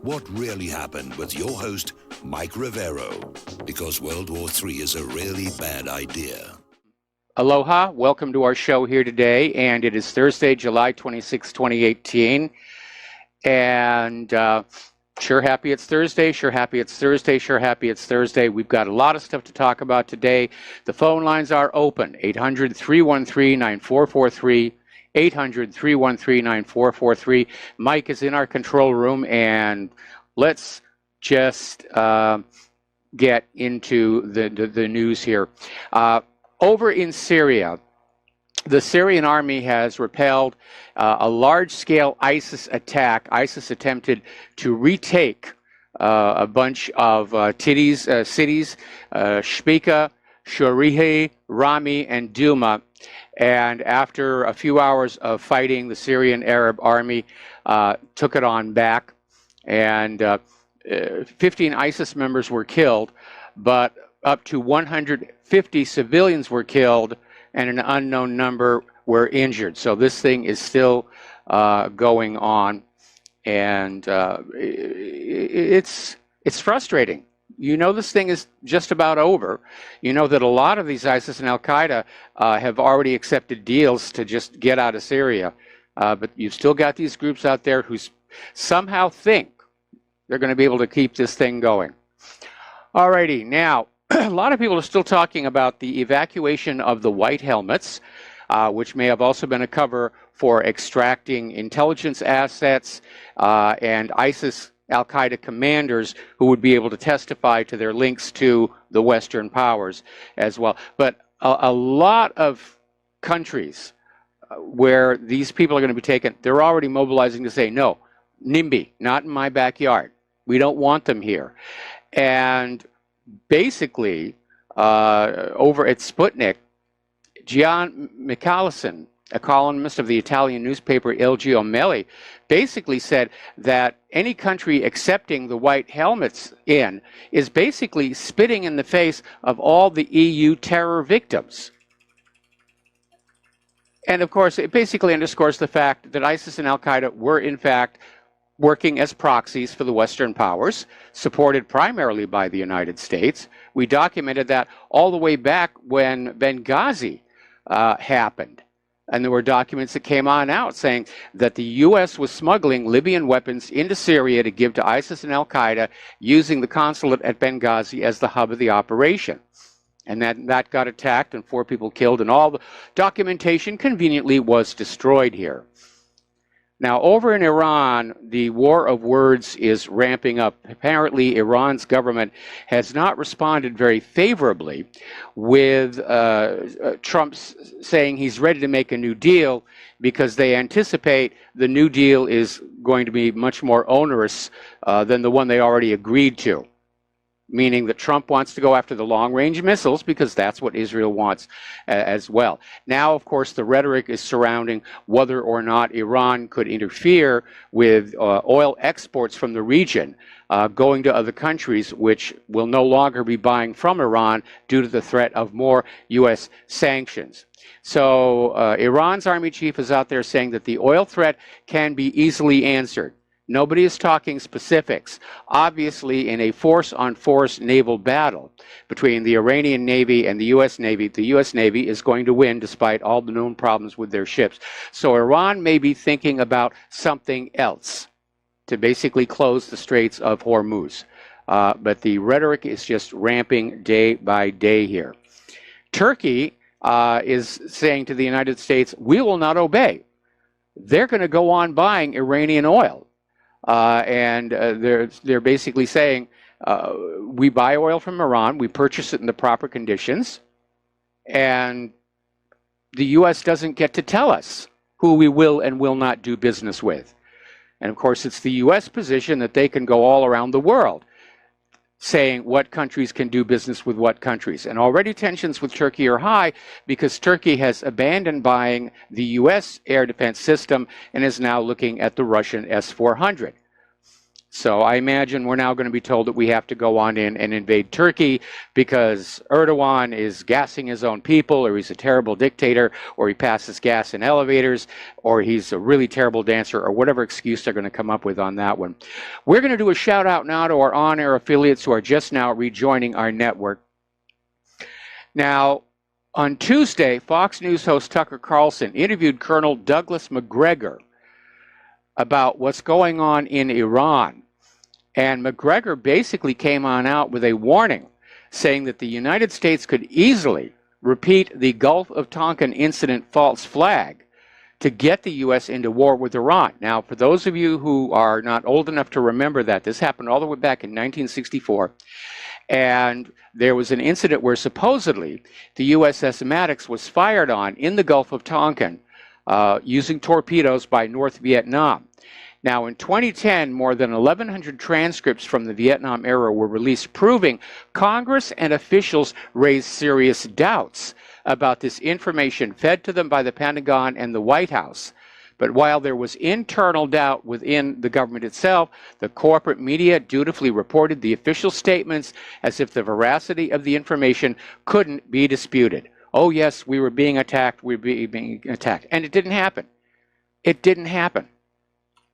What really happened with your host, Mike Rivero, because World War III is a really bad idea. Aloha, welcome to our show here today, and it is Thursday, July 26, 2018, and sure happy it's Thursday, sure happy it's Thursday, sure happy it's Thursday. We've got a lot of stuff to talk about today. The phone lines are open, 800-313-9443, 800-313-9443. Mike is in our control room, and let's just get into the news here. Over in Syria, the Syrian army has repelled a large-scale ISIS attack. ISIS attempted to retake a bunch of cities, Shpika, Shorihi, Rami, and Duma. And after a few hours of fighting, the Syrian Arab army took it on back, and 15 ISIS members were killed, but up to 150 civilians were killed, and an unknown number were injured. So this thing is still going on, and it's frustrating. You know this thing is just about over. You know that a lot of these ISIS and Al-Qaeda have already accepted deals to just get out of Syria. But you've still got these groups out there who somehow think they're going to be able to keep this thing going. Alrighty, now, a lot of people are still talking about the evacuation of the white helmets, which may have also been a cover for extracting intelligence assets and ISIS Al-Qaeda commanders who would be able to testify to their links to the Western powers as well. But a lot of countries where these people are going to be taken, they're already mobilizing to say, no, NIMBY, not in my backyard. We don't want them here. And basically, over at Sputnik, Gian Michalison, a columnist of the Italian newspaper Il Giornale, basically said that any country accepting the white helmets in is basically spitting in the face of all the EU terror victims. And of course, it basically underscores the fact that ISIS and Al-Qaeda were in fact working as proxies for the Western powers, supported primarily by the United States. We documented that all the way back when Benghazi happened. And there were documents that came on out saying that the U.S. was smuggling Libyan weapons into Syria to give to ISIS and Al-Qaeda, using the consulate at Benghazi as the hub of the operation. And that got attacked and 4 people killed, and all the documentation conveniently was destroyed here. Now, over in Iran, the war of words is ramping up. Apparently, Iran's government has not responded very favorably with Trump saying he's ready to make a new deal, because they anticipate the new deal is going to be much more onerous than the one they already agreed to. Meaning that Trump wants to go after the long-range missiles because that's what Israel wants as well. Now, of course, the rhetoric is surrounding whether or not Iran could interfere with oil exports from the region going to other countries, which will no longer be buying from Iran due to the threat of more U.S. sanctions. So Iran's army chief is out there saying that the oil threat can be easily answered. Nobody is talking specifics. Obviously, in a force-on-force naval battle between the Iranian Navy and the U.S. Navy is going to win despite all the known problems with their ships. So Iran may be thinking about something else to basically close the Straits of Hormuz. But the rhetoric is just ramping day by day here. Turkey is saying to the United States, we will not obey. They're going to go on buying Iranian oil. And they're basically saying, we buy oil from Iran, we purchase it in the proper conditions, and the U.S. doesn't get to tell us who we will and will not do business with. And of course, it's the U.S. position that they can go all around the world saying what countries can do business with what countries. And already tensions with Turkey are high because Turkey has abandoned buying the U.S. air defense system and is now looking at the Russian S-400. So I imagine we're now going to be told that we have to go on in and invade Turkey because Erdogan is gassing his own people, or he's a terrible dictator, or he passes gas in elevators, or he's a really terrible dancer, or whatever excuse they're going to come up with on that one. We're going to do a shout out now to our on-air affiliates who are just now rejoining our network. Now, on Tuesday, Fox News host Tucker Carlson interviewed Colonel Douglas Macgregor about what's going on in Iran. And Macgregor basically came on out with a warning saying that the United States could easily repeat the Gulf of Tonkin incident false flag to get the U.S. into war with Iran. Now, for those of you who are not old enough to remember that, this happened all the way back in 1964. And there was an incident where supposedly the USS Maddox was fired on in the Gulf of Tonkin using torpedoes by North Vietnam. Now, in 2010, more than 1,100 transcripts from the Vietnam era were released, proving Congress and officials raised serious doubts about this information fed to them by the Pentagon and the White House. But while there was internal doubt within the government itself, the corporate media dutifully reported the official statements as if the veracity of the information couldn't be disputed. Oh, yes, we were being attacked, we were being attacked. And it didn't happen. It didn't happen.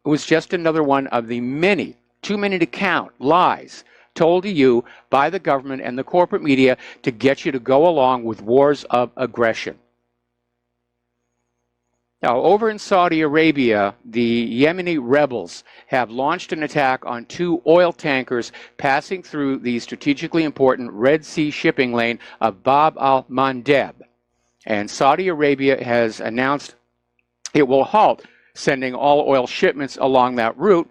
It was just another one of the many, too many to count, lies told to you by the government and the corporate media to get you to go along with wars of aggression. Now, over in Saudi Arabia, the Yemeni rebels have launched an attack on 2 oil tankers passing through the strategically important Red Sea shipping lane of Bab al-Mandeb. And Saudi Arabia has announced it will halt sending all oil shipments along that route,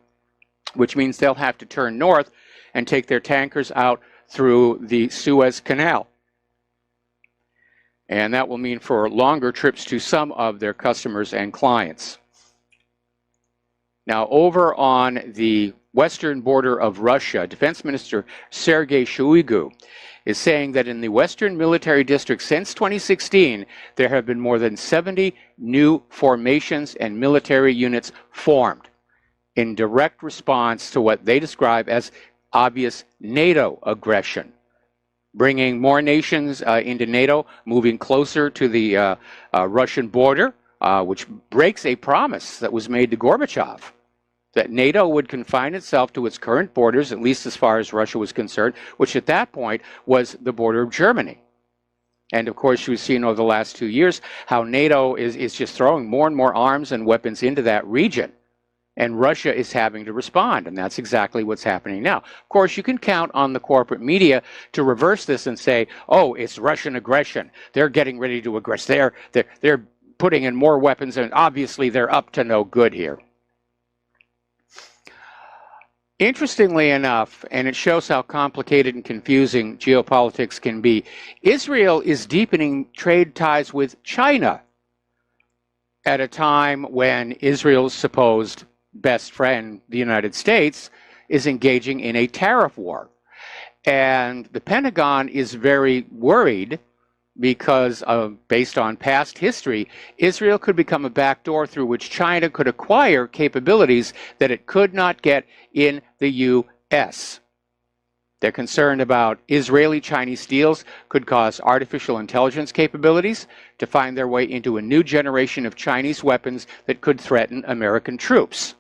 which means they'll have to turn north and take their tankers out through the Suez Canal. And that will mean for longer trips to some of their customers and clients. Now, over on the western border of Russia, Defense Minister Sergei Shoigu is saying that in the western military district since 2016, there have been more than 70 new formations and military units formed in direct response to what they describe as obvious NATO aggression, bringing more nations into NATO, moving closer to the Russian border, which breaks a promise that was made to Gorbachev, that NATO would confine itself to its current borders, at least as far as Russia was concerned, which at that point was the border of Germany. And of course, we've seen over the last 2 years how NATO is just throwing more and more arms and weapons into that region. And Russia is having to respond, and that's exactly what's happening now. Of course, you can count on the corporate media to reverse this and say, oh, it's Russian aggression. They're getting ready to aggress. They're putting in more weapons, and obviously they're up to no good here. Interestingly enough, and it shows how complicated and confusing geopolitics can be, Israel is deepening trade ties with China at a time when Israel's supposed best friend, the United States, is engaging in a tariff war. And the Pentagon is very worried because based on past history, Israel could become a backdoor through which China could acquire capabilities that it could not get in the U.S. They're concerned about Israeli-Chinese deals could cause artificial intelligence capabilities to find their way into a new generation of Chinese weapons that could threaten American troops.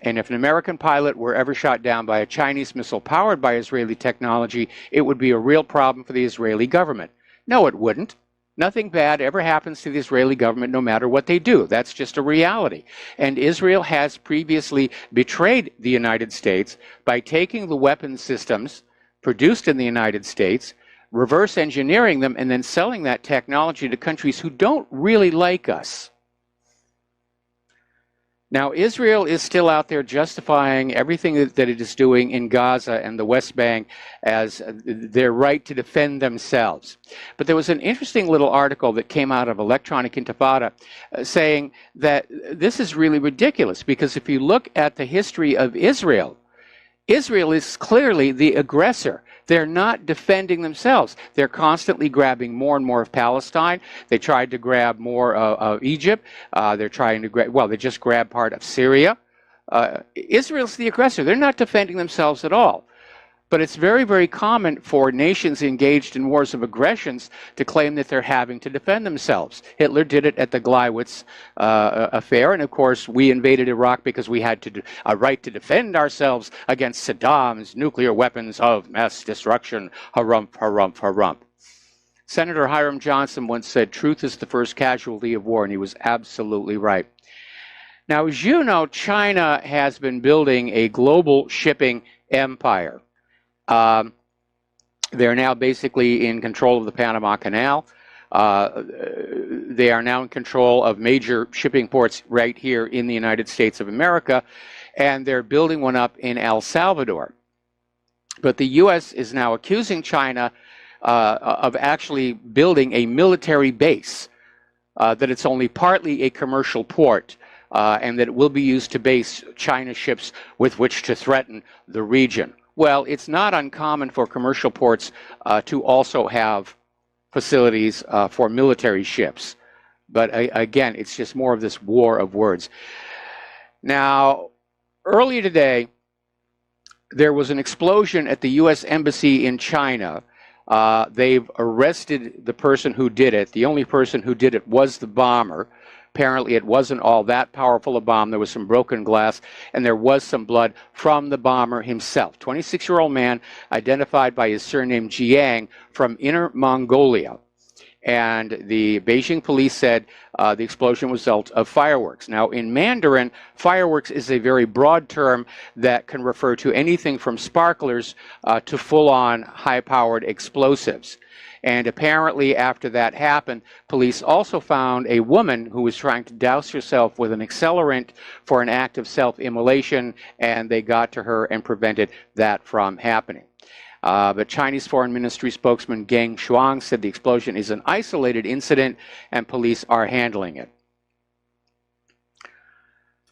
And if an American pilot were ever shot down by a Chinese missile powered by Israeli technology, it would be a real problem for the Israeli government. No, it wouldn't. Nothing bad ever happens to the Israeli government no matter what they do. That's just a reality. And Israel has previously betrayed the United States by taking the weapons systems produced in the United States, reverse engineering them, and then selling that technology to countries who don't really like us. Now, Israel is still out there justifying everything that it is doing in Gaza and the West Bank as their right to defend themselves. But there was an interesting little article that came out of Electronic Intifada saying that this is really ridiculous because if you look at the history of Israel, Israel is clearly the aggressor. They're not defending themselves. They're constantly grabbing more and more of Palestine. They tried to grab more of Egypt. They're trying to grab, well, they just grabbed part of Syria. Israel's the aggressor. They're not defending themselves at all. But it's very, very common for nations engaged in wars of aggressions to claim that they're having to defend themselves. Hitler did it at the Gleiwitz affair, and of course we invaded Iraq because we had a right to defend ourselves against Saddam's nuclear weapons of mass destruction. Harumph, harumph, harumph. Senator Hiram Johnson once said, "Truth is the first casualty of war," and he was absolutely right. Now, as you know, China has been building a global shipping empire. They're now basically in control of the Panama Canal. They are now in control of major shipping ports right here in the United States of America, and they're building one up in El Salvador. But the U.S. is now accusing China of actually building a military base, that it's only partly a commercial port, and that it will be used to base China ships with which to threaten the region. Well, it's not uncommon for commercial ports to also have facilities for military ships. But again, it's just more of this war of words. Now, earlier today, there was an explosion at the U.S. Embassy in China. They've arrested the person who did it. The only person who did it was the bomber. Apparently, it wasn't all that powerful a bomb. There was some broken glass, and there was some blood from the bomber himself. 26-year-old man identified by his surname Jiang from Inner Mongolia. And the Beijing police said the explosion was a result of fireworks. Now, in Mandarin, fireworks is a very broad term that can refer to anything from sparklers to full-on high-powered explosives. And apparently, after that happened, police also found a woman who was trying to douse herself with an accelerant for an act of self-immolation, and they got to her and prevented that from happening. But Chinese Foreign Ministry spokesman Geng Shuang said the explosion is an isolated incident and police are handling it.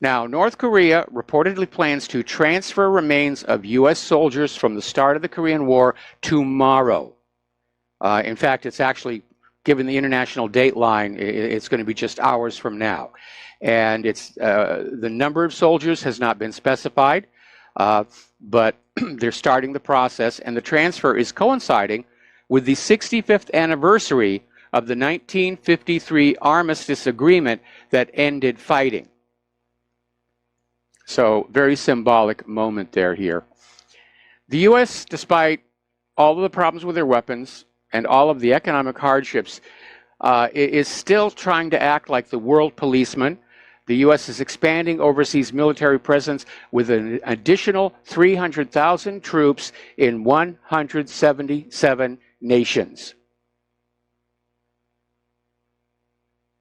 Now, North Korea reportedly plans to transfer remains of U.S. soldiers from the start of the Korean War tomorrow. In fact, it's actually, given the international dateline, it's going to be just hours from now. And it's the number of soldiers has not been specified, but they're starting the process, and the transfer is coinciding with the 65th anniversary of the 1953 armistice agreement that ended fighting. So, very symbolic moment there here. The U.S., despite all of the problems with their weapons and all of the economic hardships, is still trying to act like the world policeman. The U.S. is expanding overseas military presence with an additional 300,000 troops in 177 nations.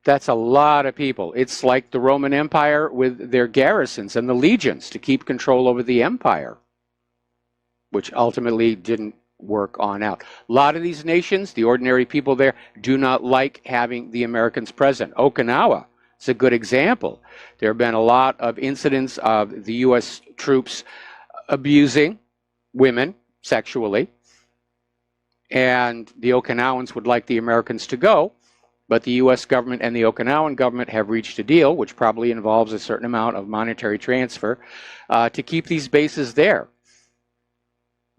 That's a lot of people. It's like the Roman Empire with their garrisons and the legions to keep control over the empire, which ultimately didn't work on out. A lot of these nations, the ordinary people there, do not like having the Americans present. Okinawa is a good example. There have been a lot of incidents of the U.S. troops abusing women sexually, and the Okinawans would like the Americans to go, but the U.S. government and the Okinawan government have reached a deal, which probably involves a certain amount of monetary transfer, to keep these bases there.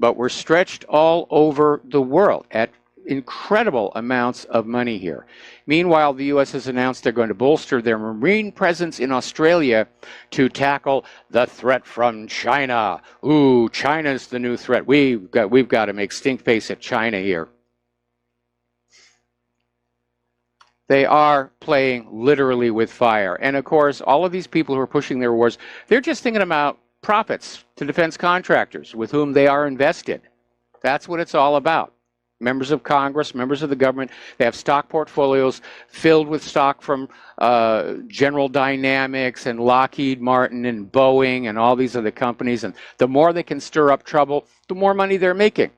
But we're stretched all over the world at incredible amounts of money here. Meanwhile, the U.S. has announced they're going to bolster their marine presence in Australia to tackle the threat from China. Ooh, China's the new threat. We've got to make stink face at China here. They are playing literally with fire. And of course, all of these people who are pushing their wars, they're just thinking about profits to defense contractors with whom they are invested. That's what it's all about. Members of Congress, members of the government, they have stock portfolios filled with stock from General Dynamics and Lockheed Martin and Boeing and all these other companies. And the more they can stir up trouble, the more money they're making.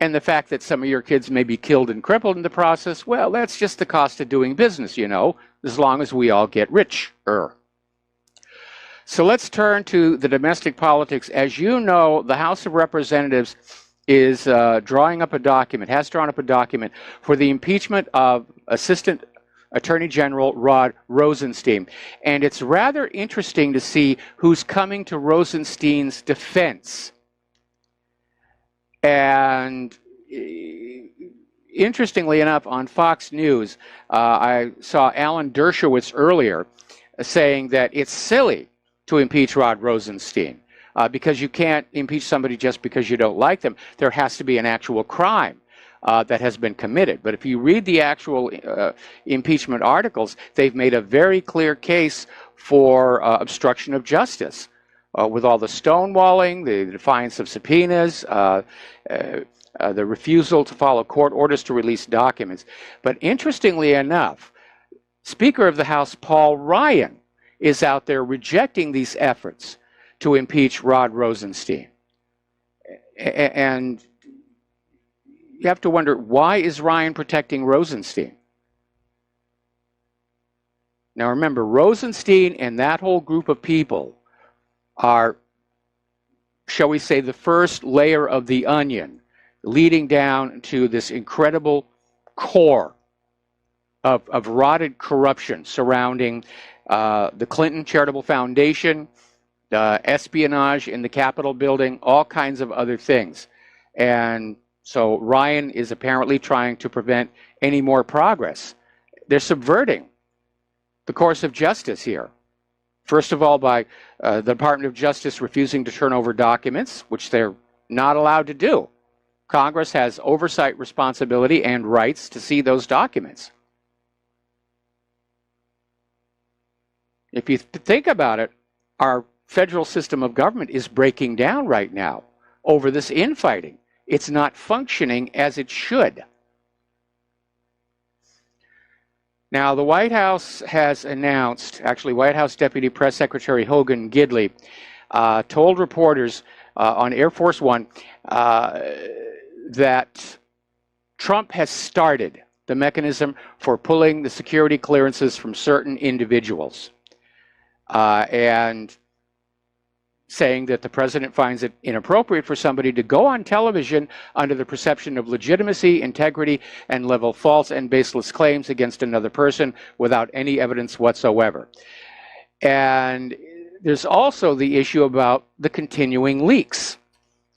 And the fact that some of your kids may be killed and crippled in the process, well, that's just the cost of doing business, you know, as long as we all get richer. So let's turn to the domestic politics. As you know, the House of Representatives is drawing up a document, has drawn up a document for the impeachment of Assistant Attorney General Rod Rosenstein. And it's rather interesting to see who's coming to Rosenstein's defense. And interestingly enough, on Fox News, I saw Alan Dershowitz earlier saying that it's silly to impeach Rod Rosenstein because you can't impeach somebody just because you don't like them. There has to be an actual crime that has been committed. But if you read the actual impeachment articles, they've made a very clear case for obstruction of justice with all the stonewalling, the defiance of subpoenas, the refusal to follow court orders to release documents. But interestingly enough, Speaker of the House Paul Ryan is out there rejecting these efforts to impeach Rod Rosenstein. And you have to wonder, why is Ryan protecting Rosenstein? Now remember, Rosenstein and that whole group of people are, shall we say, the first layer of the onion, leading down to this incredible core of rotted corruption surrounding the Clinton Charitable Foundation, espionage in the Capitol building, all kinds of other things. And so Ryan is apparently trying to prevent any more progress. They're subverting the course of justice here. First of all, by the Department of Justice refusing to turn over documents, which they're not allowed to do. Congress has oversight responsibility and rights to see those documents. If you think about it, our federal system of government is breaking down right now over this infighting. It's not functioning as it should. Now, the White House has announced, actually, White House Deputy Press Secretary Hogan Gidley told reporters on Air Force One that Trump has started the mechanism for pulling the security clearances from certain individuals. And saying that the president finds it inappropriate for somebody to go on television under the perception of legitimacy, integrity, and level false and baseless claims against another person without any evidence whatsoever. And there's also the issue about the continuing leaks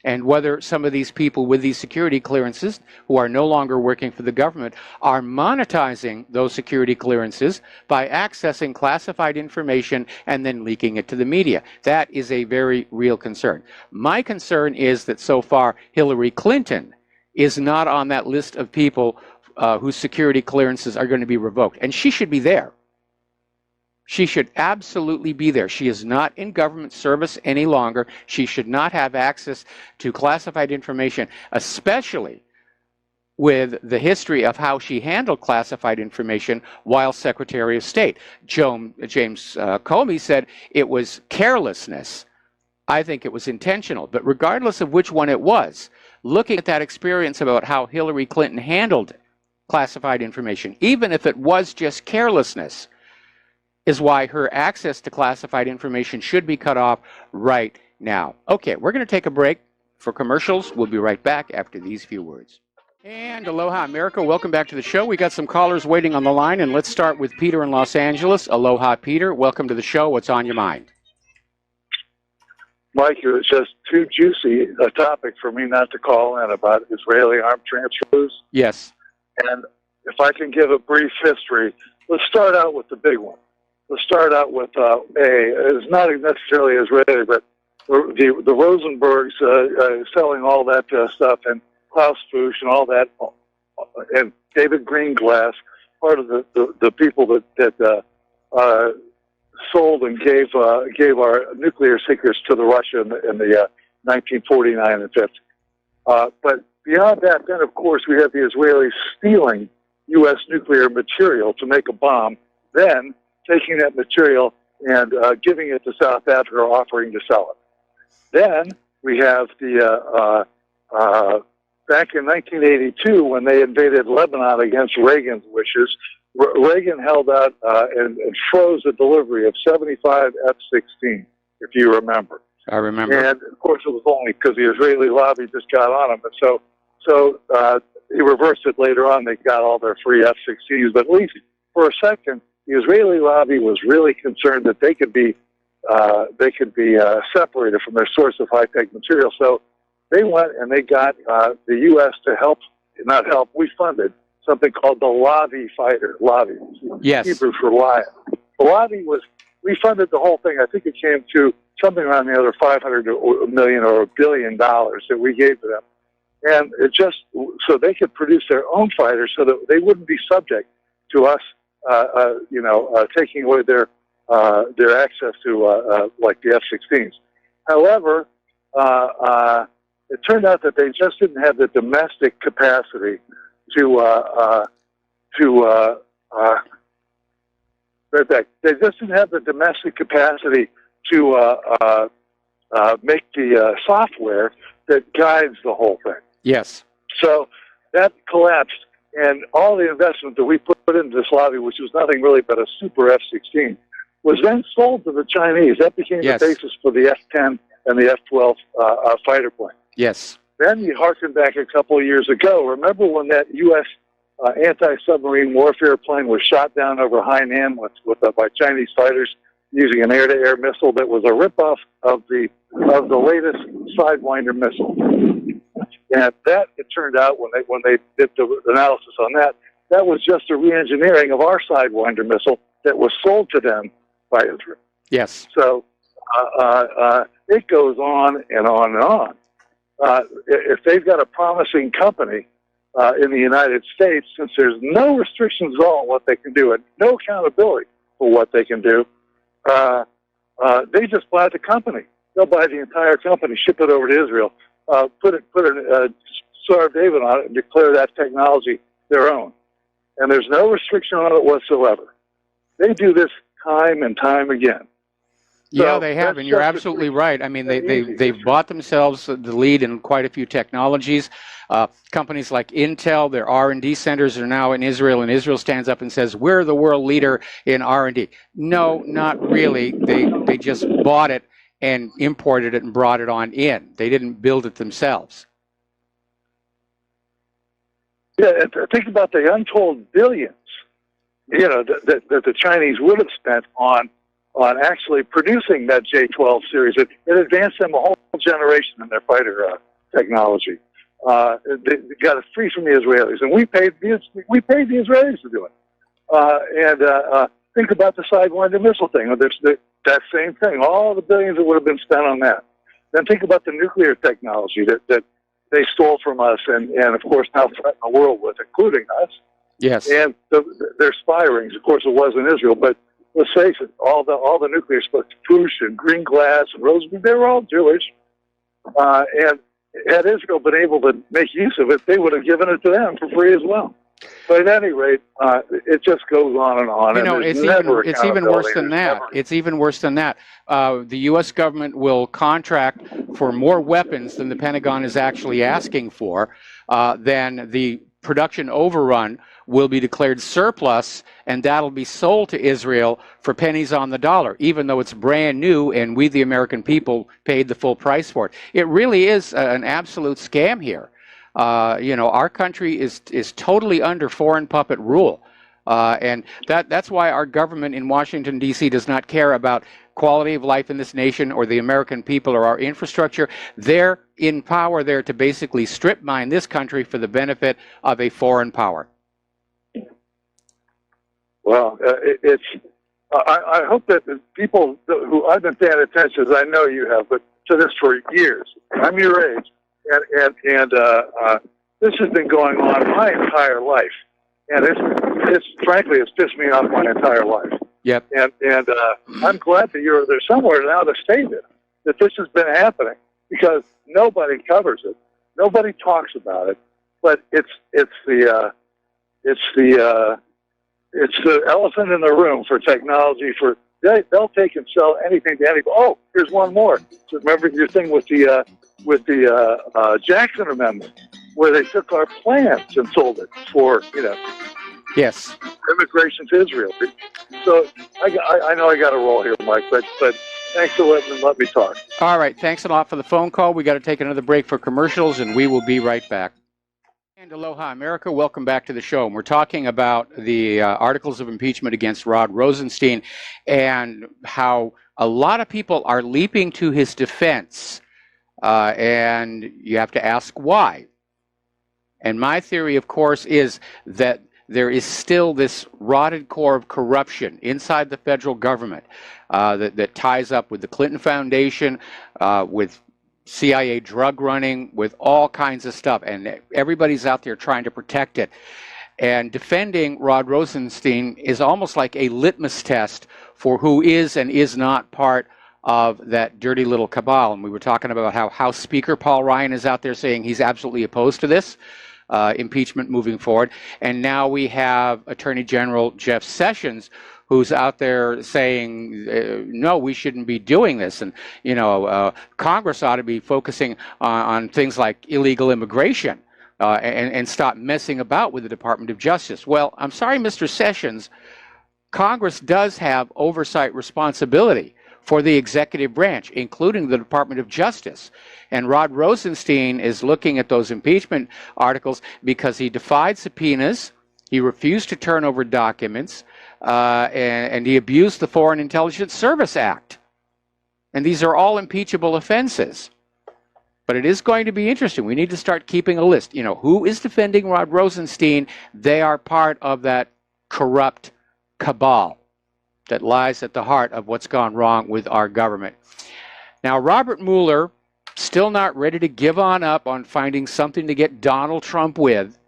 and whether some of these people with these security clearances who are no longer working for the government are monetizing those security clearances by accessing classified information and then leaking it to the media. That is a very real concern. My concern is that so far Hillary Clinton is not on that list of people whose security clearances are going to be revoked, and she should be there. She should absolutely be there. She is not in government service any longer. She should not have access to classified information, especially with the history of how she handled classified information while Secretary of State. James Comey said it was carelessness. I think it was intentional. But regardless of which one it was, looking at that experience about how Hillary Clinton handled classified information, even if it was just carelessness, is why her access to classified information should be cut off right now. Okay, we're going to take a break for commercials. We'll be right back after these few words. And aloha, America. Welcome back to the show. We got some callers waiting on the line, and let's start with Peter in Los Angeles. Aloha, Peter. Welcome to the show. What's on your mind? Mike, it was just too juicy a topic for me not to call in about Israeli armed transfers. Yes. And if I can give a brief history, let's start out with the big one. Let's start out with it's not necessarily Israeli, but the Rosenbergs selling all that stuff, and Klaus Fuchs and all that, and David Greenglass, part of the people that sold and gave our nuclear secrets to the Russia in the 1949 and 50. But beyond that, then of course we have the Israelis stealing U.S. nuclear material to make a bomb, then taking that material and giving it to South Africa, offering to sell it. Then we have the back in 1982 when they invaded Lebanon against Reagan's wishes. Reagan held out and froze the delivery of 75 F-16, if you remember. I remember. And of course, it was only because the Israeli lobby just got on them, and so he reversed it later on. They got all their free F-16s, but at least for a second, the Israeli lobby was really concerned that they could be separated from their source of high-tech material. So they went and they got the U.S. to help, not help, we funded something called the Lavi fighter. Lavi, Yes. Hebrew for lion. The Lavi was, we funded the whole thing. I think it came to something around the other $500 million or $1 billion that we gave to them. And it just, so they could produce their own fighters so that they wouldn't be subject to us, taking away their access to, like the F-16s. However, it turned out that they just didn't have the domestic capacity they just didn't have the domestic capacity to make the software that guides the whole thing. Yes. So that collapsed, and all the investment that we put into this lobby, which was nothing really but a super F-16, was then sold to the Chinese. That became the basis for the F-10 and the F-12 fighter plane. Yes. Then you harken back a couple of years ago. Remember when that U.S. Anti-submarine warfare plane was shot down over Hainan by Chinese fighters using an air-to-air missile that was a ripoff of the latest Sidewinder missile? And that, it turned out, when they did the analysis on that, that was just a re-engineering of our Sidewinder missile that was sold to them by Israel. Yes. So it goes on and on and on. If they've got a promising company in the United States, since there's no restrictions at all on what they can do and no accountability for what they can do, they just buy the company. They'll buy the entire company, ship it over to Israel, put a Star of David on it, and declare that technology their own. And there's no restriction on it whatsoever. They do this time and time again. Yeah, they have, and you're absolutely right. I mean, they've bought themselves the lead in quite a few technologies. Companies like Intel, their R&D centers are now in Israel, and Israel stands up and says, we're the world leader in R&D. No, not really. They just bought it and imported it and brought it on in. They didn't build it themselves. Yeah, and think about the untold billions, that the Chinese would have spent on actually producing that J-12 series. It advanced them a whole generation in their fighter technology. They got it free from the Israelis, and we paid the Israelis to do it. And think about the Sidewinder missile thing. There's that same thing. All the billions that would have been spent on that. Then think about the nuclear technology that they stole from us, and of course now threaten the world with, including us. Yes. And their spy rings. Of course, it was in Israel, but let's face it, all the nuclear stuff, Fuchs and Green Glass and Rosenberg, they were all Jewish. And had Israel been able to make use of it, they would have given it to them for free as well. But at any rate, it just goes on and on. It's even worse than that. It's even worse than that. The U.S. government will contract for more weapons than the Pentagon is actually asking for. Then the production overrun will be declared surplus, and that'll be sold to Israel for pennies on the dollar, even though it's brand new and we, the American people, paid the full price for it. It really is an absolute scam here. Our country is totally under foreign puppet rule. And that's why our government in Washington, D.C. does not care about quality of life in this nation or the American people or our infrastructure. They're in power there to basically strip mine this country for the benefit of a foreign power. Well, I hope that the people who I've been paying attention, as I know you have, but to this for years. I'm your age, and this has been going on my entire life, and it's frankly it's pissed me off my entire life. Yep. And I'm glad that you're there somewhere now to state it, that this has been happening, because nobody covers it, nobody talks about it, but it's the elephant in the room for technology. They'll take and sell anything to anybody. Oh, here's one more. So remember your thing with the Jackson Amendment, where they took our plans and sold it for yes, immigration to Israel. So I know I got to roll here, Mike, but thanks for letting me talk. All right, thanks a lot for the phone call. We got to take another break for commercials, and we will be right back. And aloha, America. Welcome back to the show. And we're talking about the articles of impeachment against Rod Rosenstein and how a lot of people are leaping to his defense. And you have to ask why. And my theory, of course, is that there is still this rotted core of corruption inside the federal government that ties up with the Clinton Foundation, with CIA drug running, with all kinds of stuff, and everybody's out there trying to protect it. And defending Rod Rosenstein is almost like a litmus test for who is and is not part of that dirty little cabal. And we were talking about how House Speaker Paul Ryan is out there saying he's absolutely opposed to this impeachment moving forward. And now we have Attorney General Jeff Sessions, who's out there saying, no, we shouldn't be doing this. And, you know, Congress ought to be focusing on things like illegal immigration and stop messing about with the Department of Justice. Well, I'm sorry, Mr. Sessions, Congress does have oversight responsibility for the executive branch, including the Department of Justice. And Rod Rosenstein is looking at those impeachment articles because he defied subpoenas, he refused to turn over documents, and he abused the Foreign Intelligence Service Act. And these are all impeachable offenses. But it is going to be interesting. We need to start keeping a list. You know, who is defending Rod Rosenstein? They are part of that corrupt cabal that lies at the heart of what's gone wrong with our government. Now, Robert Mueller, still not ready to give on up on finding something to get Donald Trump with,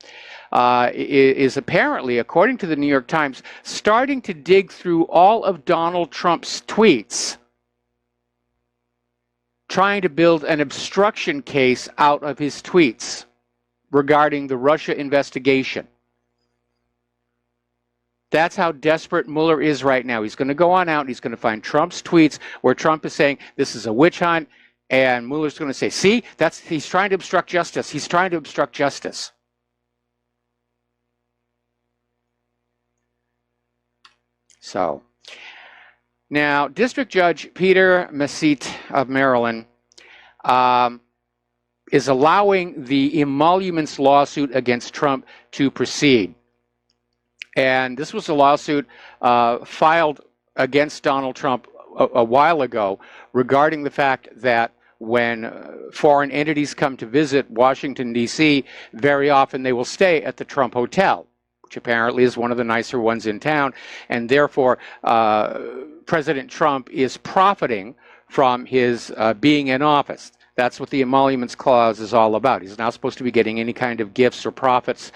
is apparently, according to the New York Times, starting to dig through all of Donald Trump's tweets, trying to build an obstruction case out of his tweets regarding the Russia investigation. That's how desperate Mueller is right now. He's going to go on out and he's going to find Trump's tweets where Trump is saying this is a witch hunt, and Mueller's going to say, see, he's trying to obstruct justice. He's trying to obstruct justice. So, now, District Judge Peter Mesite of Maryland is allowing the emoluments lawsuit against Trump to proceed. And this was a lawsuit filed against Donald Trump a while ago regarding the fact that when foreign entities come to visit Washington, D.C., very often they will stay at the Trump Hotel, which apparently is one of the nicer ones in town, and therefore President Trump is profiting from his being in office. That's what the emoluments clause is all about. He's not supposed to be getting any kind of gifts or profits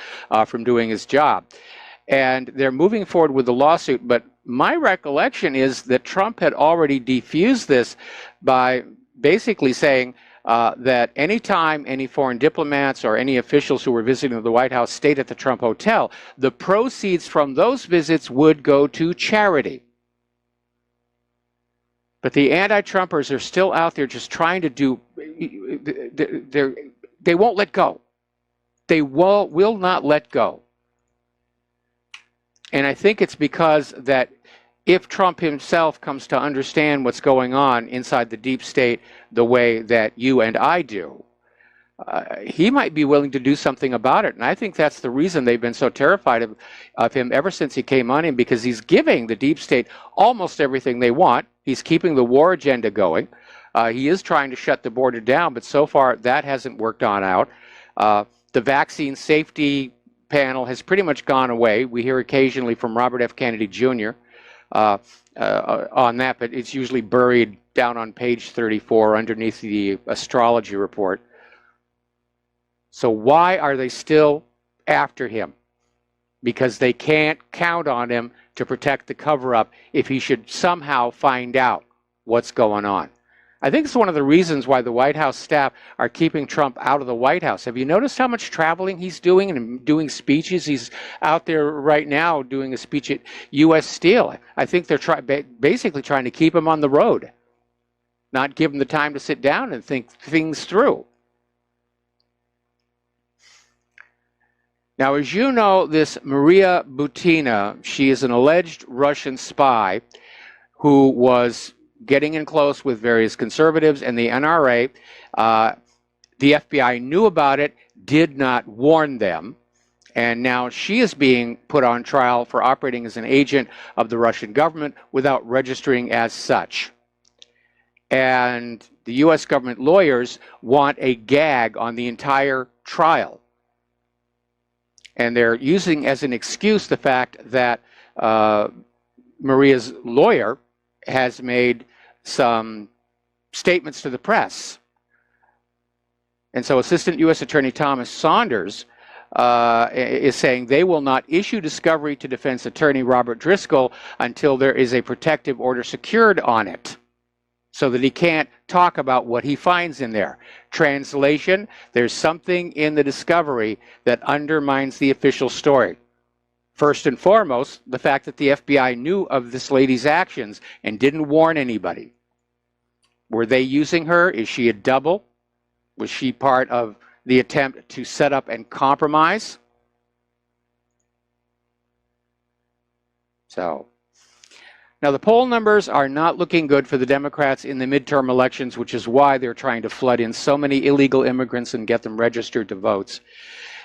from doing his job. And they're moving forward with the lawsuit, but my recollection is that Trump had already defused this by basically saying that anytime any foreign diplomats or any officials who were visiting the White House stayed at the Trump Hotel, the proceeds from those visits would go to charity. But the anti-Trumpers are still out there just trying to do, they won't let go. They will not let go. And I think it's because that if Trump himself comes to understand what's going on inside the deep state the way that you and I do, he might be willing to do something about it. And I think that's the reason they've been so terrified of him ever since he came on in, because he's giving the deep state almost everything they want. He's keeping the war agenda going. He is trying to shut the border down, but so far that hasn't worked on out. The vaccine safety panel has pretty much gone away. We hear occasionally from Robert F. Kennedy Jr. On that, but it's usually buried down on page 34 underneath the astrology report. So why are they still after him? Because they can't count on him to protect the cover-up if he should somehow find out what's going on. I think it's one of the reasons why the White House staff are keeping Trump out of the White House. Have you noticed how much traveling he's doing and doing speeches? He's out there right now doing a speech at U.S. Steel. I think they're basically trying to keep him on the road, not give him the time to sit down and think things through. Now, as you know, this Maria Butina, she is an alleged Russian spy who was getting in close with various conservatives and the NRA. The FBI knew about it, did not warn them. And now she is being put on trial for operating as an agent of the Russian government without registering as such. And the U.S. government lawyers want a gag on the entire trial. And they're using as an excuse the fact that Maria's lawyer has made some statements to the press. And so Assistant U.S. Attorney Thomas Saunders is saying they will not issue discovery to defense attorney Robert Driscoll until there is a protective order secured on it, so that he can't talk about what he finds in there. Translation, there's something in the discovery that undermines the official story. First and foremost, the fact that the FBI knew of this lady's actions and didn't warn anybody. Were they using her? Is she a double? Was she part of the attempt to set up and compromise? So, now the poll numbers are not looking good for the Democrats in the midterm elections, which is why they're trying to flood in so many illegal immigrants and get them registered to votes.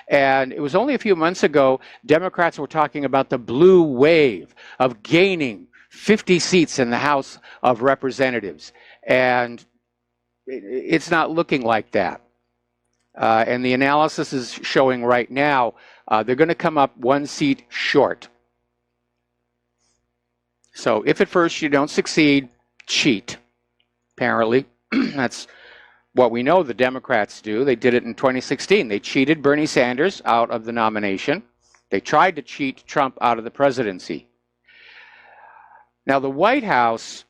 And it was only a few months ago, Democrats were talking about the blue wave of gaining 50 seats in the House of Representatives. And it's not looking like that. And the analysis is showing right now they're going to come up 1 seat short. So if at first you don't succeed, cheat. Apparently, that's what we know the Democrats do. They did it in 2016. They cheated Bernie Sanders out of the nomination. They tried to cheat Trump out of the presidency. Now, the White House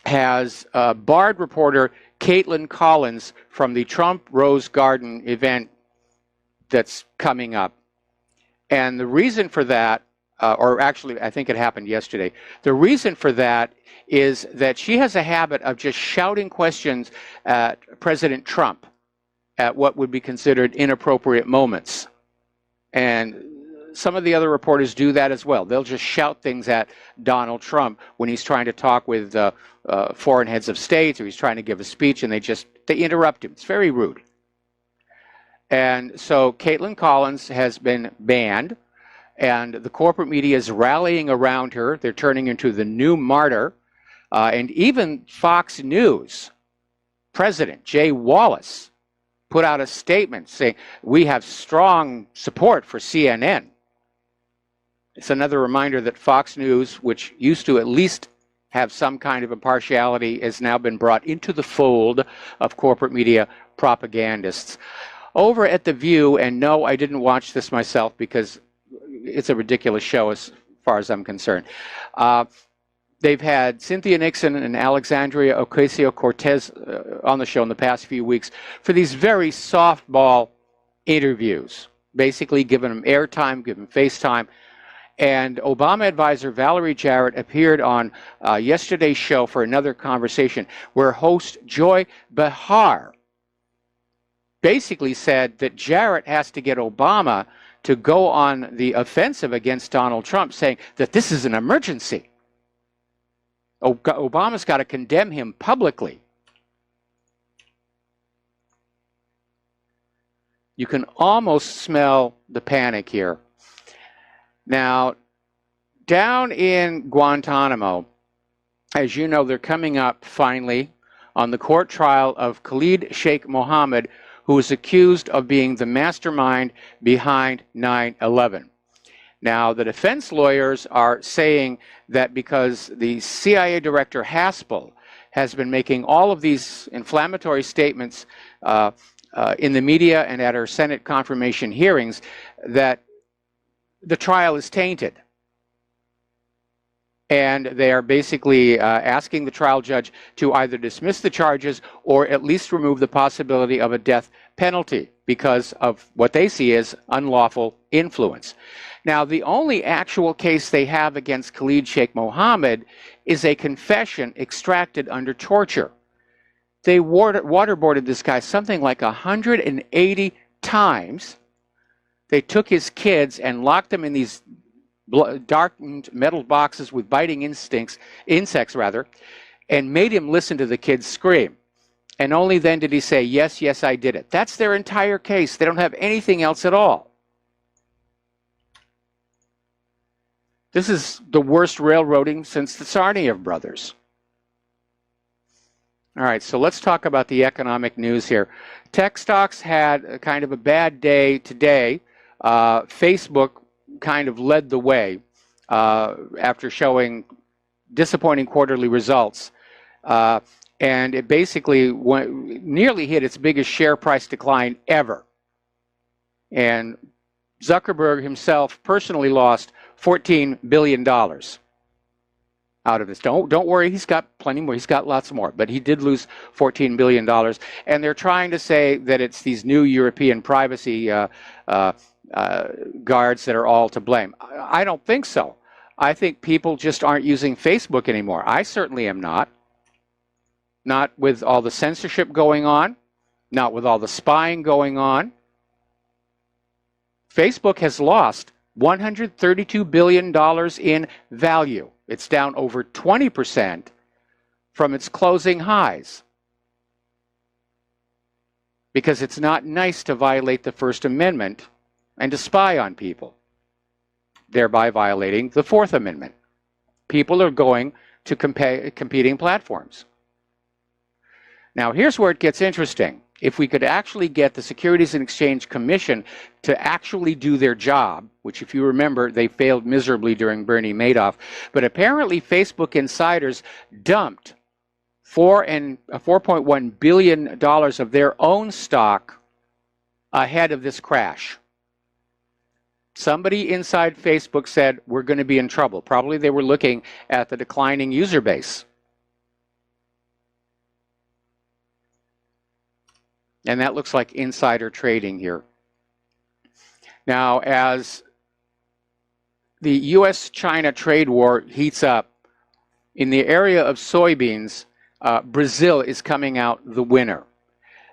has barred reporter Caitlin Collins from the Trump Rose Garden event that's coming up. And the reason for that, or actually I think it happened yesterday, the reason for that is that she has a habit of just shouting questions at President Trump at what would be considered inappropriate moments. And some of the other reporters do that as well. They'll just shout things at Donald Trump when he's trying to talk with foreign heads of state, or he's trying to give a speech, and they interrupt him. It's very rude. And so Caitlin Collins has been banned, and the corporate media is rallying around her. They're turning into the new martyr. And even Fox News President Jay Wallace put out a statement saying, we have strong support for CNN. It's another reminder that Fox News, which used to at least have some kind of impartiality, has now been brought into the fold of corporate media propagandists. Over at The View, and no, I didn't watch this myself because it's a ridiculous show as far as I'm concerned. They've had Cynthia Nixon and Alexandria Ocasio-Cortez on the show in the past few weeks for these very softball interviews, basically giving them airtime, giving them face time. And Obama advisor Valerie Jarrett appeared on yesterday's show for another conversation where host Joy Behar basically said that Jarrett has to get Obama to go on the offensive against Donald Trump, saying that this is an emergency. Obama's got to condemn him publicly. You can almost smell the panic here. Now, down in Guantanamo, as you know, they're coming up finally on the court trial of Khalid Sheikh Mohammed, who is accused of being the mastermind behind 9/11. Now, the defense lawyers are saying that because the CIA director Haspel has been making all of these inflammatory statements in the media and at her Senate confirmation hearings, that the trial is tainted. And they are basically asking the trial judge to either dismiss the charges or at least remove the possibility of a death penalty because of what they see as unlawful influence. Now, the only actual case they have against Khalid Sheikh Mohammed is a confession extracted under torture. They waterboarded this guy something like 180 times. They took his kids and locked them in these darkened metal boxes with biting insects, and made him listen to the kids scream. And only then did he say, yes, yes, I did it. That's their entire case. They don't have anything else at all. This is the worst railroading since the Tsarnaev brothers. All right, so let's talk about the economic news here. Tech stocks had a kind of a bad day today. Facebook kind of led the way after showing disappointing quarterly results. And it basically nearly hit its biggest share price decline ever. And Zuckerberg himself personally lost $14 billion out of this. Don't worry, he's got plenty more. He's got lots more. But he did lose $14 billion. And they're trying to say that it's these new European privacy guards that are all to blame. I don't think so. I think people just aren't using Facebook anymore. I certainly am not. Not with all the censorship going on. Not with all the spying going on. Facebook has lost $132 billion in value. It's down over 20% from its closing highs. Because it's not nice to violate the First Amendment and to spy on people, thereby violating the Fourth Amendment. People are going to competing platforms. Now, here's where it gets interesting. If we could actually get the Securities and Exchange Commission to actually do their job, which if you remember, they failed miserably during Bernie Madoff, but apparently Facebook insiders dumped $4.1 billion of their own stock ahead of this crash. Somebody inside Facebook said, we're going to be in trouble. Probably they were looking at the declining user base. And that looks like insider trading here. Now, as the U.S.-China trade war heats up, in the area of soybeans, Brazil is coming out the winner.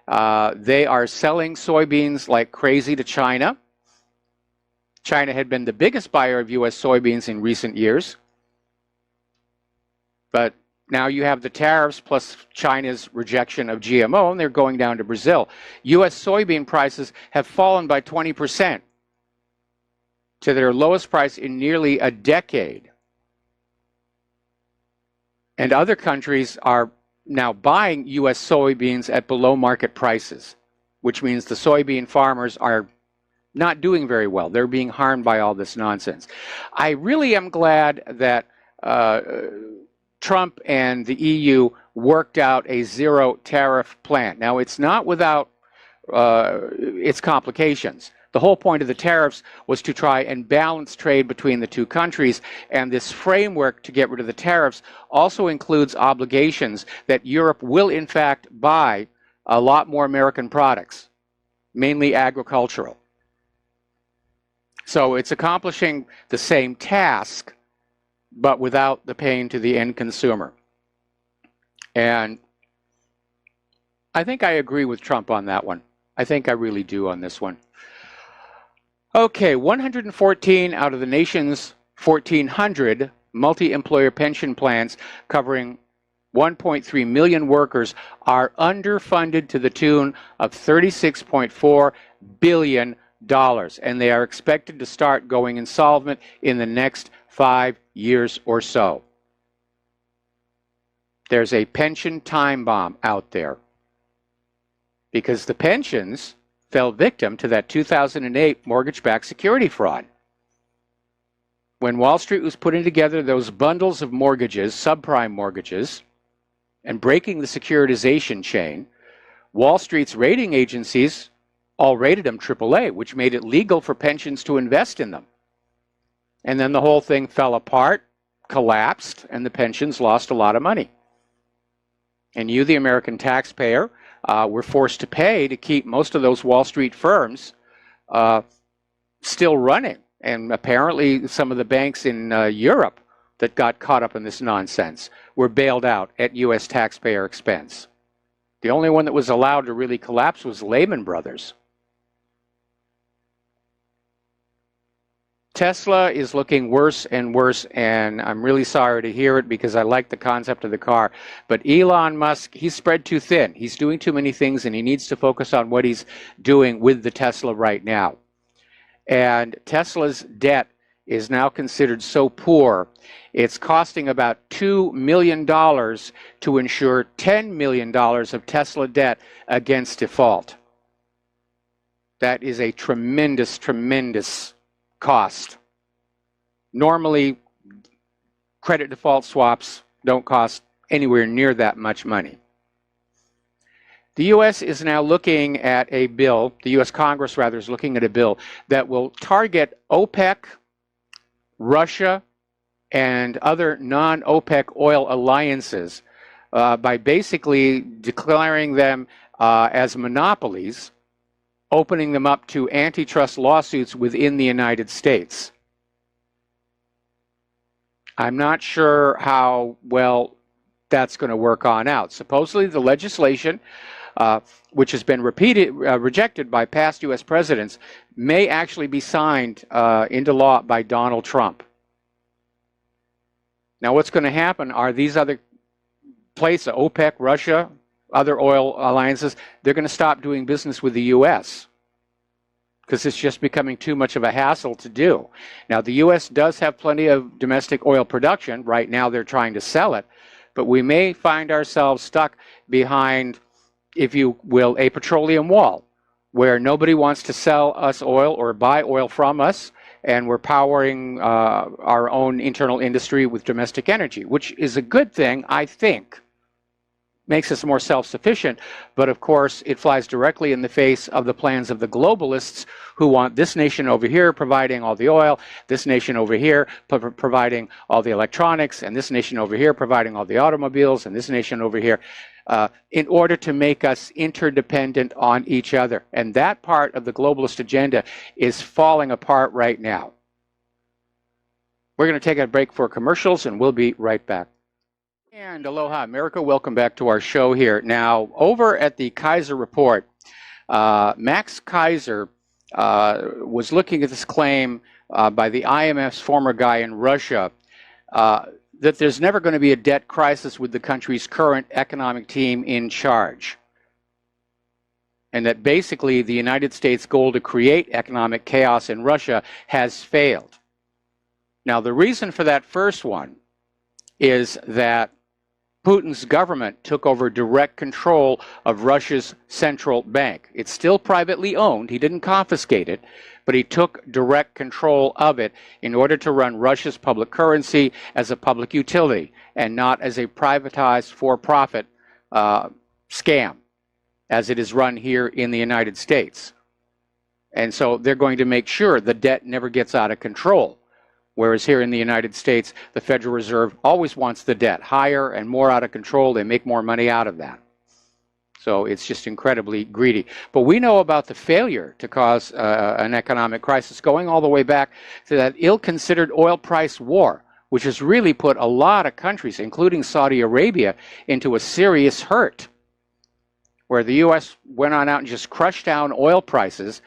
They are selling soybeans like crazy to China. China had been the biggest buyer of U.S. soybeans in recent years. But now you have the tariffs plus China's rejection of GMO, and they're going down to Brazil. U.S. soybean prices have fallen by 20% to their lowest price in nearly a decade. And other countries are now buying U.S. soybeans at below market prices, which means the soybean farmers are not doing very well. They're being harmed by all this nonsense. I really am glad that Trump and the EU worked out a zero tariff plan. Now, it's not without its complications. The whole point of the tariffs was to try and balance trade between the two countries, and this framework to get rid of the tariffs also includes obligations that Europe will in fact buy a lot more American products, mainly agricultural. So it's accomplishing the same task, but without the pain to the end consumer. And I think I agree with Trump on that one. I think I really do on this one. Okay, 114 out of the nation's 1,400 multi-employer pension plans covering 1.3 million workers are underfunded to the tune of $36.4 billion, and they are expected to start going insolvent in the next 5 years or so. There's a pension time bomb out there because the pensions fell victim to that 2008 mortgage-backed security fraud. When Wall Street was putting together those bundles of mortgages, subprime mortgages, and breaking the securitization chain, Wall Street's rating agencies all rated them AAA, which made it legal for pensions to invest in them. And then the whole thing fell apart, collapsed, and the pensions lost a lot of money. And you, the American taxpayer, were forced to pay to keep most of those Wall Street firms still running. And apparently some of the banks in Europe that got caught up in this nonsense were bailed out at U.S. taxpayer expense. The only one that was allowed to really collapse was Lehman Brothers. Tesla is looking worse and worse, and I'm really sorry to hear it because I like the concept of the car. But Elon Musk, he's spread too thin. He's doing too many things, and he needs to focus on what he's doing with the Tesla right now. And Tesla's debt is now considered so poor, it's costing about $2 million to insure $10 million of Tesla debt against default. That is a tremendous, tremendous cost. Normally, credit default swaps don't cost anywhere near that much money. The U.S. is now looking at a bill, the U.S. Congress rather is looking at a bill that will target OPEC, Russia, and other non-OPEC oil alliances by basically declaring them as monopolies, opening them up to antitrust lawsuits within the United States. I'm not sure how well that's going to work on out. Supposedly the legislation, which has been rejected by past U.S. presidents, may actually be signed into law by Donald Trump. Now what's going to happen are these other places, OPEC, Russia, other oil alliances, they're going to stop doing business with the U.S. because it's just becoming too much of a hassle to do. Now, the U.S. does have plenty of domestic oil production. Right now, they're trying to sell it. But we may find ourselves stuck behind, if you will, a petroleum wall, where nobody wants to sell us oil or buy oil from us, and we're powering our own internal industry with domestic energy, which is a good thing, I think. Makes us more self-sufficient, but of course it flies directly in the face of the plans of the globalists who want this nation over here providing all the oil, this nation over here providing all the electronics, and this nation over here providing all the automobiles, and this nation over here, in order to make us interdependent on each other. And that part of the globalist agenda is falling apart right now. We're going to take a break for commercials, and we'll be right back. And aloha, America. Welcome back to our show here. Now, over at the Kaiser Report, Max Kaiser was looking at this claim by the IMF's former guy in Russia that there's never going to be a debt crisis with the country's current economic team in charge. And that basically the United States' goal to create economic chaos in Russia has failed. Now, the reason for that first one is that Putin's government took over direct control of Russia's central bank. It's still privately owned. He didn't confiscate it, but he took direct control of it in order to run Russia's public currency as a public utility and not as a privatized for-profit scam, as it is run here in the United States. And so they're going to make sure the debt never gets out of control. Whereas here in the United States, the Federal Reserve always wants the debt higher and more out of control. They make more money out of that. So it's just incredibly greedy. But we know about the failure to cause an economic crisis going all the way back to that ill-considered oil price war, which has really put a lot of countries, including Saudi Arabia, into a serious hurt, where the U.S. went on out and just crushed down oil prices,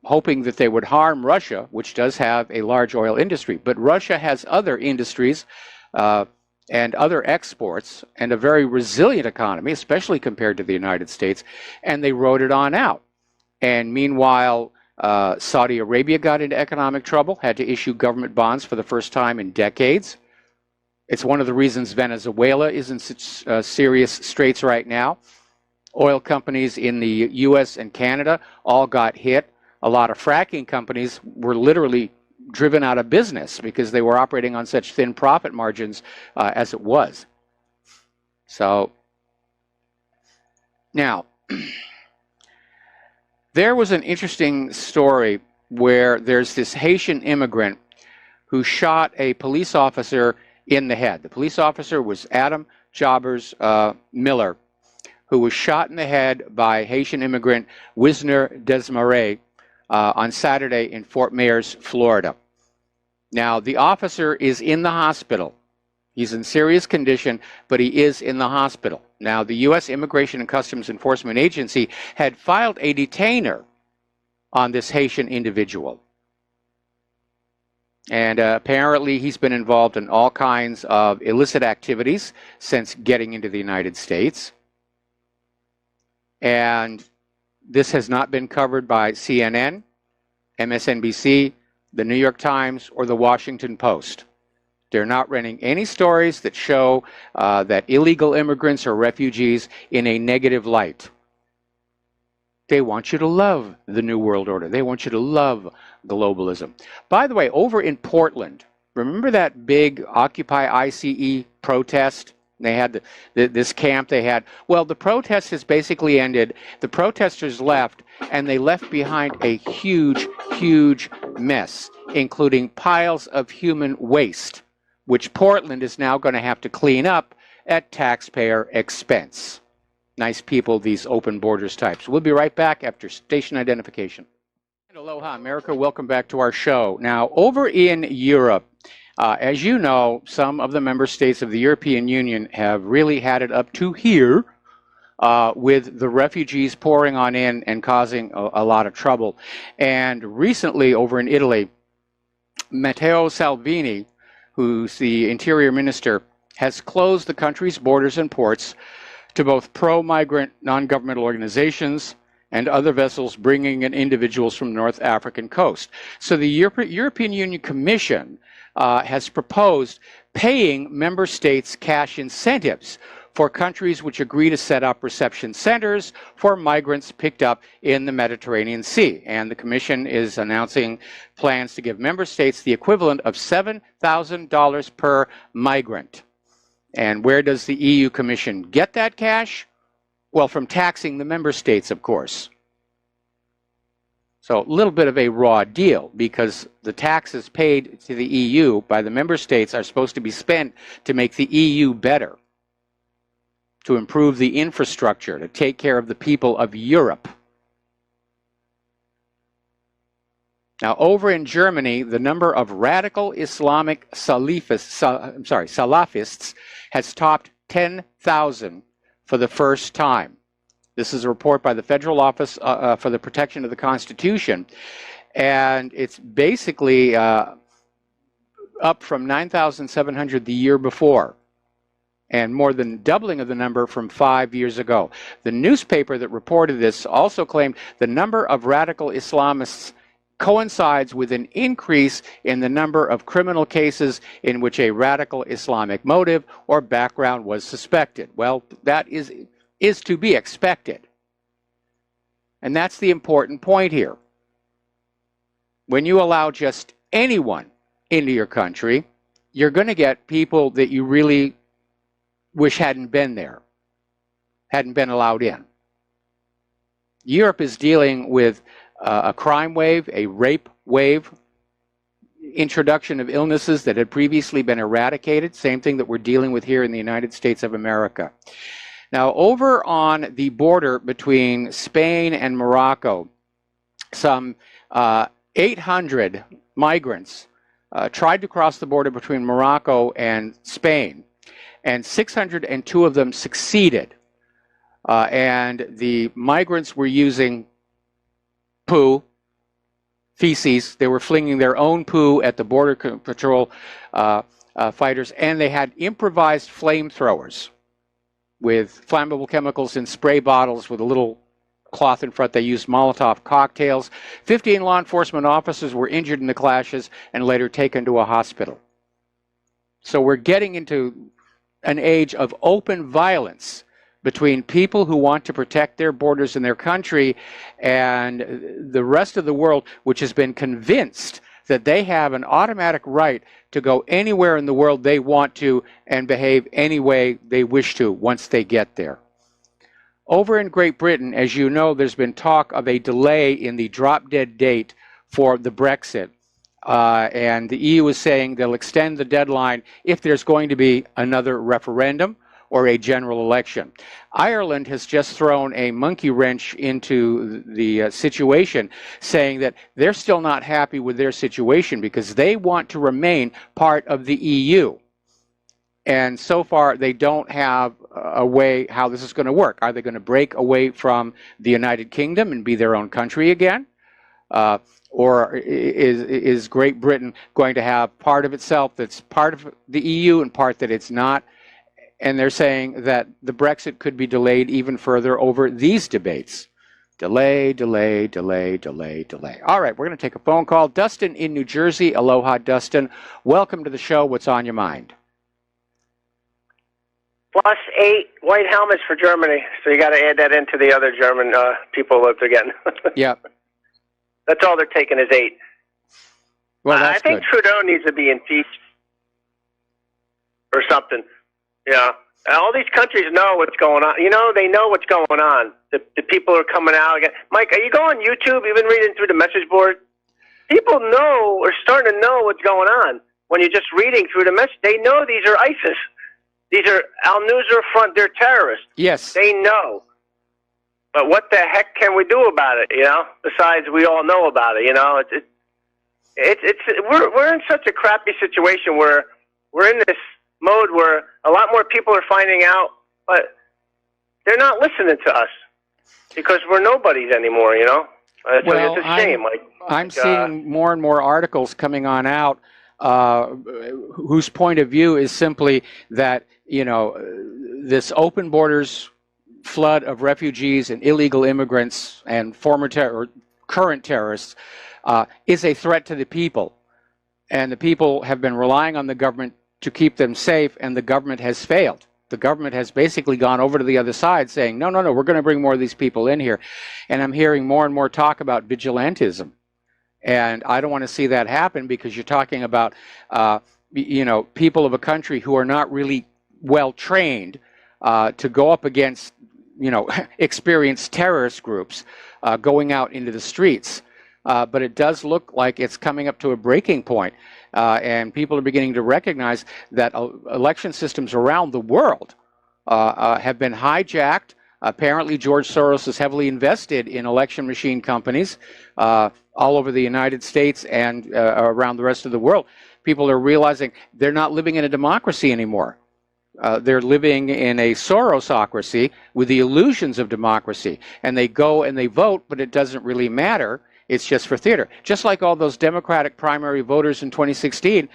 hoping that they would harm Russia, which does have a large oil industry. But Russia has other industries and other exports and a very resilient economy, especially compared to the United States, and they rode it on out. And meanwhile, Saudi Arabia got into economic trouble, had to issue government bonds for the first time in decades. It's one of the reasons Venezuela is in such serious straits right now. Oil companies in the U.S. and Canada all got hit. A lot of fracking companies were literally driven out of business because they were operating on such thin profit margins as it was. So now, there was an interesting story where there's this Haitian immigrant who shot a police officer in the head. The police officer was Adam Jobbers Miller, who was shot in the head by Haitian immigrant Wisner Desmarais on Saturday in Fort Myers, Florida. Now, the officer is in the hospital. He's in serious condition, but he is in the hospital. Now, the U.S. Immigration and Customs Enforcement Agency had filed a detainer on this Haitian individual. And apparently he's been involved in all kinds of illicit activities since getting into the United States. And this has not been covered by CNN, MSNBC, the New York Times, or the Washington Post. They're not running any stories that show that illegal immigrants or refugees in a negative light. They want you to love the New World Order. They want you to love globalism. By the way, over in Portland, remember that big Occupy ICE protest? They had this camp they had. Well, the protest has basically ended. The protesters left, and they left behind a huge, huge mess, including piles of human waste, which Portland is now going to have to clean up at taxpayer expense. Nice people, these open borders types. We'll be right back after station identification. Aloha, America. Welcome back to our show. Now, over in Europe, as you know, some of the member states of the European Union have really had it up to here with the refugees pouring on in and causing a lot of trouble. And recently, over in Italy, Matteo Salvini, who's the interior minister, has closed the country's borders and ports to both pro-migrant non-governmental organizations and other vessels bringing in individuals from the North African coast. So the European Union Commission has proposed paying member states cash incentives for countries which agree to set up reception centers for migrants picked up in the Mediterranean Sea. And the Commission is announcing plans to give member states the equivalent of $7,000 per migrant. And where does the EU Commission get that cash? Well, from taxing the member states, of course. So a little bit of a raw deal, because the taxes paid to the EU by the member states are supposed to be spent to make the EU better, to improve the infrastructure, to take care of the people of Europe. Now, over in Germany, the number of radical Islamic Salafists has topped 10,000 for the first time. This is a report by the Federal Office for the Protection of the Constitution, and it's basically up from 9,700 the year before, and more than doubling of the number from 5 years ago. The newspaper that reported this also claimed the number of radical Islamists coincides with an increase in the number of criminal cases in which a radical Islamic motive or background was suspected. Well, that is to be expected. And that's the important point here. When you allow just anyone into your country, you're going to get people that you really wish hadn't been there, hadn't been allowed in. Europe is dealing with a crime wave, a rape wave, introduction of illnesses that had previously been eradicated, same thing that we're dealing with here in the United States of America. Now, over on the border between Spain and Morocco, some 800 migrants tried to cross the border between Morocco and Spain, and 602 of them succeeded. And the migrants were using poo, feces. They were flinging their own poo at the Border Patrol fighters, and they had improvised flamethrowers with flammable chemicals in spray bottles with a little cloth in front. They used Molotov cocktails. 15 law enforcement officers were injured in the clashes and later taken to a hospital. So we're getting into an age of open violence between people who want to protect their borders in their country and the rest of the world, which has been convinced that they have an automatic right to go anywhere in the world they want to and behave any way they wish to once they get there. Over in Great Britain, as you know, there's been talk of a delay in the drop-dead date for the Brexit. And the EU is saying they'll extend the deadline if there's going to be another referendum or a general election. Ireland has just thrown a monkey wrench into the situation, saying that they're still not happy with their situation because they want to remain part of the EU. And so far, they don't have a way how this is going to work. Are they going to break away from the United Kingdom and be their own country again? Or is Great Britain going to have part of itself that's part of the EU and part that it's not? And they're saying that the Brexit could be delayed even further over these debates. Delay, delay, delay, delay, delay. All right, we're going to take a phone call. Dustin in New Jersey. Aloha, Dustin. Welcome to the show. What's on your mind? +8 white helmets for Germany. So you got to add that into the other German people that they're getting. Yep. That's all they're taking is 8. Well, that's I think good. Trudeau needs to be impeached or something. Yeah. All these countries know what's going on. You know, they know what's going on. The people are coming out again. Mike, are you going on YouTube? You've been reading through the message board? People know or starting to know what's going on when you're just reading through the message. They know these are ISIS. These are Al-Nusra Front. They're terrorists. Yes. They know. But what the heck can we do about it, you know? Besides, we all know about it, you know? We're in such a crappy situation where we're in this mode where a lot more people are finding out, but they're not listening to us because we're nobodies anymore, you know? Well, it's a shame. I'm seeing more and more articles coming on out whose point of view is simply that, you know, this open borders flood of refugees and illegal immigrants and current terrorists is a threat to the people. And the people have been relying on the government to keep them safe, and the government has failed. The government has basically gone over to the other side saying, no, we're going to bring more of these people in here. And I'm hearing more and more talk about vigilantism. And I don't want to see that happen because you're talking about, you know, people of a country who are not really well trained to go up against, you know, experienced terrorist groups going out into the streets. But it does look like it's coming up to a breaking point. And people are beginning to recognize that election systems around the world have been hijacked. Apparently, George Soros is heavily invested in election machine companies all over the United States and around the rest of the world. People are realizing they're not living in a democracy anymore. They're living in a Sorosocracy with the illusions of democracy. And they go and they vote, but it doesn't really matter. It's just for theater. Just like all those Democratic primary voters in 2016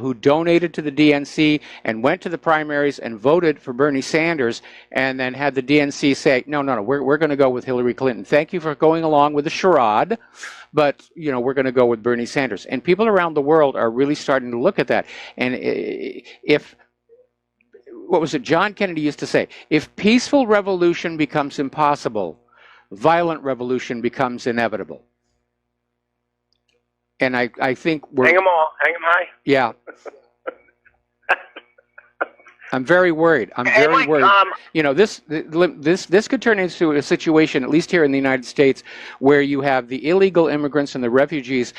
who donated to the DNC and went to the primaries and voted for Bernie Sanders and then had the DNC say, no, we're going to go with Hillary Clinton. Thank you for going along with the charade, but, you know, we're going to go with Bernie Sanders. And people around the world are really starting to look at that. And what was it John Kennedy used to say? If peaceful revolution becomes impossible, violent revolution becomes inevitable. And I think we're... Hang them high. Yeah. I'm very worried. I'm very worried. You know, this could turn into a situation, at least here in the United States, where you have the illegal immigrants and the refugees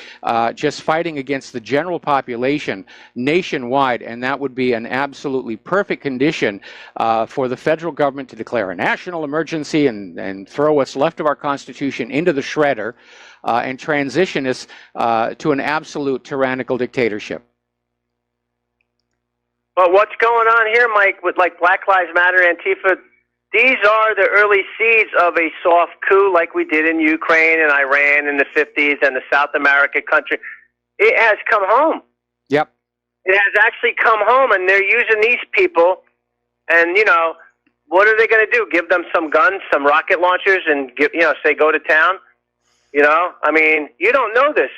just fighting against the general population nationwide, and that would be an absolutely perfect condition for the federal government to declare a national emergency and throw what's left of our Constitution into the shredder and transition us to an absolute tyrannical dictatorship. But what's going on here, Mike, with like Black Lives Matter, Antifa, these are the early seeds of a soft coup like we did in Ukraine and Iran in the 50s and the South American country. It has come home. Yep. It has actually come home, and they're using these people. And, you know, what are they going to do? Give them some guns, some rocket launchers, and say go to town? You know, I mean, you don't know this.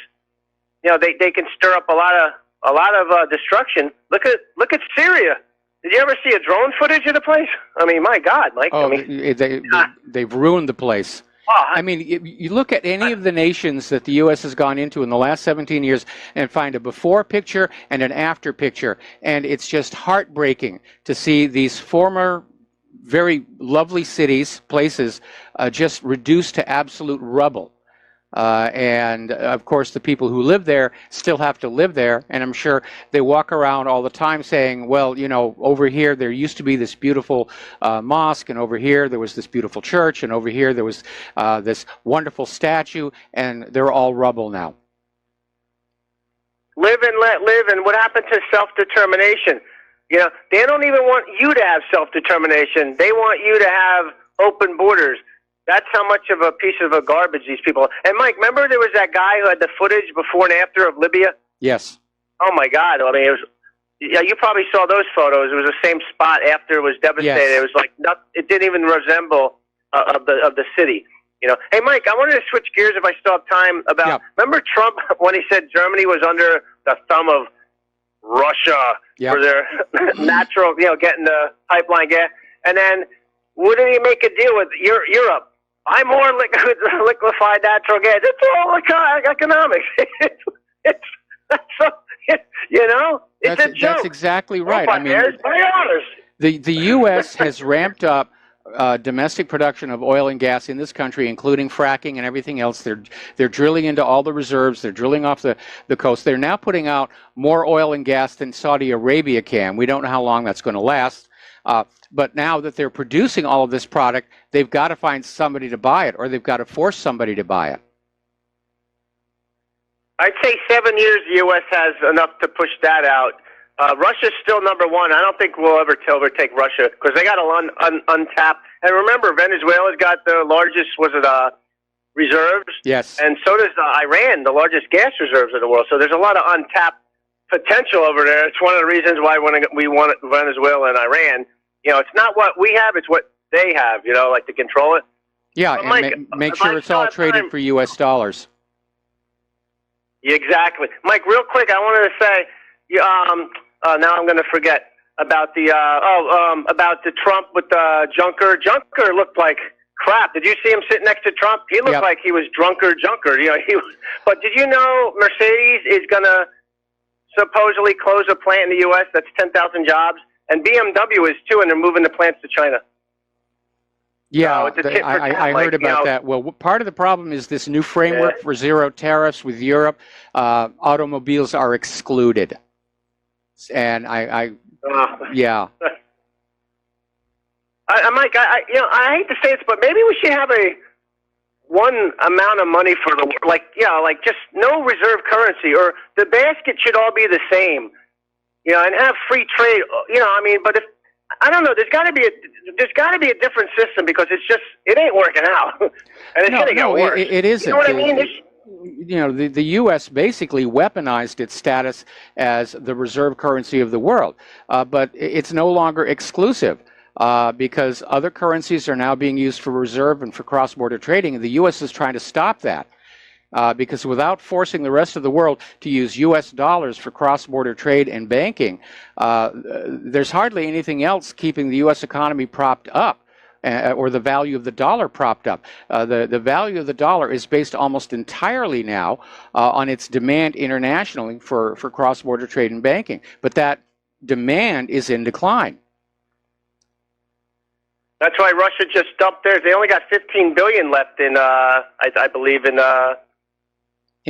You know, they can stir up a lot of destruction. Look at Syria. Did you ever see a drone footage of the place? I mean, my God, Mike. Oh, I mean, they've ruined the place. Oh, I mean, you look at any of the nations that the U.S. has gone into in the last 17 years and find a before picture and an after picture, and it's just heartbreaking to see these former very lovely cities, places, just reduced to absolute rubble. And of course, the people who live there still have to live there. And I'm sure they walk around all the time saying, well, you know, over here there used to be this beautiful mosque, and over here there was this beautiful church, and over here there was this wonderful statue, and they're all rubble now. Live and let live. And what happened to self-determination? You know, they don't even want you to have self-determination. They want you to have open borders. That's how much of a piece of a garbage these people. And Mike, remember there was that guy who had the footage before and after of Libya? Yes. Oh my God! I mean, it was. Yeah, you probably saw those photos. It was the same spot after it was devastated. Yes. It was like it didn't even resemble of the city. You know. Hey, Mike, I wanted to switch gears if I still have time. Remember Trump when he said Germany was under the thumb of Russia for their natural, getting the pipeline gas, and then wouldn't he make a deal with Europe? Buy more liquefied natural gas. It's all economics. It's a joke. That's exactly right. I mean, the U.S. has ramped up domestic production of oil and gas in this country, including fracking and everything else. They're drilling into all the reserves. They're drilling off the coast. They're now putting out more oil and gas than Saudi Arabia can. We don't know how long that's going to last. But now that they're producing all of this product, they've got to find somebody to buy it, or they've got to force somebody to buy it. I'd say 7 years the U.S. has enough to push that out. Russia's still number one. I don't think we'll ever overtake Russia because they got untapped. And remember, Venezuela's got the largest, reserves? Yes. And so does Iran, the largest gas reserves in the world. So there's a lot of untapped potential over there. It's one of the reasons why we want Venezuela and Iran. It's not what we have, it's what they have, like to control it. Yeah, and Mike, make sure it's all traded for U.S. dollars. Exactly. Mike, real quick, I wanted to say, now I'm going to forget about the Trump with Junker. Junker looked like crap. Did you see him sitting next to Trump? He looked like he was Junker. But did you know Mercedes is going to supposedly close a plant in the U.S. that's 10,000 jobs? And BMW is too, and they're moving the plants to China. Yeah, I heard about that. Well, part of the problem is this new framework for zero tariffs with Europe. Automobiles are excluded, and Mike, I hate to say this, but maybe we should have one amount of money for just no reserve currency, or the basket should all be the same, and have free trade. But if I don't know, there's got to be a different system because it ain't working out, and it's going to get worse. It isn't. You know what I mean? The U.S. basically weaponized its status as the reserve currency of the world, but it's no longer exclusive because other currencies are now being used for reserve and for cross-border trading, and the U.S. is trying to stop that. Because without forcing the rest of the world to use U.S. dollars for cross-border trade and banking, there's hardly anything else keeping the U.S. economy propped up, or the value of the dollar propped up. The value of the dollar is based almost entirely now on its demand internationally for cross-border trade and banking. But that demand is in decline. That's why Russia just dumped theirs. They only got $15 billion left in, I believe, in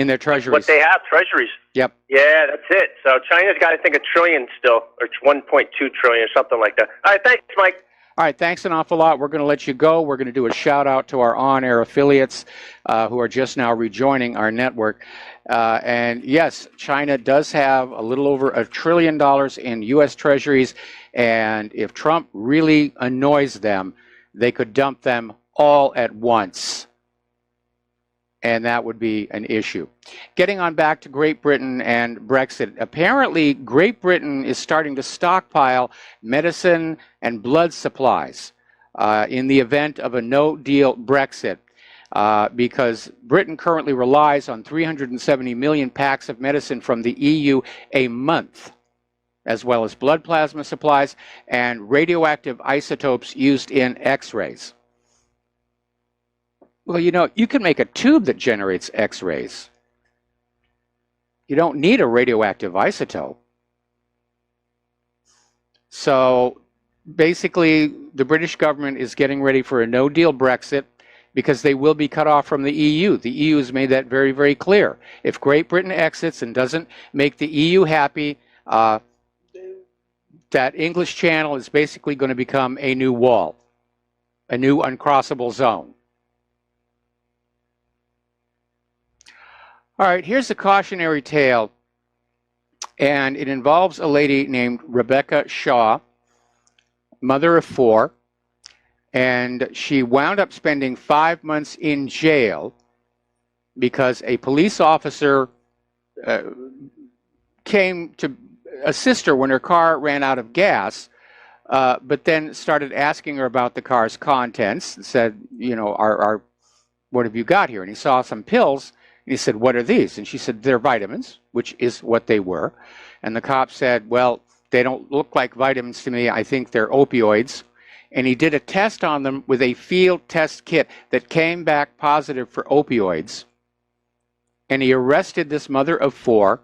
their treasuries. What they have, treasuries. Yep. Yeah, that's it. So China's got, I think, $1 trillion still, or 1.2 trillion, or something like that. All right, thanks, Mike. All right, thanks an awful lot. We're going to let you go. We're going to do a shout-out to our on-air affiliates who are just now rejoining our network. And yes, China does have a little over $1 trillion in U.S. treasuries, and if Trump really annoys them, they could dump them all at once. And that would be an issue. Getting on back to Great Britain and Brexit. Apparently, Great Britain is starting to stockpile medicine and blood supplies in the event of a no-deal Brexit because Britain currently relies on 370 million packs of medicine from the EU a month, as well as blood plasma supplies and radioactive isotopes used in X-rays. Well, you can make a tube that generates X-rays. You don't need a radioactive isotope. So basically, the British government is getting ready for a no-deal Brexit because they will be cut off from the EU. The EU has made that very, very clear. If Great Britain exits and doesn't make the EU happy, that English Channel is basically going to become a new wall, a new uncrossable zone. All right, here's a cautionary tale, and it involves a lady named Rebecca Shaw, mother of 4, And she wound up spending 5 months in jail because a police officer came to assist her when her car ran out of gas, but then started asking her about the car's contents and said, you know, what have you got here? And he saw some pills, and he said, what are these? And she said, they're vitamins, which is what they were. And the cop said, well, they don't look like vitamins to me. I think they're opioids. And he did a test on them with a field test kit that came back positive for opioids. And he arrested this mother of 4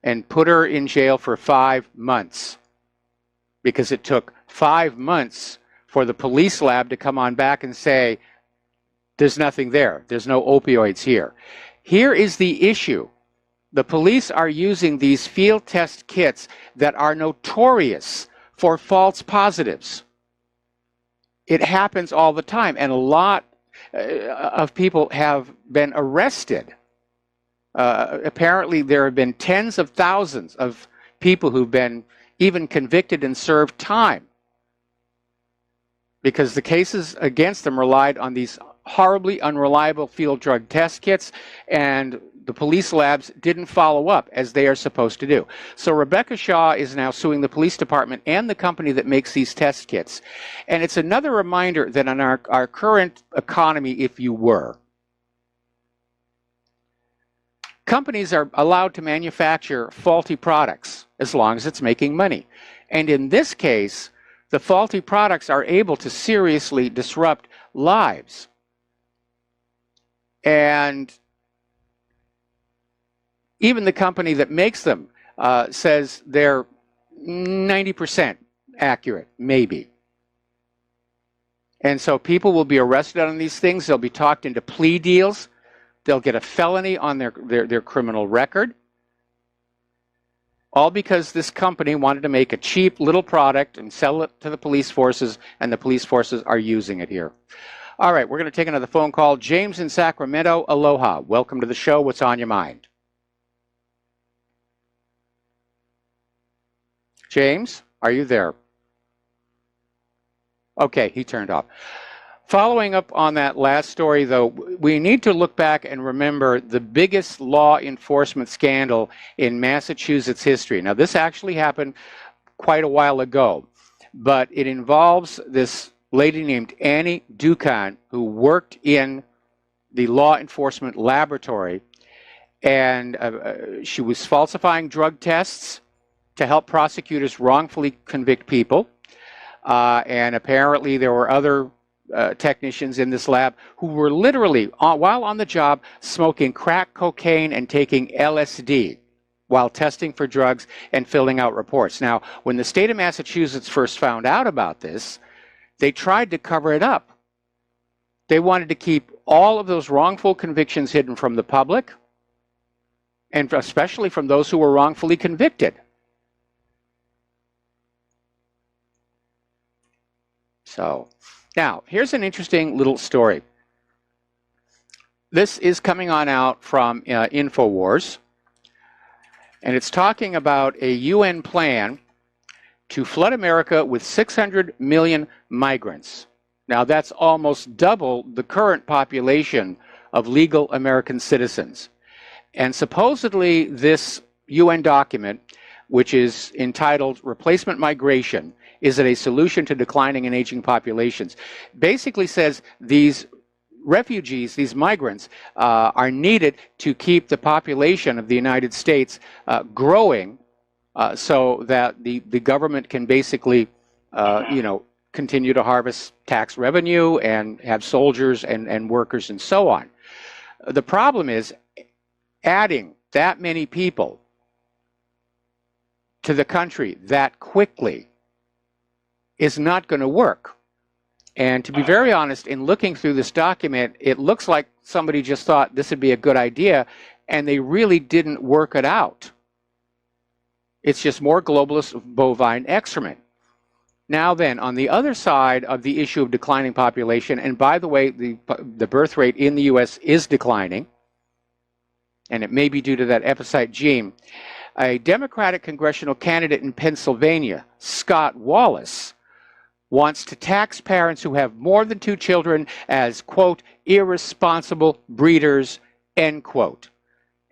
and put her in jail for 5 months, because it took 5 months for the police lab to come on back and say, there's nothing there. There's no opioids here. Here is the issue. The police are using these field test kits that are notorious for false positives. It happens all the time, and a lot of people have been arrested. Apparently, there have been tens of thousands of people who've been even convicted and served time because the cases against them relied on these horribly unreliable field drug test kits, and the police labs didn't follow up as they are supposed to do. So Rebecca Shaw is now suing the police department and the company that makes these test kits. And it's another reminder that in our current economy, if you were, companies are allowed to manufacture faulty products as long as it's making money. And in this case, the faulty products are able to seriously disrupt lives. And even the company that makes them says they're 90% accurate, maybe. And so people will be arrested on these things. They'll be talked into plea deals. They'll get a felony on their criminal record. All because this company wanted to make a cheap little product and sell it to the police forces, and the police forces are using it here. All right, we're going to take another phone call. James in Sacramento, aloha. Welcome to the show. What's on your mind? James, are you there? Okay, he turned off. Following up on that last story, though, we need to look back and remember the biggest law enforcement scandal in Massachusetts history. Now, this actually happened quite a while ago, but it involves this lady named Annie Dukan, who worked in the law enforcement laboratory, and she was falsifying drug tests to help prosecutors wrongfully convict people. And apparently there were other technicians in this lab who were literally, while on the job, smoking crack cocaine and taking LSD while testing for drugs and filling out reports. Now, when the state of Massachusetts first found out about this, they tried to cover it up. They wanted to keep all of those wrongful convictions hidden from the public, and especially from those who were wrongfully convicted. So, now, here's an interesting little story. This is coming on out from InfoWars, and it's talking about a UN plan to flood America with 600 million migrants. Now, that's almost double the current population of legal American citizens. And supposedly this UN document, which is entitled Replacement Migration, is it a solution to declining and aging populations, basically says these refugees, these migrants, are needed to keep the population of the United States growing so that the government can basically, continue to harvest tax revenue and have soldiers and workers and so on. The problem is adding that many people to the country that quickly is not going to work. And to be very honest, in looking through this document, it looks like somebody just thought this would be a good idea, and they really didn't work it out. It's just more globalist bovine excrement. Now then, on the other side of the issue of declining population, and by the way, the birth rate in the U.S. is declining, and it may be due to that epicite gene, a Democratic congressional candidate in Pennsylvania, Scott Wallace, wants to tax parents who have more than 2 children as, quote, irresponsible breeders, end quote.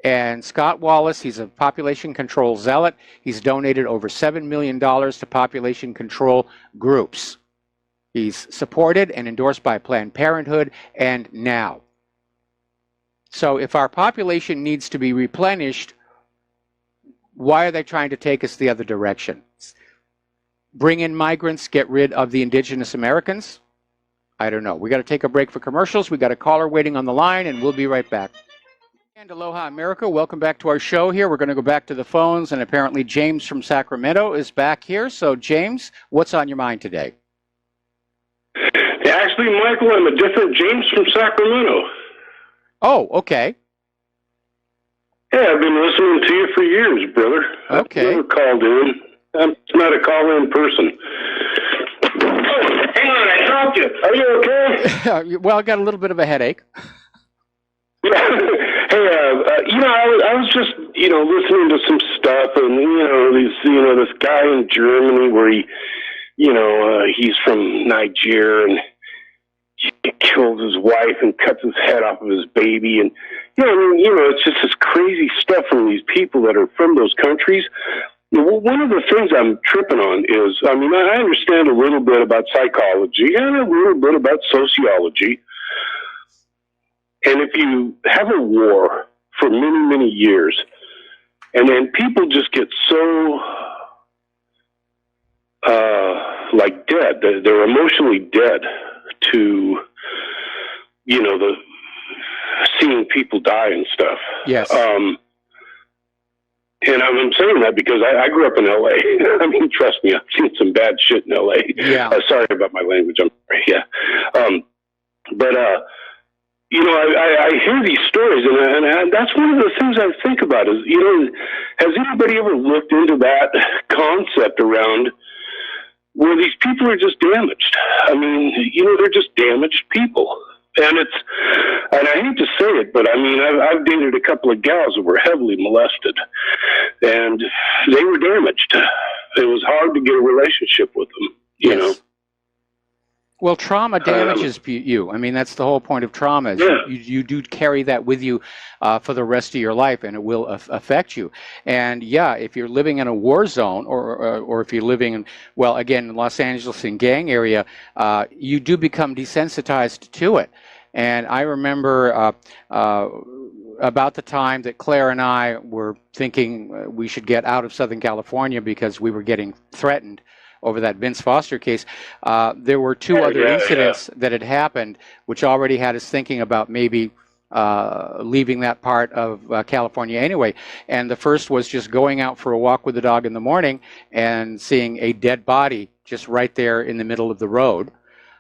And Scott Wallace, he's a population control zealot. He's donated over $7 million to population control groups. He's supported and endorsed by Planned Parenthood and NOW. So if our population needs to be replenished, why are they trying to take us the other direction? Bring in migrants, get rid of the indigenous Americans? I don't know. We got to take a break for commercials. We got a caller waiting on the line, and we'll be right back. And aloha, America. Welcome back to our show here. We're going to go back to the phones, and apparently James from Sacramento is back here. So, James, what's on your mind today? Actually, Michael, I'm a different James from Sacramento. Oh, okay. Yeah, I've been listening to you for years, brother. Okay. I've never called in. I'm not a call-in person. Oh, hang on, I dropped you. Are you okay? Well, I got a little bit of a headache. Hey, I was just, listening to some stuff, and, this guy in Germany where he's from Nigeria, and he kills his wife and cuts his head off of his baby, and, it's just this crazy stuff from these people that are from those countries. One of the things I'm tripping on is, I understand a little bit about psychology and a little bit about sociology. And if you have a war for many, many years, and then people just get so, dead, they're emotionally dead to, the seeing people die and stuff. Yes. And I'm saying that because I grew up in L.A. Trust me, I've seen some bad shit in L.A. Yeah. Sorry about my language. I'm sorry. Yeah. I hear these stories, and that's one of the things I think about is, has anybody ever looked into that concept around where these people are just damaged? They're just damaged people. And I hate to say it, but I've dated a couple of gals that were heavily molested, and they were damaged. It was hard to get a relationship with them, you know. Well, trauma damages you. That's the whole point of trauma. Is you do carry that with you for the rest of your life, and it will affect you. And if you're living in a war zone, or if you're living in, in Los Angeles and gang area, you do become desensitized to it. And I remember about the time that Claire and I were thinking we should get out of Southern California because we were getting threatened over that Vince Foster case, there were two other incidents that had happened, which already had us thinking about maybe leaving that part of California anyway. And the first was just going out for a walk with the dog in the morning and seeing a dead body just right there in the middle of the road.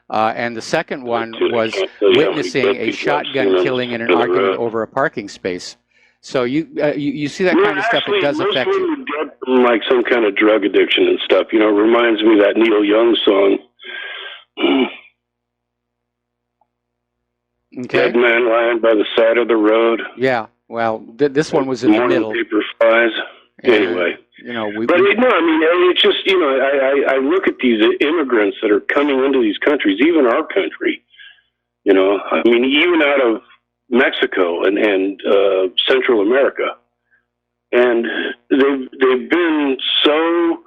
And the second one was witnessing a shotgun killing in an argument over a parking space. So you see that kind of stuff. It does affect you. Dead from like some kind of drug addiction and stuff. It reminds me of that Neil Young song. Okay. Dead man lying by the side of the road. Yeah. Well, this one was in the middle. Paper flies. Anyway. It's just, I look at these immigrants that are coming into these countries, even our country, even out of Mexico and Central America. And they've been so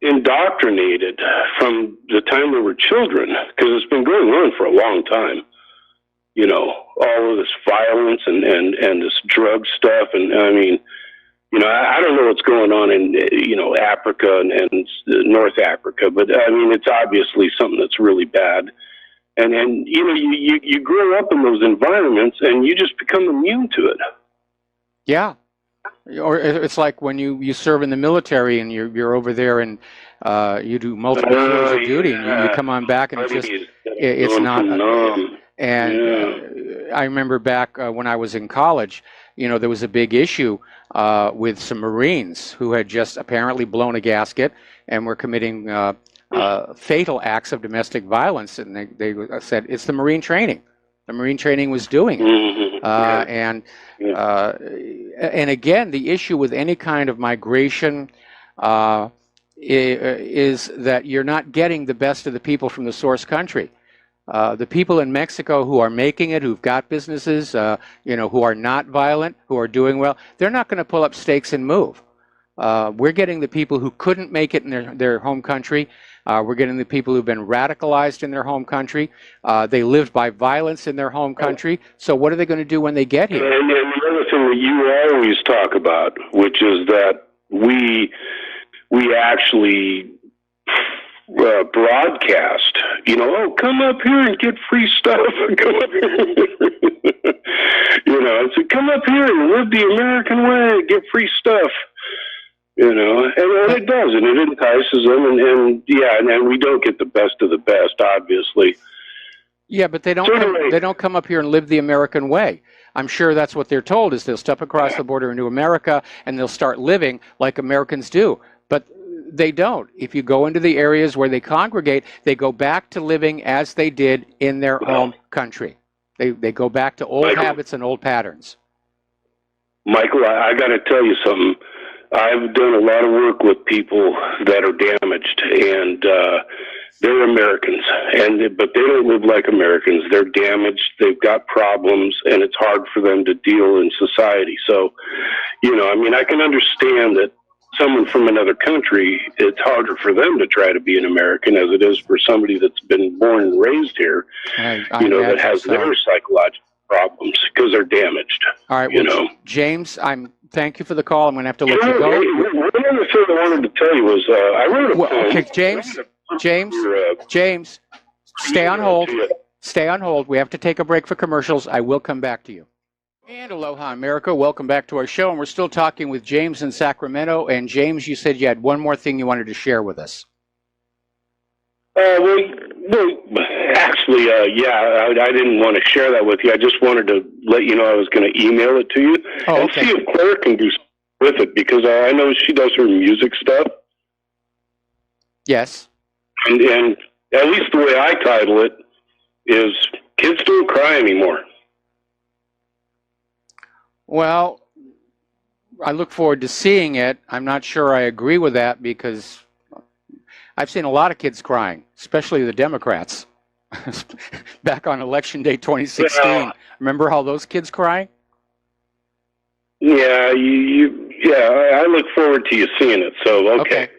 indoctrinated from the time they were children, because it's been going on for a long time. All of this violence and this drug stuff. And I don't know what's going on in, Africa and North Africa, but it's obviously something that's really bad. And you grow up in those environments and you just become immune to it. Yeah. Or it's like when you serve in the military and you're over there and you do multiple tours of duty and you come on back and it's not. I remember back when I was in college, there was a big issue with some Marines who had just apparently blown a gasket and were committing fatal acts of domestic violence, and they said it's the Marine training. The Marine training was doing it, and again, the issue with any kind of migration is that you're not getting the best of the people from the source country. The people in Mexico who are making it, who've got businesses, who are not violent, who are doing well, they're not going to pull up stakes and move. We're getting the people who couldn't make it in their home country. We're getting the people who've been radicalized in their home country. They lived by violence in their home country. So what are they going to do when they get here? And the other thing that you always talk about, which is that we actually broadcast, oh, come up here and get free stuff. Come up here. So come up here and live the American way, get free stuff. And it does, and it entices them, and we don't get the best of the best, obviously. Yeah, but they don't come up here and live the American way. I'm sure that's what they're told, is they'll step across the border into America and they'll start living like Americans do. But they don't. If you go into the areas where they congregate, they go back to living as they did in their home country. They go back to old habits and old patterns. Michael, I got to tell you something. I've done a lot of work with people that are damaged, and they're Americans, but they don't live like Americans. They're damaged. They've got problems, and it's hard for them to deal in society. So, I can understand that someone from another country, it's harder for them to try to be an American as it is for somebody that's been born and raised here, that has their psychological problems because they're damaged. All right, James, thank you for the call. I'm going to have to let you go. One other thing I wanted to tell you was I wrote a poem. Okay, James, stay on hold. Stay on hold. We have to take a break for commercials. I will come back to you. And aloha, America. Welcome back to our show. And we're still talking with James in Sacramento. And James, you said you had one more thing you wanted to share with us. Actually, I didn't want to share that with you. I just wanted to let you know I was going to email it to you and see if Claire can do something with it, because I know she does her music stuff. Yes. And at least the way I title it is Kids Don't Cry Anymore. Well, I look forward to seeing it. I'm not sure I agree with that, because I've seen a lot of kids crying, especially the Democrats. Back on Election Day 2016. Yeah. Remember all those kids crying? Yeah, I look forward to you seeing it, so okay.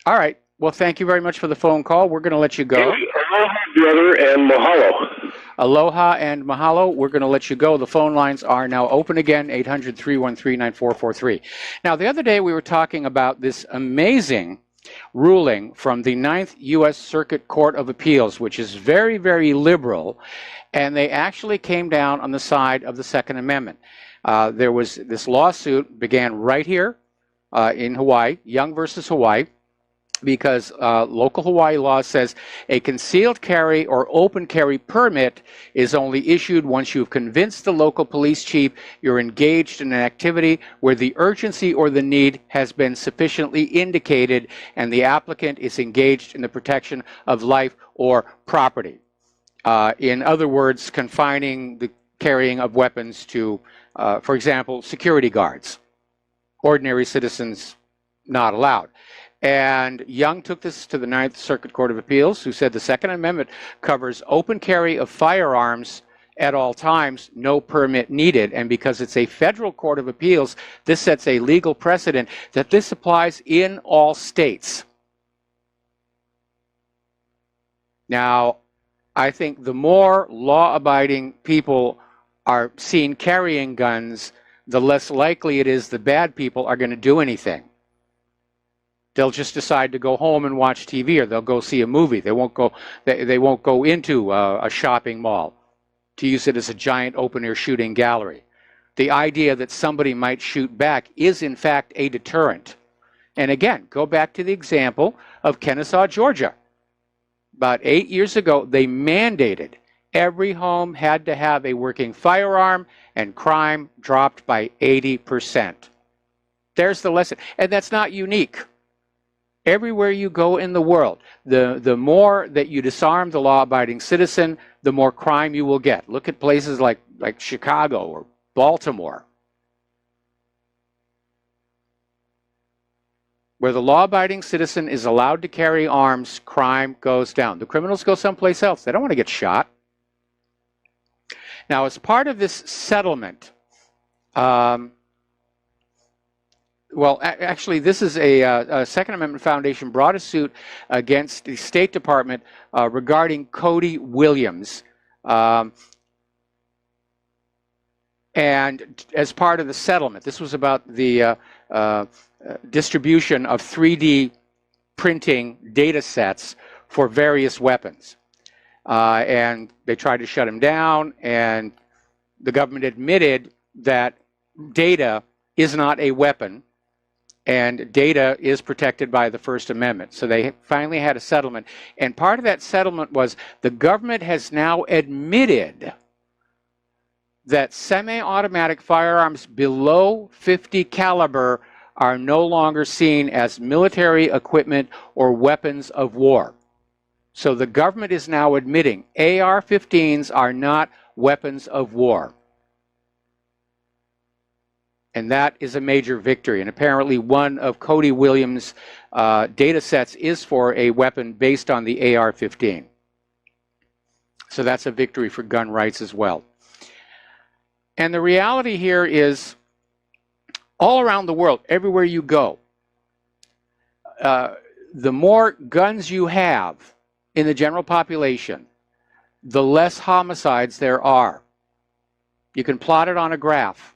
All right. Well, thank you very much for the phone call. We're going to let you go. Aloha, brother, and mahalo. Aloha and mahalo. We're going to let you go. The phone lines are now open again, 800-313-9443. Now, the other day we were talking about this amazing ruling from the 9th U.S. Circuit Court of Appeals, which is very, very liberal, and they actually came down on the side of the Second Amendment. There was this lawsuit began right here in Hawaii, Young versus Hawaii, because local Hawaii law says a concealed carry or open carry permit is only issued once you've convinced the local police chief you're engaged in an activity where the urgency or the need has been sufficiently indicated and the applicant is engaged in the protection of life or property. In other words, confining the carrying of weapons to, for example, security guards. Ordinary citizens not allowed. And Young took this to the 9th Circuit Court of Appeals, who said the Second Amendment covers open carry of firearms at all times, no permit needed. And because it's a federal court of appeals, this sets a legal precedent that this applies in all states. Now, I think the more law-abiding people are seen carrying guns, the less likely it is the bad people are going to do anything. They'll just decide to go home and watch TV, or they'll go see a movie. They won't go into a shopping mall to use it as a giant open-air shooting gallery. The idea that somebody might shoot back is, in fact, a deterrent. And again, go back to the example of Kennesaw, Georgia. About 8 years ago, they mandated every home had to have a working firearm, and crime dropped by 80%. There's the lesson. And that's not unique. Everywhere you go in the world, the more that you disarm the law-abiding citizen, the more crime you will get. Look at places like Chicago or Baltimore. Where the law-abiding citizen is allowed to carry arms, crime goes down. The criminals go someplace else. They don't want to get shot. Now, as part of this settlement, actually, this is a Second Amendment Foundation brought a suit against the State Department regarding Cody Williams. And as part of the settlement, this was about the distribution of 3D printing data sets for various weapons. And they tried to shut him down, and the government admitted that data is not a weapon, and data is protected by the First Amendment. So they finally had a settlement. And part of that settlement was the government has now admitted that semi-automatic firearms below 50 caliber are no longer seen as military equipment or weapons of war. So the government is now admitting AR-15s are not weapons of war. And that is a major victory. And apparently one of Cody Williams' data sets is for a weapon based on the AR-15. So that's a victory for gun rights as well. And the reality here is, all around the world, everywhere you go, the more guns you have in the general population, the less homicides there are. You can plot it on a graph.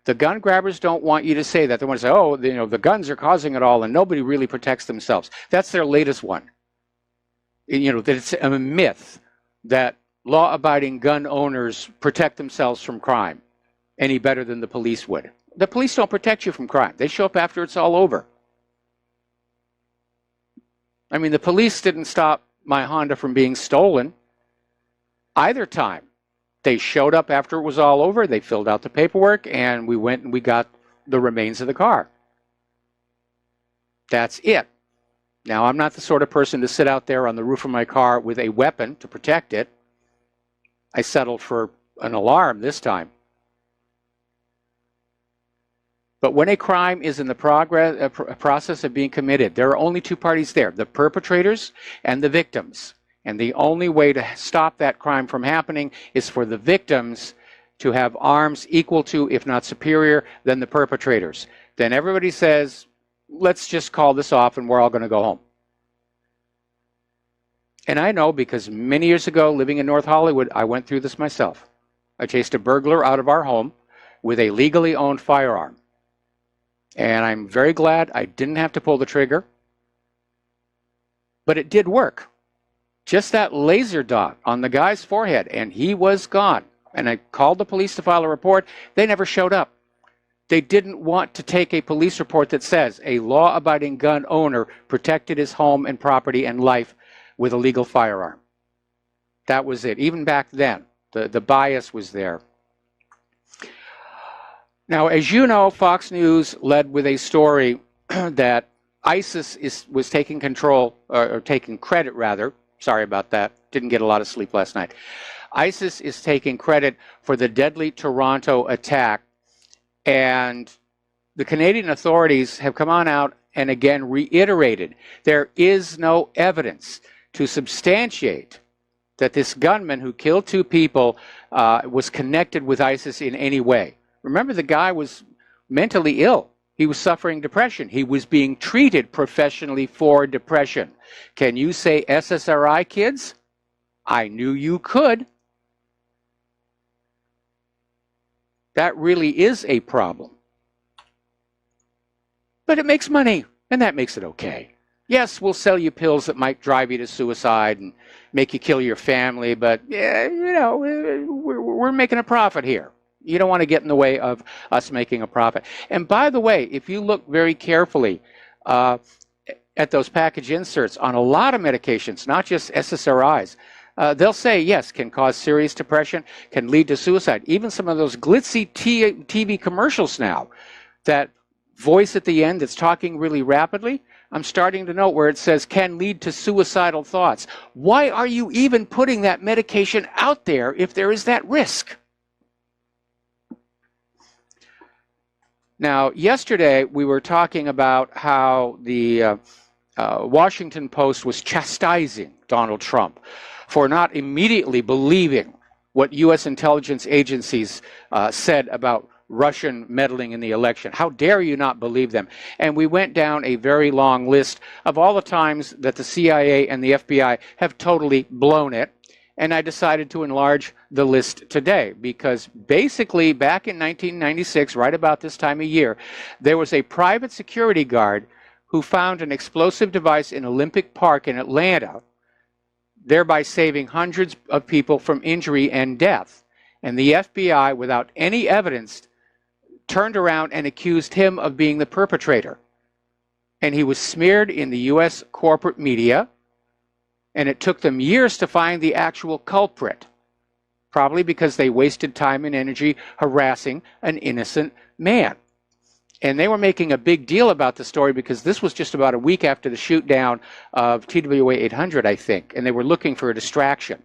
The gun grabbers don't want you to say that. They want to say, oh, you know, the guns are causing it all and nobody really protects themselves. That's their latest one. You know, that it's a myth that law-abiding gun owners protect themselves from crime any better than the police would. The police don't protect you from crime. They show up after it's all over. I mean, the police didn't stop my Honda from being stolen either time. They showed up after it was all over. They filled out the paperwork, and we went and we got the remains of the car. That's it. Now, I'm not the sort of person to sit out there on the roof of my car with a weapon to protect it. I settled for an alarm this time. But when a crime is in the process of being committed, there are only two parties there, the perpetrators and the victims. And the only way to stop that crime from happening is for the victims to have arms equal to, if not superior, than the perpetrators. Then everybody says, let's just call this off and we're all going to go home. And I know because many years ago, living in North Hollywood, I went through this myself. I chased a burglar out of our home with a legally owned firearm. And I'm very glad I didn't have to pull the trigger. But it did work. Just that laser dot on the guy's forehead, and he was gone. And I called the police to file a report. They never showed up. They didn't want to take a police report that says a law-abiding gun owner protected his home and property and life with a legal firearm. That was it. Even back then, the bias was there. Now, as you know, Fox News led with a story that ISIS was taking control, or taking credit rather. Sorry about that. Didn't get a lot of sleep last night. ISIS is taking credit for the deadly Toronto attack. And the Canadian authorities have come on out and again reiterated there is no evidence to substantiate that this gunman who killed two people was connected with ISIS in any way. Remember, the guy was mentally ill. He was suffering depression. He was being treated professionally for depression. Can you say SSRI, kids? I knew you could. That really is a problem. But it makes money, and that makes it okay. Yes, we'll sell you pills that might drive you to suicide and make you kill your family, but yeah, you know, we're making a profit here. You don't want to get in the way of us making a profit. And by the way, if you look very carefully at those package inserts on a lot of medications, not just SSRIs, they'll say, yes, can cause serious depression, can lead to suicide. Even some of those glitzy TV commercials now, that voice at the end that's talking really rapidly, I'm starting to note where it says can lead to suicidal thoughts. Why are you even putting that medication out there if there is that risk? Now, yesterday we were talking about how the Washington Post was chastising Donald Trump for not immediately believing what U.S. intelligence agencies said about Russian meddling in the election. How dare you not believe them? And we went down a very long list of all the times that the CIA and the FBI have totally blown it. And I decided to enlarge the list today because basically back in 1996, right about this time of year, there was a private security guard who found an explosive device in Olympic Park in Atlanta, thereby saving hundreds of people from injury and death. And the FBI, without any evidence, turned around and accused him of being the perpetrator. And he was smeared in the U.S. corporate media, and it took them years to find the actual culprit, probably because they wasted time and energy harassing an innocent man. And they were making a big deal about the story because this was just about a week after the shoot down of TWA 800, I think, and they were looking for a distraction.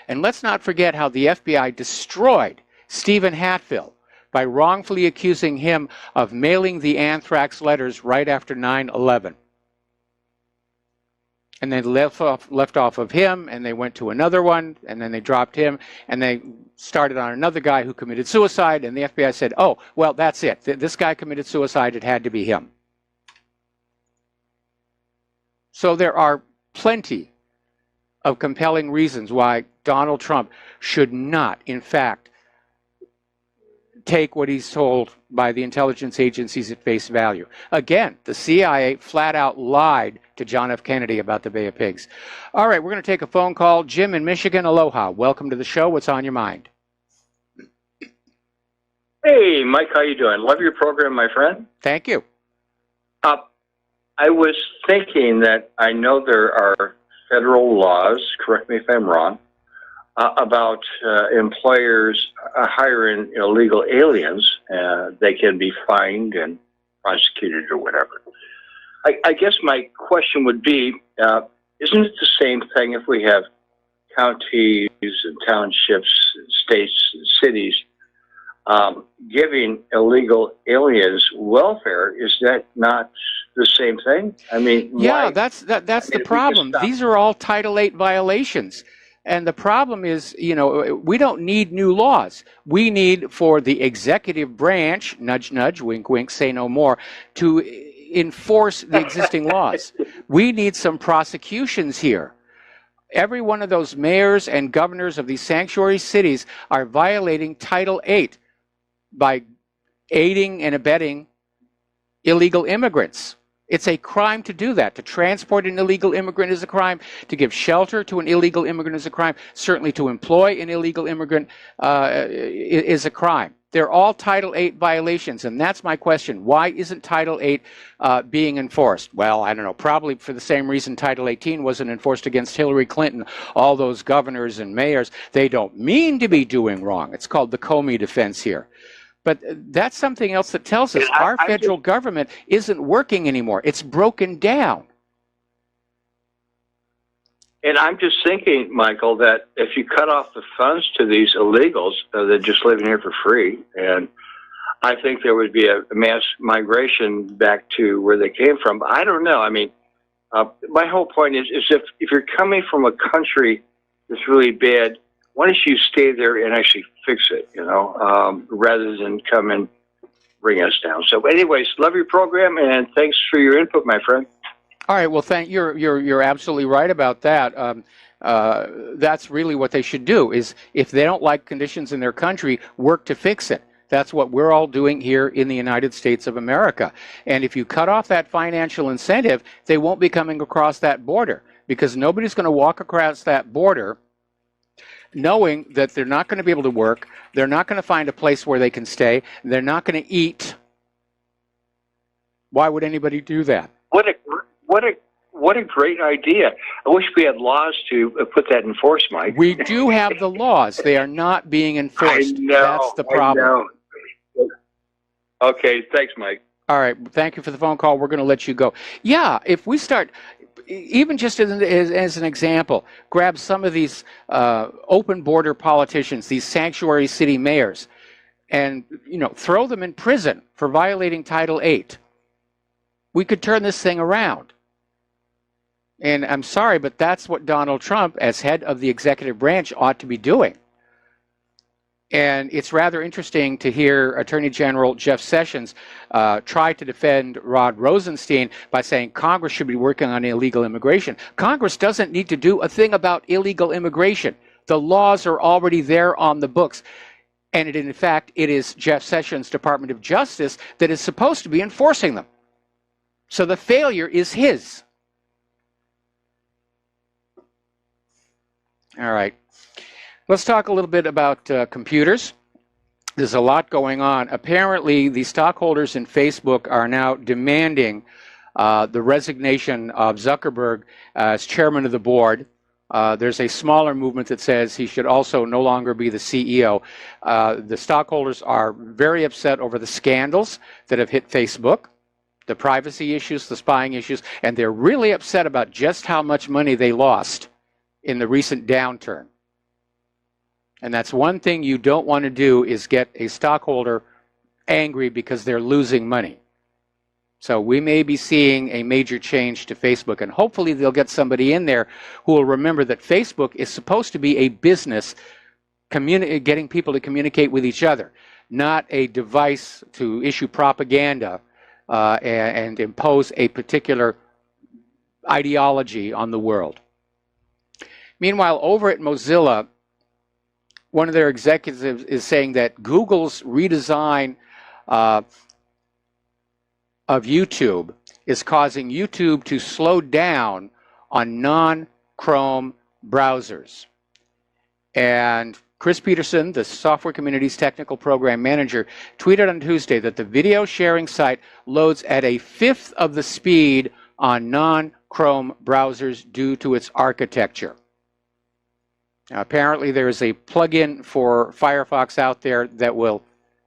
And let's not forget how the FBI destroyed Stephen Hatfield by wrongfully accusing him of mailing the anthrax letters right after 9/11. And they left off of him, and they went to another one, and then they dropped him, and they started on another guy who committed suicide, and the FBI said, oh, well, that's it. This guy committed suicide. It had to be him. So there are plenty of compelling reasons why Donald Trump should not, in fact, take what he's told by the intelligence agencies at face value. Again, the CIA flat out lied to John F. Kennedy about the Bay of Pigs. All right, we're going to take a phone call. Jim in Michigan, aloha. Welcome to the show. What's on your mind? Hey, Mike, how you doing? Love your program, my friend. Thank you. I was thinking that I know there are federal laws, correct me if I'm wrong, about employers hiring illegal aliens. They can be fined and prosecuted or whatever. I guess my question would be, isn't it the same thing if we have counties and townships, states, cities giving illegal aliens welfare? Is that not the same thing? I mean, yeah, that's the problem. These are all Title VIII violations. And the problem is, we don't need new laws. We need for the executive branch, nudge, nudge, wink, wink, say no more, to enforce the existing laws. We need some prosecutions here. Every one of those mayors and governors of these sanctuary cities are violating Title VIII by aiding and abetting illegal immigrants. It's a crime to do that. To transport an illegal immigrant is a crime. To give shelter to an illegal immigrant is a crime. Certainly to employ an illegal immigrant is a crime. They're all Title VIII violations, and that's my question. Why isn't Title VIII being enforced? Well, I don't know, probably for the same reason Title 18 wasn't enforced against Hillary Clinton. All those governors and mayors, they don't mean to be doing wrong. It's called the Comey defense here. But that's something else that tells us our federal government isn't working anymore. It's broken down. And I'm just thinking, Michael, that if you cut off the funds to these illegals, they're just living here for free. And I think there would be a mass migration back to where they came from. But I don't know. I mean, my whole point is if you're coming from a country that's really bad, why don't you stay there and actually fix it, rather than come and bring us down. So anyways, love your program, and thanks for your input, my friend. All right, well, you're absolutely right about that. That's really what they should do, is if they don't like conditions in their country, work to fix it. That's what we're all doing here in the United States of America. And if you cut off that financial incentive, they won't be coming across that border, because nobody's going to walk across that border knowing that they're not going to be able to work, they're not going to find a place where they can stay, they're not going to eat. Why would anybody do that? What a great idea. I wish we had laws to put that in force, Mike. We do have the laws. They are not being enforced. I know, that's the problem. I know. Okay, thanks, Mike. All right, thank you for the phone call. We're going to let you go. Yeah, if we start, even just as an example, grab some of these open border politicians, these sanctuary city mayors. and throw them in prison for violating Title VIII. We could turn this thing around. And I'm sorry, but that's what Donald Trump, as head of the executive branch, ought to be doing. And it's rather interesting to hear Attorney General Jeff Sessions try to defend Rod Rosenstein by saying Congress should be working on illegal immigration. Congress doesn't need to do a thing about illegal immigration. The laws are already there on the books. And in fact, it is Jeff Sessions' Department of Justice that is supposed to be enforcing them. So the failure is his. All right. Let's talk a little bit about computers. There's a lot going on. Apparently, the stockholders in Facebook are now demanding the resignation of Zuckerberg as chairman of the board. There's a smaller movement that says he should also no longer be the CEO. The stockholders are very upset over the scandals that have hit Facebook, the privacy issues, the spying issues, and they're really upset about just how much money they lost in the recent downturn. And that's one thing you don't want to do, is get a stockholder angry because they're losing money. So we may be seeing a major change to Facebook, and hopefully they'll get somebody in there who will remember that Facebook is supposed to be a business getting people to communicate with each other, not a device to issue propaganda and impose a particular ideology on the world. Meanwhile, over at Mozilla, one of their executives is saying that Google's redesign of YouTube is causing YouTube to slow down on non-Chrome browsers. And Chris Peterson, the software community's technical program manager, tweeted on Tuesday that the video sharing site loads at a fifth of the speed on non-Chrome browsers due to its architecture. Now, apparently there is a plugin for Firefox out there that will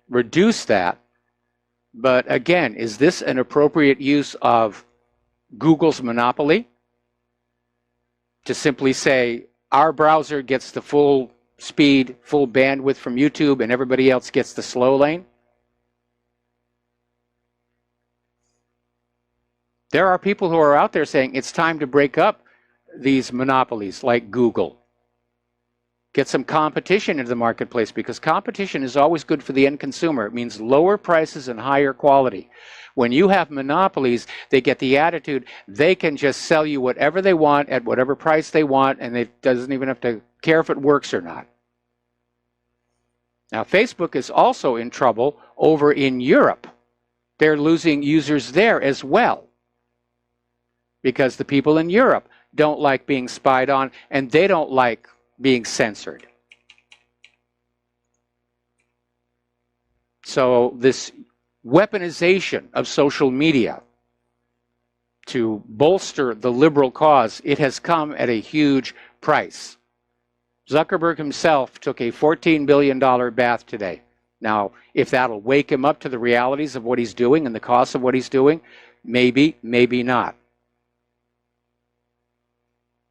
reduce that. But again, is this an appropriate use of Google's monopoly? To simply say, our browser gets the full speed, full bandwidth from YouTube, and everybody else gets the slow lane? There are people who are out there saying it's time to break up these monopolies like Google. Get some competition into the marketplace, because competition is always good for the end consumer. It means lower prices and higher quality. When you have monopolies, they get the attitude they can just sell you whatever they want at whatever price they want, and it doesn't even have to care if it works or not. Now, Facebook is also in trouble over in Europe. They're losing users there as well, because the people in Europe don't like being spied on, and they don't like being censored. So this weaponization of social media to bolster the liberal cause, it has come at a huge price. Zuckerberg himself took a $14 billion bath today. Now, if that'll wake him up to the realities of what he's doing and the cost of what he's doing, maybe, maybe not.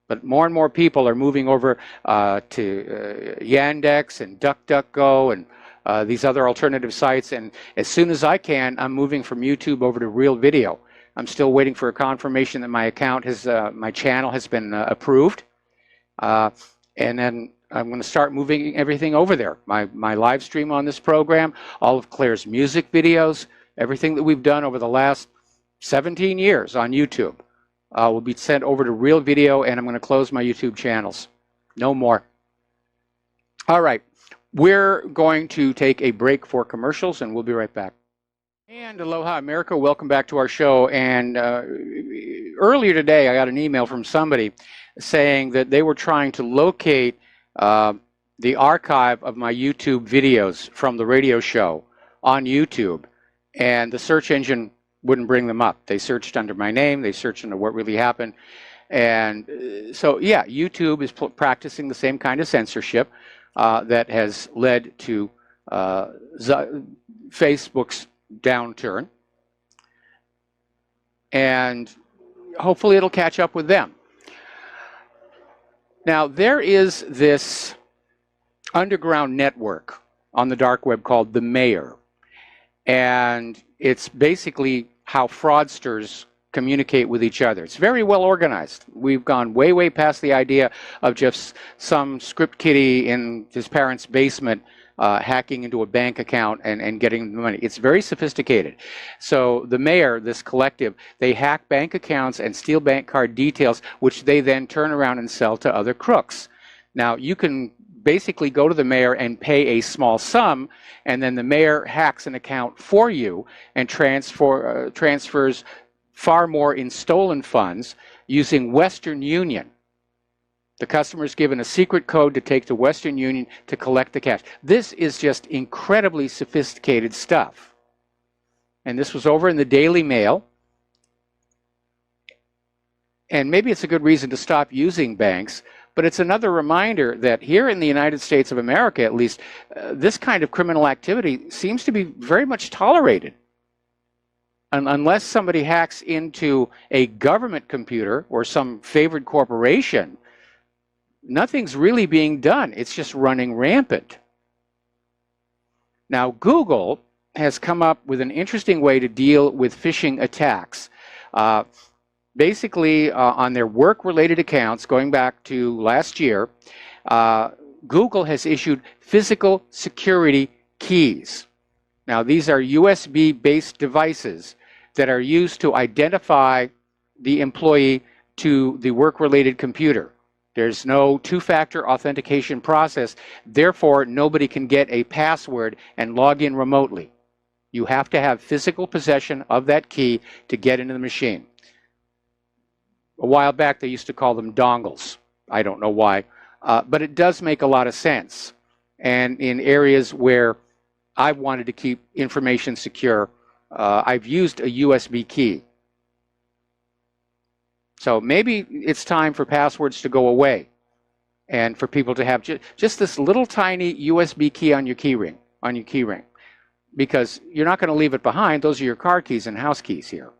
But more and more people are moving over to Yandex and DuckDuckGo and these other alternative sites. And as soon as I can, I'm moving from YouTube over to Real Video. I'm still waiting for a confirmation that my account has, my channel has been approved. And then I'm going to start moving everything over there. My live stream on this program, all of Claire's music videos, everything that we've done over the last 17 years on YouTube. Will be sent over to Real Video, and I'm going to close my YouTube channels. No more. All right. We're going to take a break for commercials, and we'll be right back. And aloha, America. Welcome back to our show. And earlier today, I got an email from somebody saying that they were trying to locate the archive of my YouTube videos from the radio show on YouTube, and the search engine wouldn't bring them up. They searched under my name. They searched under what really happened. And so, yeah, YouTube is practicing the same kind of censorship that has led to Facebook's downturn. And hopefully it'll catch up with them. Now, there is this underground network on the dark web called the Mayor. And it's basically how fraudsters communicate with each other. It's very well organized. We've gone way, way past the idea of just some script kiddie in his parents' basement hacking into a bank account and getting the money. It's very sophisticated. So the Mayor, this collective, they hack bank accounts and steal bank card details, which they then turn around and sell to other crooks. Now, you can basically go to the Mayor and pay a small sum, and then the Mayor hacks an account for you and transfers far more in stolen funds using Western Union. The customer is given a secret code to take to Western Union to collect the cash. This is just incredibly sophisticated stuff. And this was over in the Daily Mail. And maybe it's a good reason to stop using banks, but it's another reminder that here in the United States of America, at least, this kind of criminal activity seems to be very much tolerated. Unless somebody hacks into a government computer or some favored corporation, nothing's really being done. It's just running rampant. Now, Google has come up with an interesting way to deal with phishing attacks. Basically, on their work-related accounts, going back to last year, Google has issued physical security keys. Now, these are USB-based devices that are used to identify the employee to the work-related computer. There's no two-factor authentication process. Therefore, nobody can get a password and log in remotely. You have to have physical possession of that key to get into the machine. A while back, they used to call them dongles. I don't know why. But it does make a lot of sense. And in areas where I've wanted to keep information secure, I've used a USB key. So maybe it's time for passwords to go away and for people to have just this little tiny USB key on your key ring, because you're not going to leave it behind. Those are your car keys and house keys here.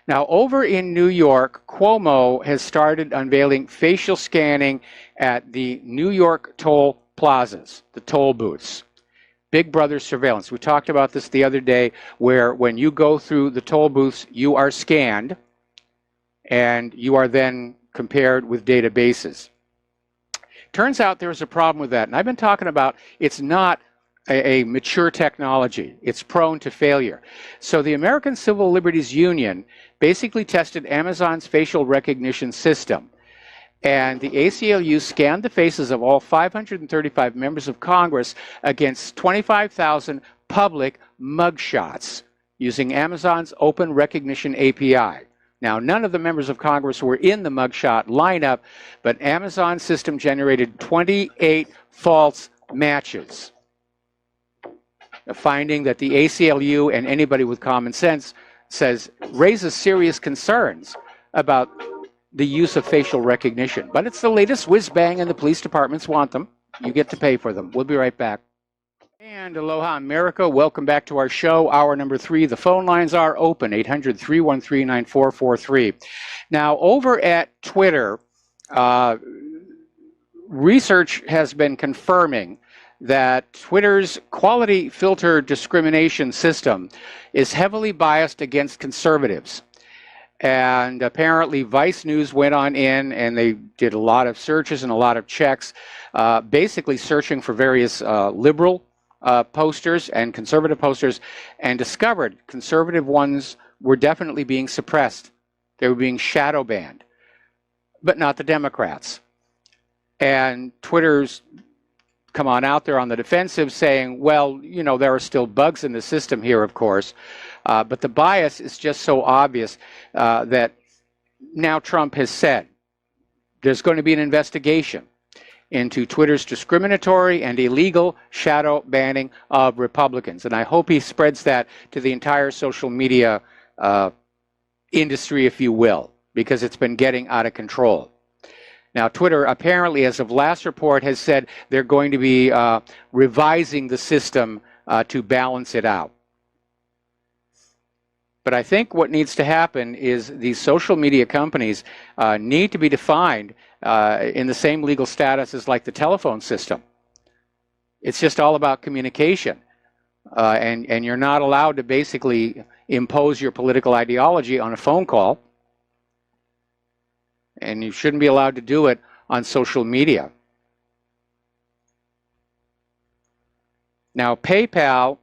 Now, over in New York, Cuomo has started unveiling facial scanning at the New York toll plazas, the toll booths. Big Brother surveillance. We talked about this the other day, where when you go through the toll booths, you are scanned, and you are then compared with databases. Turns out there's a problem with that, and I've been talking about it's not a mature technology. It's prone to failure. So the American Civil Liberties Union basically tested Amazon's facial recognition system. And the ACLU scanned the faces of all 535 members of Congress against 25,000 public mugshots using Amazon's Open Recognition API. Now, none of the members of Congress were in the mugshot lineup, but Amazon's system generated 28 false matches. A finding that the ACLU and anybody with common sense says raises serious concerns about the use of facial recognition. But it's the latest whiz-bang, and the police departments want them. You get to pay for them. We'll be right back. And aloha, America. Welcome back to our show, hour number 3. The phone lines are open, 800-313-9443. Now, over at Twitter, research has been confirming that Twitter's quality filter discrimination system is heavily biased against conservatives. And apparently Vice News went on in and they did a lot of searches and a lot of checks, basically searching for various liberal posters and conservative posters, and discovered conservative ones were definitely being suppressed. They were being shadow banned, but not the Democrats. And Twitter's come on out there on the defensive saying, well, you know, there are still bugs in the system here, of course, but the bias is just so obvious that now Trump has said there's going to be an investigation into Twitter's discriminatory and illegal shadow banning of Republicans. And I hope he spreads that to the entire social media industry, if you will, because it's been getting out of control. Now, Twitter apparently, as of last report, has said they're going to be revising the system to balance it out. But I think what needs to happen is these social media companies need to be defined in the same legal status as like the telephone system. It's just all about communication. And you're not allowed to basically impose your political ideology on a phone call. And you shouldn't be allowed to do it on social media. Now, PayPal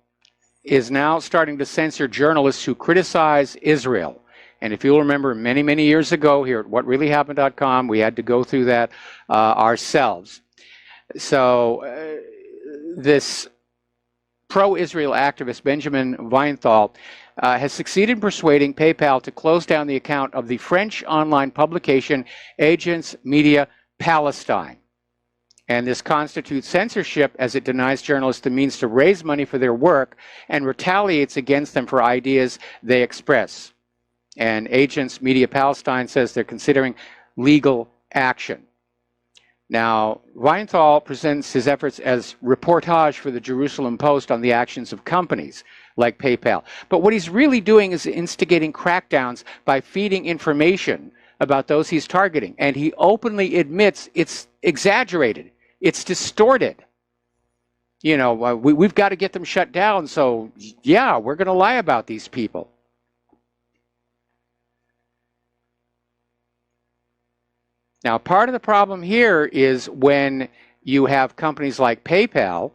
is now starting to censor journalists who criticize Israel. And if you'll remember, many, many years ago here at whatreallyhappened.com, we had to go through that ourselves. So this pro-Israel activist, Benjamin Weinthal, has succeeded in persuading PayPal to close down the account of the French online publication Agence Media Palestine. And this constitutes censorship as it denies journalists the means to raise money for their work and retaliates against them for ideas they express. And Agence Media Palestine says they're considering legal action. Now, Weinthal presents his efforts as reportage for the Jerusalem Post on the actions of companies like PayPal. But what he's really doing is instigating crackdowns by feeding information about those he's targeting. And he openly admits it's exaggerated. It's distorted. You know, we've got to get them shut down. So, yeah, we're going to lie about these people. Now, part of the problem here is when you have companies like PayPal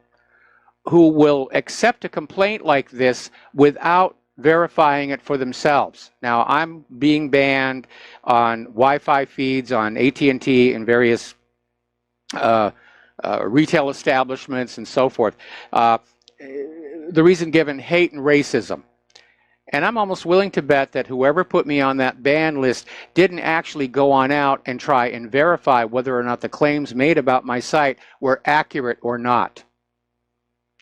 who will accept a complaint like this without verifying it for themselves. Now, I'm being banned on Wi-Fi feeds on AT&T and various retail establishments and so forth. The reason given, hate and racism. And I'm almost willing to bet that whoever put me on that ban list didn't actually go on out and try and verify whether or not the claims made about my site were accurate or not.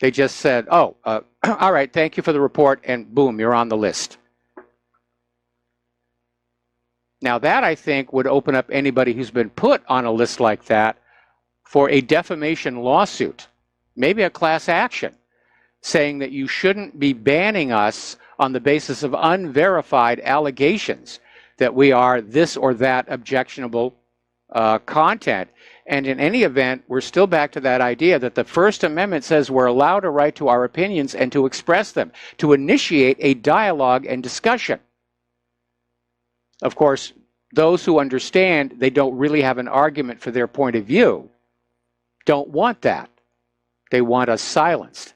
They just said, oh, all right, thank you for the report, and boom, you're on the list. Now that, I think, would open up anybody who's been put on a list like that for a defamation lawsuit, maybe a class action, saying that you shouldn't be banning us on the basis of unverified allegations that we are this or that objectionable content. And in any event, we're still back to that idea that the First Amendment says we're allowed a right to our opinions and to express them, to initiate a dialogue and discussion. Of course, those who understand they don't really have an argument for their point of view don't want that. They want us silenced.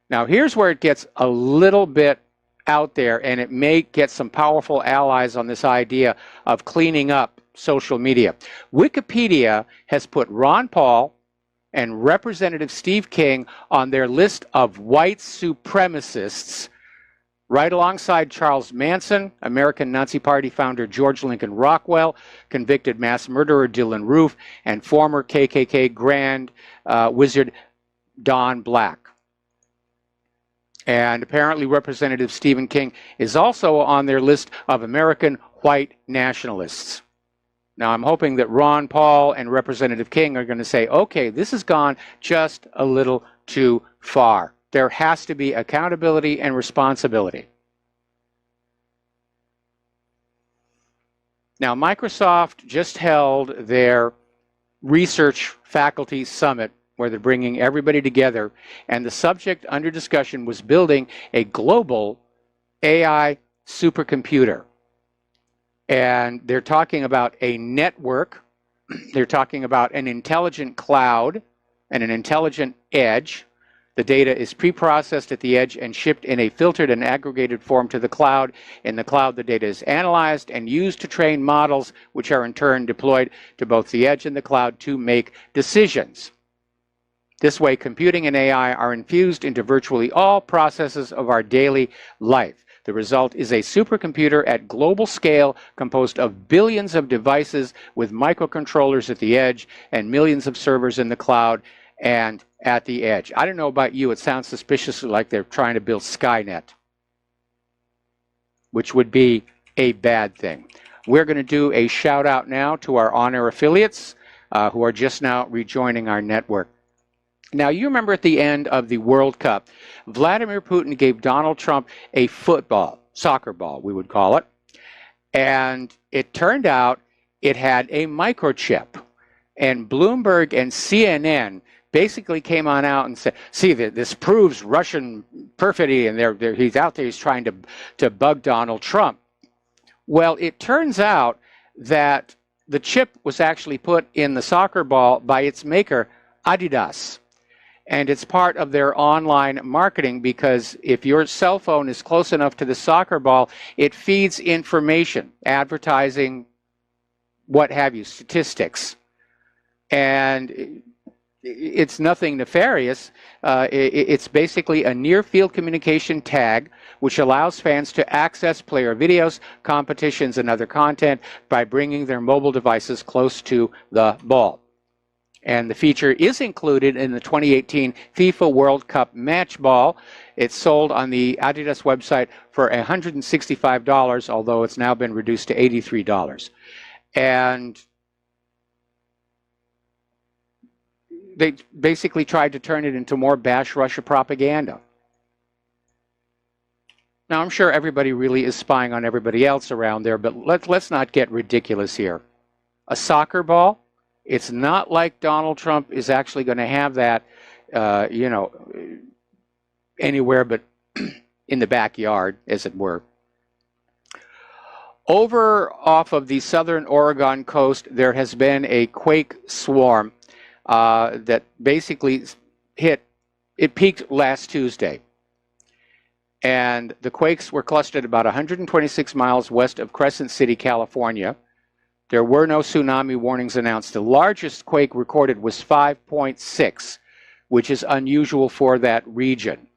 Now, here's where it gets a little bit out there, and it may get some powerful allies on this idea of cleaning up social media. Wikipedia has put Ron Paul and Representative Steve King on their list of white supremacists, right alongside Charles Manson, American Nazi Party founder George Lincoln Rockwell, convicted mass murderer Dylan Roof, and former KKK Grand Wizard Don Black. And apparently Representative Stephen King is also on their list of American white nationalists. Now, I'm hoping that Ron Paul and Representative King are going to say, okay, this has gone just a little too far. There has to be accountability and responsibility. Now, Microsoft just held their research faculty summit where they're bringing everybody together, and the subject under discussion was building a global AI supercomputer. And they're talking about a network, they're talking about an intelligent cloud and an intelligent edge. The data is pre-processed at the edge and shipped in a filtered and aggregated form to the cloud. In the cloud, the data is analyzed and used to train models, which are in turn deployed to both the edge and the cloud to make decisions. This way, computing and AI are infused into virtually all processes of our daily life. The result is a supercomputer at global scale composed of billions of devices with microcontrollers at the edge and millions of servers in the cloud and at the edge. I don't know about you, it sounds suspiciously like they're trying to build Skynet, which would be a bad thing. We're going to do a shout out now to our on-air affiliates who are just now rejoining our network. Now, you remember at the end of the World Cup, Vladimir Putin gave Donald Trump a football, soccer ball, we would call it. And it turned out it had a microchip. And Bloomberg and CNN basically came on out and said, see, this proves Russian perfidy, and he's out there, he's trying to bug Donald Trump. Well, it turns out that the chip was actually put in the soccer ball by its maker, Adidas. And it's part of their online marketing, because if your cell phone is close enough to the soccer ball, it feeds information, advertising, what have you, statistics. And it's nothing nefarious. It's basically a near-field communication tag which allows fans to access player videos, competitions, and other content by bringing their mobile devices close to the ball. And the feature is included in the 2018 FIFA World Cup match ball. It's sold on the Adidas website for $165, although it's now been reduced to $83. And they basically tried to turn it into more bash Russia propaganda. Now, I'm sure everybody really is spying on everybody else around there, but let's not get ridiculous here. A soccer ball? It's not like Donald Trump is actually going to have that, anywhere but in the backyard, as it were. Over off of the southern Oregon coast, there has been a quake swarm that basically peaked last Tuesday. And the quakes were clustered about 126 miles west of Crescent City, California. There were no tsunami warnings announced. The largest quake recorded was 5.6, which is unusual for that region.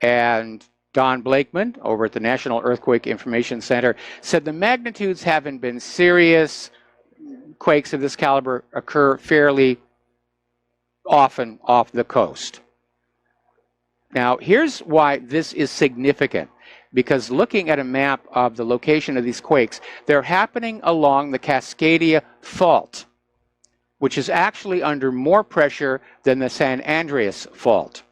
And Don Blakeman, over at the National Earthquake Information Center, said the magnitudes haven't been serious. Quakes of this caliber occur fairly often off the coast. Now, here's why this is significant. Because looking at a map of the location of these quakes, they're happening along the Cascadia Fault, which is actually under more pressure than the San Andreas Fault.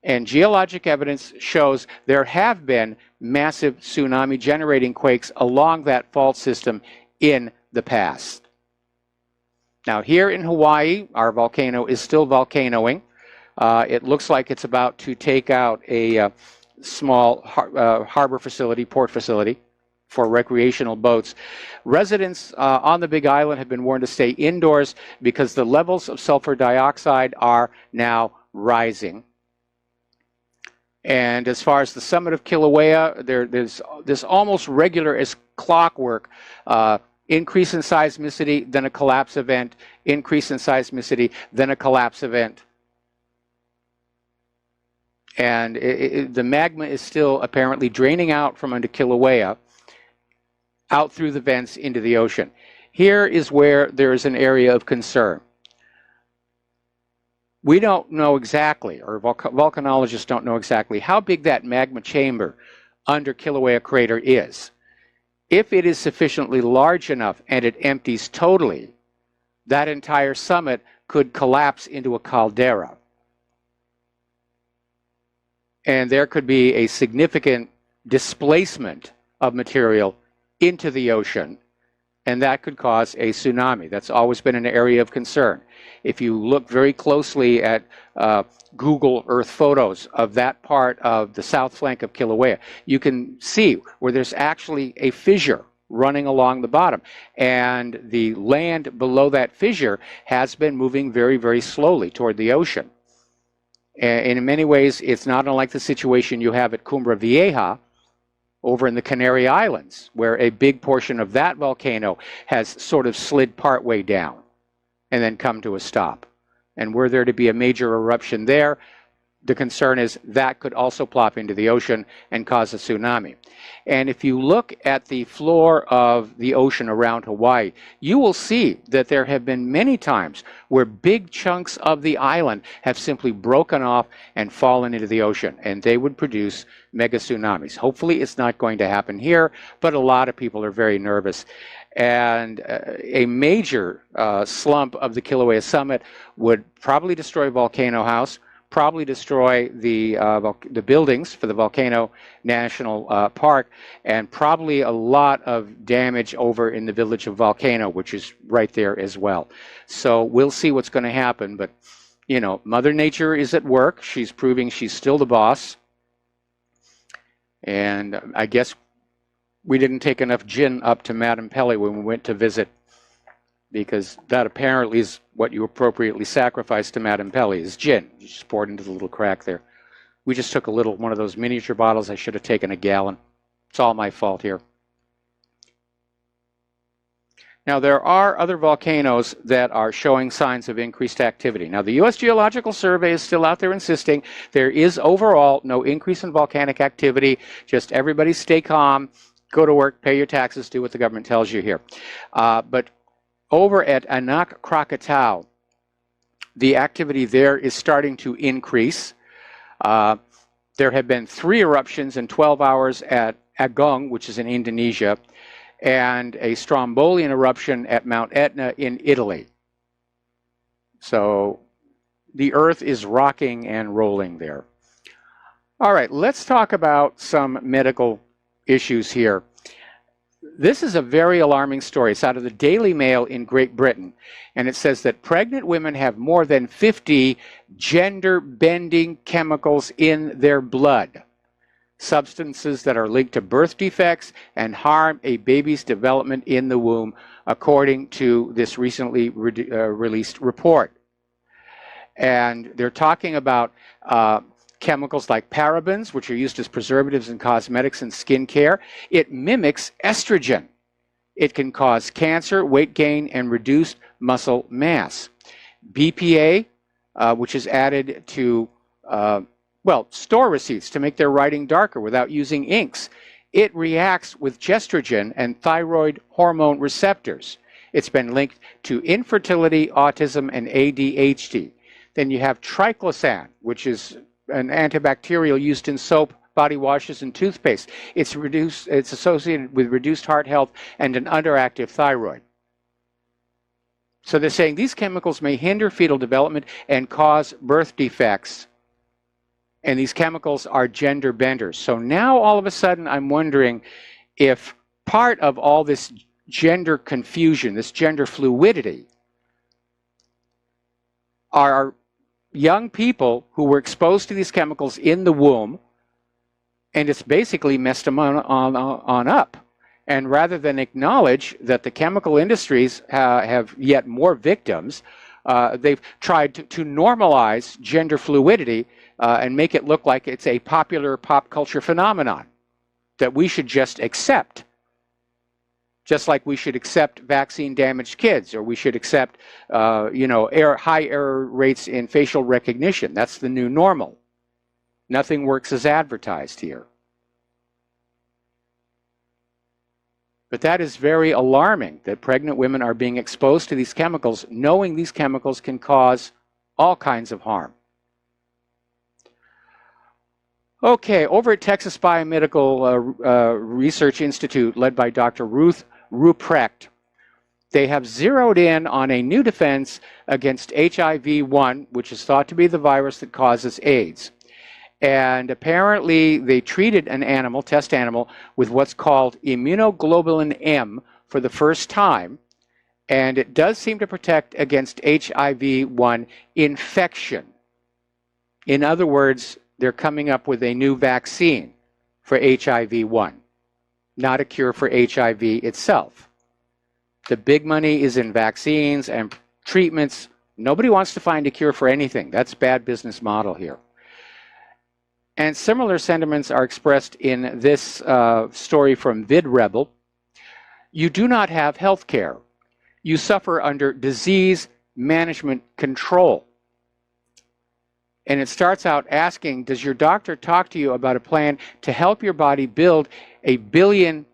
And geologic evidence shows there have been massive tsunami-generating quakes along that fault system in the past. Now, here in Hawaii, our volcano is still volcanoing. It looks like it's about to take out a small harbor facility, port facility for recreational boats. Residents on the Big Island have been warned to stay indoors because the levels of sulfur dioxide are now rising. And as far as the summit of Kilauea, there's this almost regular as clockwork, increase in seismicity, then a collapse event, increase in seismicity, then a collapse event. And the magma is still apparently draining out from under Kilauea, out through the vents into the ocean. Here is where there is an area of concern. We don't know exactly, or volcanologists don't know exactly, how big that magma chamber under Kilauea crater is. If it is sufficiently large enough and it empties totally, that entire summit could collapse into a caldera. And there could be a significant displacement of material into the ocean, and that could cause a tsunami. That's always been an area of concern. If you look very closely at Google Earth photos of that part of the south flank of Kilauea, you can see where there's actually a fissure running along the bottom. And the land below that fissure has been moving very, very slowly toward the ocean. And in many ways, it's not unlike the situation you have at Cumbre Vieja over in the Canary Islands, where a big portion of that volcano has sort of slid partway down and then come to a stop. And were there to be a major eruption there, the concern is that could also plop into the ocean and cause a tsunami. And if you look at the floor of the ocean around Hawaii, you will see that there have been many times where big chunks of the island have simply broken off and fallen into the ocean, and they would produce mega tsunamis. Hopefully it's not going to happen here, but a lot of people are very nervous. And a major slump of the Kilauea summit would probably destroy Volcano House, probably destroy the buildings for the Volcano National Park, and probably a lot of damage over in the village of Volcano, which is right there as well. So we'll see what's going to happen, but you know, Mother Nature is at work. She's proving she's still the boss. And I guess we didn't take enough gin up to Madame Pelly when we went to visit, because that apparently is what you appropriately sacrifice to Madame Pelly, is gin. You just pour it into the little crack there. We just took a little, one of those miniature bottles. I should have taken a gallon. It's all my fault here. Now, there are other volcanoes that are showing signs of increased activity. Now, the U.S. Geological Survey is still out there insisting there is overall no increase in volcanic activity. Just everybody stay calm, go to work, pay your taxes, do what the government tells you here. But over at Anak Krakatau, the activity there is starting to increase. There have been 3 eruptions in 12 hours at Agung, which is in Indonesia, and a Strombolian eruption at Mount Etna in Italy. So the Earth is rocking and rolling there. All right, let's talk about some medical issues here. This is a very alarming story. It's out of the Daily Mail in Great Britain, and it says that pregnant women have more than 50 gender-bending chemicals in their blood. Substances that are linked to birth defects and harm a baby's development in the womb, according to this recently released report. And they're talking about chemicals like parabens, which are used as preservatives in cosmetics and skincare. It mimics estrogen. It can cause cancer, weight gain, and reduced muscle mass. BPA, which is added to store receipts to make their writing darker without using inks. It reacts with gestrogen and thyroid hormone receptors. It's been linked to infertility, autism, and ADHD. Then you have triclosan, which is an antibacterial used in soap, body washes, and toothpaste. It's associated with reduced heart health and an underactive thyroid. So they're saying these chemicals may hinder fetal development and cause birth defects. And these chemicals are gender benders. So now all of a sudden I'm wondering if part of all this gender confusion, this gender fluidity, are young people who were exposed to these chemicals in the womb, and it's basically messed them on up. And rather than acknowledge that the chemical industries have yet more victims, they've tried to normalize gender fluidity and make it look like it's a popular pop culture phenomenon that we should just accept. Just like we should accept vaccine-damaged kids, or we should accept, high error rates in facial recognition. That's the new normal. Nothing works as advertised here. But that is very alarming, that pregnant women are being exposed to these chemicals, knowing these chemicals can cause all kinds of harm. Okay, over at Texas Biomedical Research Institute, led by Dr. Ruth Ruprecht, they have zeroed in on a new defense against HIV-1, which is thought to be the virus that causes AIDS. And apparently they treated an animal, test animal, with what's called immunoglobulin M for the first time, and it does seem to protect against HIV-1 infection. In other words, they're coming up with a new vaccine for HIV-1, not a cure for HIV itself. The big money is in vaccines and treatments. Nobody wants to find a cure for anything. That's bad business model here. And similar sentiments are expressed in this story from VidRebel. You do not have health care. You suffer under disease management control. And it starts out asking, does your doctor talk to you about a plan to help your body build 1 billion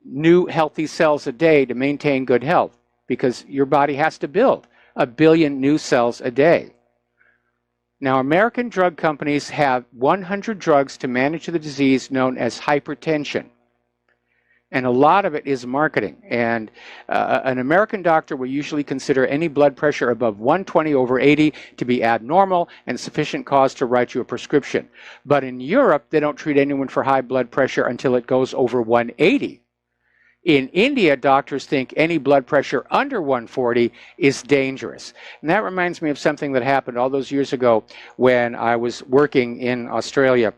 new healthy cells a day to maintain good health? Because your body has to build 1 billion new cells a day. Now, American drug companies have 100 drugs to manage the disease known as hypertension. And a lot of it is marketing. And an American doctor will usually consider any blood pressure above 120/80 to be abnormal and sufficient cause to write you a prescription. But in Europe, they don't treat anyone for high blood pressure until it goes over 180. In India, doctors think any blood pressure under 140 is dangerous. And that reminds me of something that happened all those years ago when I was working in Australia.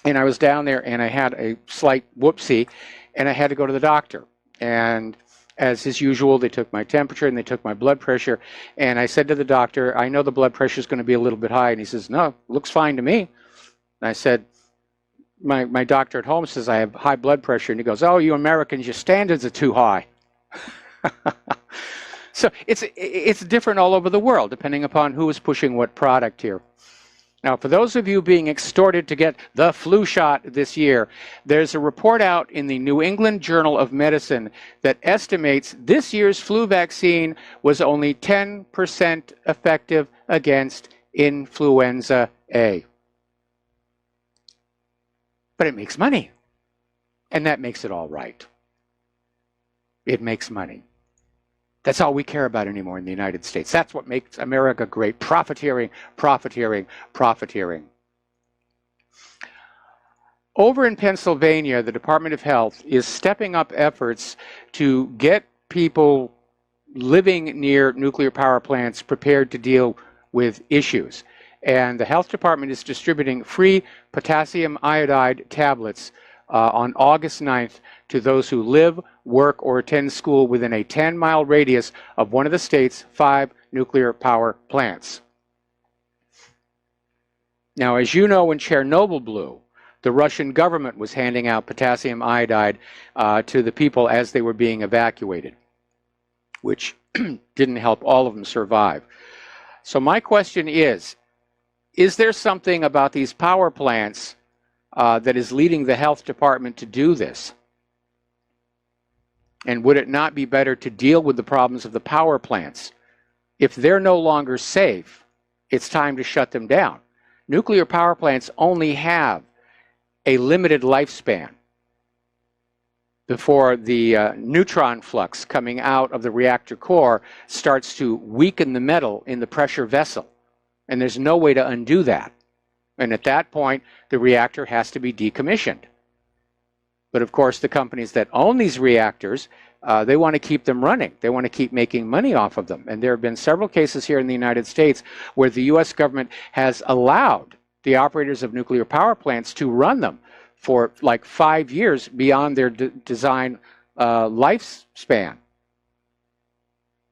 And I was down there and I had a slight whoopsie and I had to go to the doctor. And as is usual, they took my temperature and they took my blood pressure. And I said to the doctor, I know the blood pressure is going to be a little bit high. And he says, no, looks fine to me. And I said, my doctor at home says I have high blood pressure. And he goes, oh, you Americans, your standards are too high. So it's different all over the world, depending upon who is pushing what product here. Now, for those of you being extorted to get the flu shot this year, there's a report out in the New England Journal of Medicine that estimates this year's flu vaccine was only 10% effective against influenza A. But it makes money, and that makes it all right. It makes money. That's all we care about anymore in the United States. That's what makes America great. Profiteering, profiteering, profiteering. Over in Pennsylvania, the Department of Health is stepping up efforts to get people living near nuclear power plants prepared to deal with issues. And the health department is distributing free potassium iodide tablets on August 9th to those who live, work, or attend school within a 10-mile radius of one of the state's 5 nuclear power plants. Now, as you know, when Chernobyl blew, the Russian government was handing out potassium iodide to the people as they were being evacuated, which didn't help all of them survive. So my question is there something about these power plants that is leading the health department to do this? And would it not be better to deal with the problems of the power plants? If they're no longer safe, it's time to shut them down. Nuclear power plants only have a limited lifespan before the neutron flux coming out of the reactor core starts to weaken the metal in the pressure vessel. And there's no way to undo that. And at that point, the reactor has to be decommissioned. But of course, the companies that own these reactors, they want to keep them running. They want to keep making money off of them. And there have been several cases here in the United States where the U.S. government has allowed the operators of nuclear power plants to run them for like 5 years beyond their design lifespan.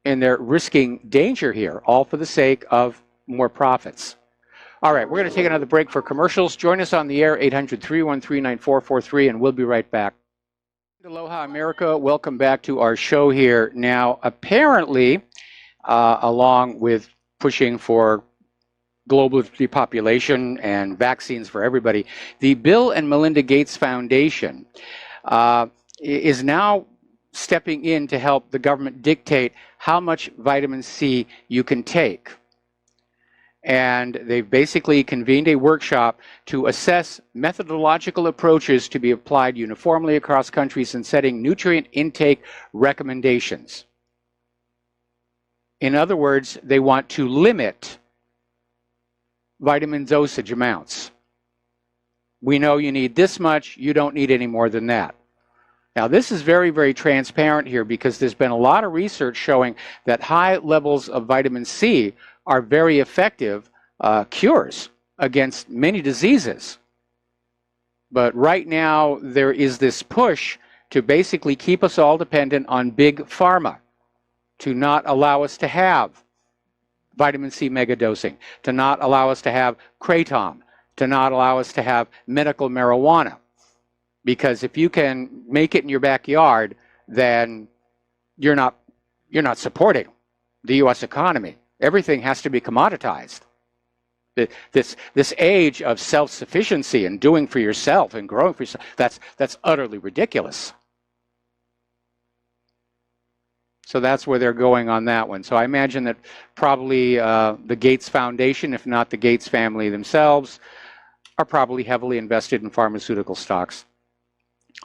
And they're risking danger here, all for the sake of more profits. All right, we're going to take another break for commercials. Join us on the air, 800-313-9443, and we'll be right back. Aloha, America. Welcome back to our show here. Now, apparently, along with pushing for global depopulation and vaccines for everybody, the Bill and Melinda Gates Foundation is now stepping in to help the government dictate how much vitamin C you can take. And they've basically convened a workshop to assess methodological approaches to be applied uniformly across countries in setting nutrient intake recommendations. In other words, they want to limit vitamin dosage amounts. We know you need this much, you don't need any more than that. Now, this is very, very transparent here because there's been a lot of research showing that high levels of vitamin C are very effective cures against many diseases. But right now, there is this push to basically keep us all dependent on big pharma, to not allow us to have vitamin C megadosing, to not allow us to have kratom, to not allow us to have medical marijuana. Because if you can make it in your backyard, then you're not supporting the U.S. economy. Everything has to be commoditized. This age of self-sufficiency and doing for yourself and growing for yourself, that's utterly ridiculous. So that's where they're going on that one. So I imagine that probably the Gates Foundation, if not the Gates family themselves, are probably heavily invested in pharmaceutical stocks.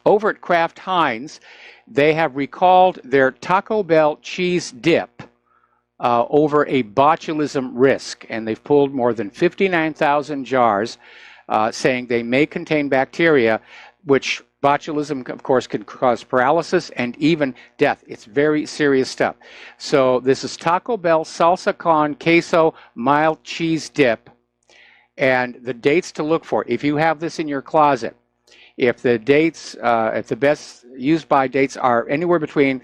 Over at Kraft Heinz, they have recalled their Taco Bell cheese dip over a botulism risk, and they've pulled more than 59,000 jars, saying they may contain bacteria, which, Botulism, of course, can cause paralysis and even death. It's very serious stuff. So this is Taco Bell salsa con queso mild cheese dip. And the dates to look for, if you have this in your closet, if the dates, if the best used by dates are anywhere between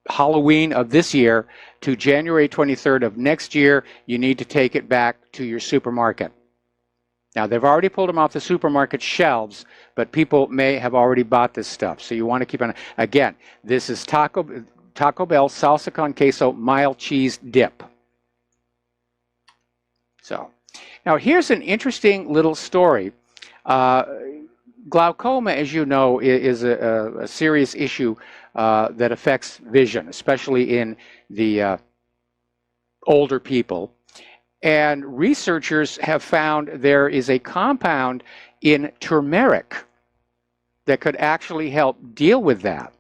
Halloween of this year to January 23rd of next year, you need to take it back to your supermarket. Now, they've already pulled them off the supermarket shelves, but people may have already bought this stuff. So you want to keep on. Again, this is Taco Bell salsa con queso mild cheese dip. So now here's an interesting little story. Glaucoma, as you know, is a serious issue that affects vision, especially in the older people. And researchers have found there is a compound in turmeric that could actually help deal with that.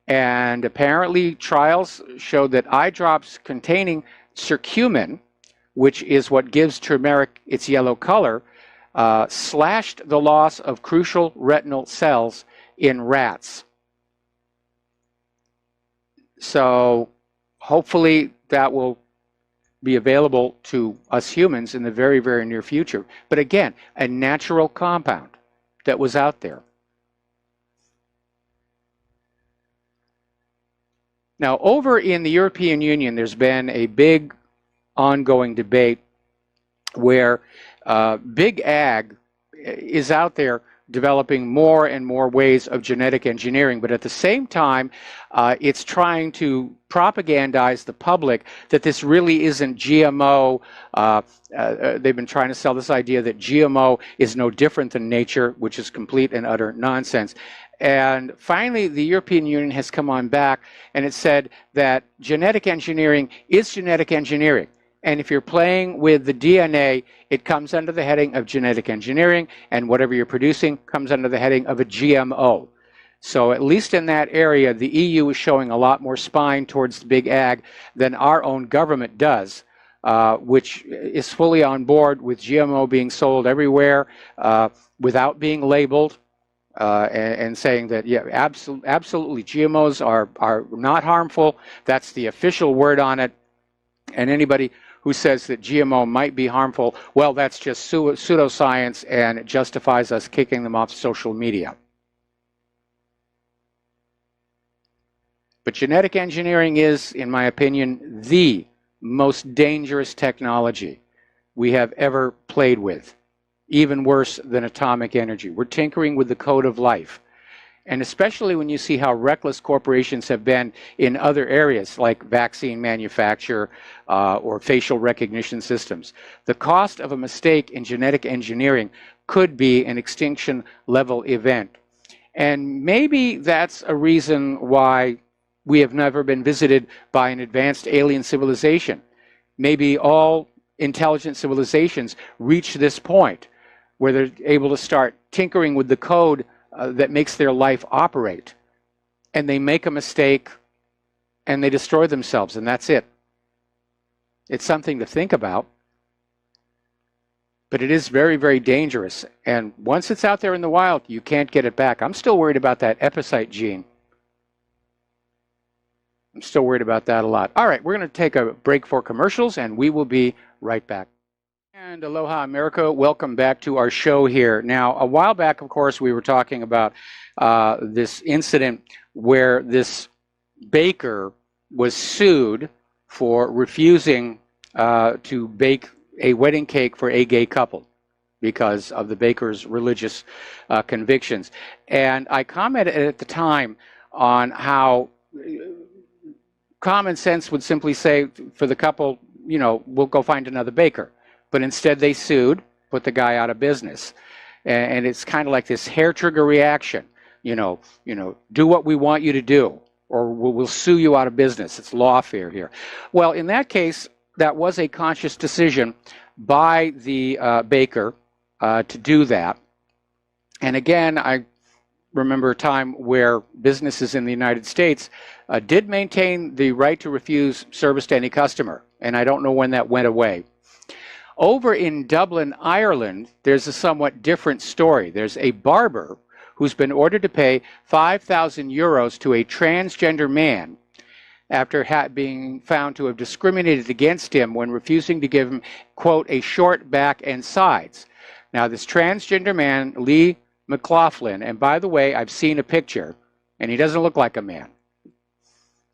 And apparently trials showed that eye drops containing curcumin, which is what gives turmeric its yellow color, slashed the loss of crucial retinal cells in rats. So hopefully that will be available to us humans in the very, very near future. But again, a natural compound that was out there. Now, over in the European Union, there's been a big ongoing debate where Big Ag is out there developing more and more ways of genetic engineering, but at the same time, it's trying to propagandize the public that this really isn't GMO. They've been trying to sell this idea that GMO is no different than nature, which is complete and utter nonsense. And finally, the European Union has come on back, and it said that genetic engineering is genetic engineering. And if you're playing with the DNA, it comes under the heading of genetic engineering, and whatever you're producing comes under the heading of a GMO. So at least in that area, the EU is showing a lot more spine towards the Big Ag than our own government does, which is fully on board with GMO being sold everywhere without being labeled, and saying that, yeah, absolutely, GMOs are not harmful. That's the official word on it. And anybody who says that GMO might be harmful, well, that's just pseudoscience, and it justifies us kicking them off social media. But genetic engineering is, in my opinion, the most dangerous technology we have ever played with, even worse than atomic energy. We're tinkering with the code of life. And especially when you see how reckless corporations have been in other areas like vaccine manufacture or facial recognition systems. The cost of a mistake in genetic engineering could be an extinction level event. And maybe that's a reason why we have never been visited by an advanced alien civilization. Maybe all intelligent civilizations reach this point where they're able to start tinkering with the code that makes their life operate, and they make a mistake and they destroy themselves, and that's it. It's something to think about, but it is very, very dangerous, and once it's out there in the wild, you can't get it back. I'm still worried about that epicyte gene. I'm still worried about that a lot. All right, we're going to take a break for commercials, and we will be right back. And aloha, America. Welcome back to our show here. Now, a while back, of course, we were talking about this incident where this baker was sued for refusing to bake a wedding cake for a gay couple because of the baker's religious convictions. And I commented at the time on how common sense would simply say for the couple, you know, we'll go find another baker. But instead they sued, put the guy out of business. And it's kind of like this hair trigger reaction, you know, do what we want you to do, or we'll sue you out of business. It's lawfare here. Well, in that case, that was a conscious decision by the baker to do that. And again, I remember a time where businesses in the United States did maintain the right to refuse service to any customer. And I don't know when that went away. Over in Dublin, Ireland, there's a somewhat different story. There's a barber who's been ordered to pay 5,000 euros to a transgender man after being found to have discriminated against him when refusing to give him, quote, a short back and sides. Now, this transgender man, Lee McLaughlin, and by the way, I've seen a picture, and he doesn't look like a man.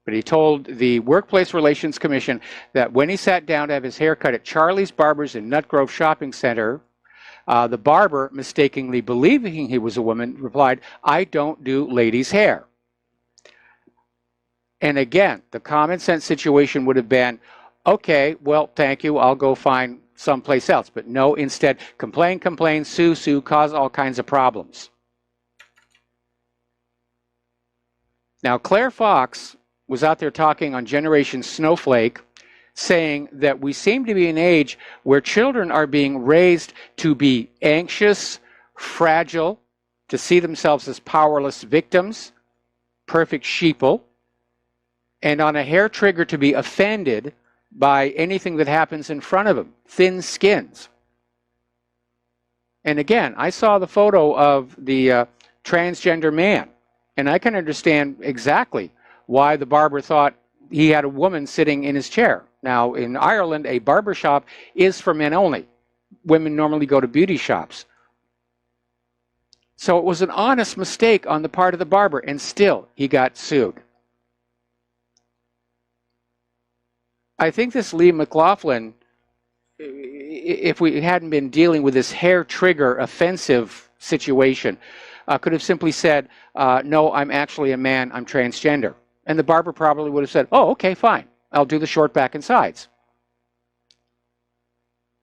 But he told the Workplace Relations Commission that when he sat down to have his hair cut at Charlie's Barbers in Nut Grove Shopping Center, the barber, mistakenly believing he was a woman, replied, "I don't do ladies' hair." And again, the common sense situation would have been, okay, well, thank you, I'll go find someplace else. But no, instead, complain, complain, sue, sue, cause all kinds of problems. Now, Claire Fox was out there talking on Generation Snowflake, saying that we seem to be in an age where children are being raised to be anxious, fragile, to see themselves as powerless victims, perfect sheeple, and on a hair trigger to be offended by anything that happens in front of them, thin skins. And again, I saw the photo of the transgender man, and I can understand exactly why the barber thought he had a woman sitting in his chair. Now, in Ireland, a barber shop is for men only. Women normally go to beauty shops. So it was an honest mistake on the part of the barber, and still he got sued. I think this Lee McLaughlin, if we hadn't been dealing with this hair trigger offensive situation, could have simply said, no, I'm actually a man, I'm transgender. And the barber probably would have said, oh, okay, fine. I'll do the short back and sides.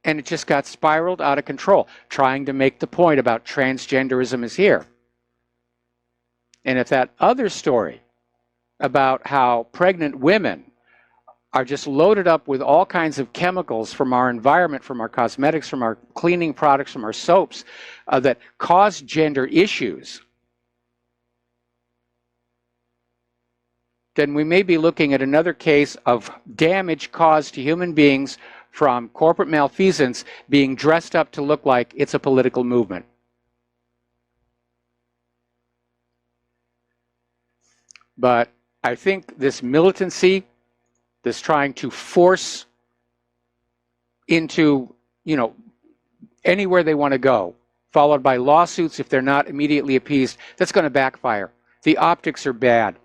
And it just got spiraled out of control, trying to make the point about transgenderism is here. And if that other story about how pregnant women are just loaded up with all kinds of chemicals from our environment, from our cosmetics, from our cleaning products, from our soaps, that cause gender issues, then we may be looking at another case of damage caused to human beings from corporate malfeasance being dressed up to look like it's a political movement. But I think this militancy, this trying to force into, anywhere they want to go, followed by lawsuits if they're not immediately appeased, that's going to backfire. The optics are bad.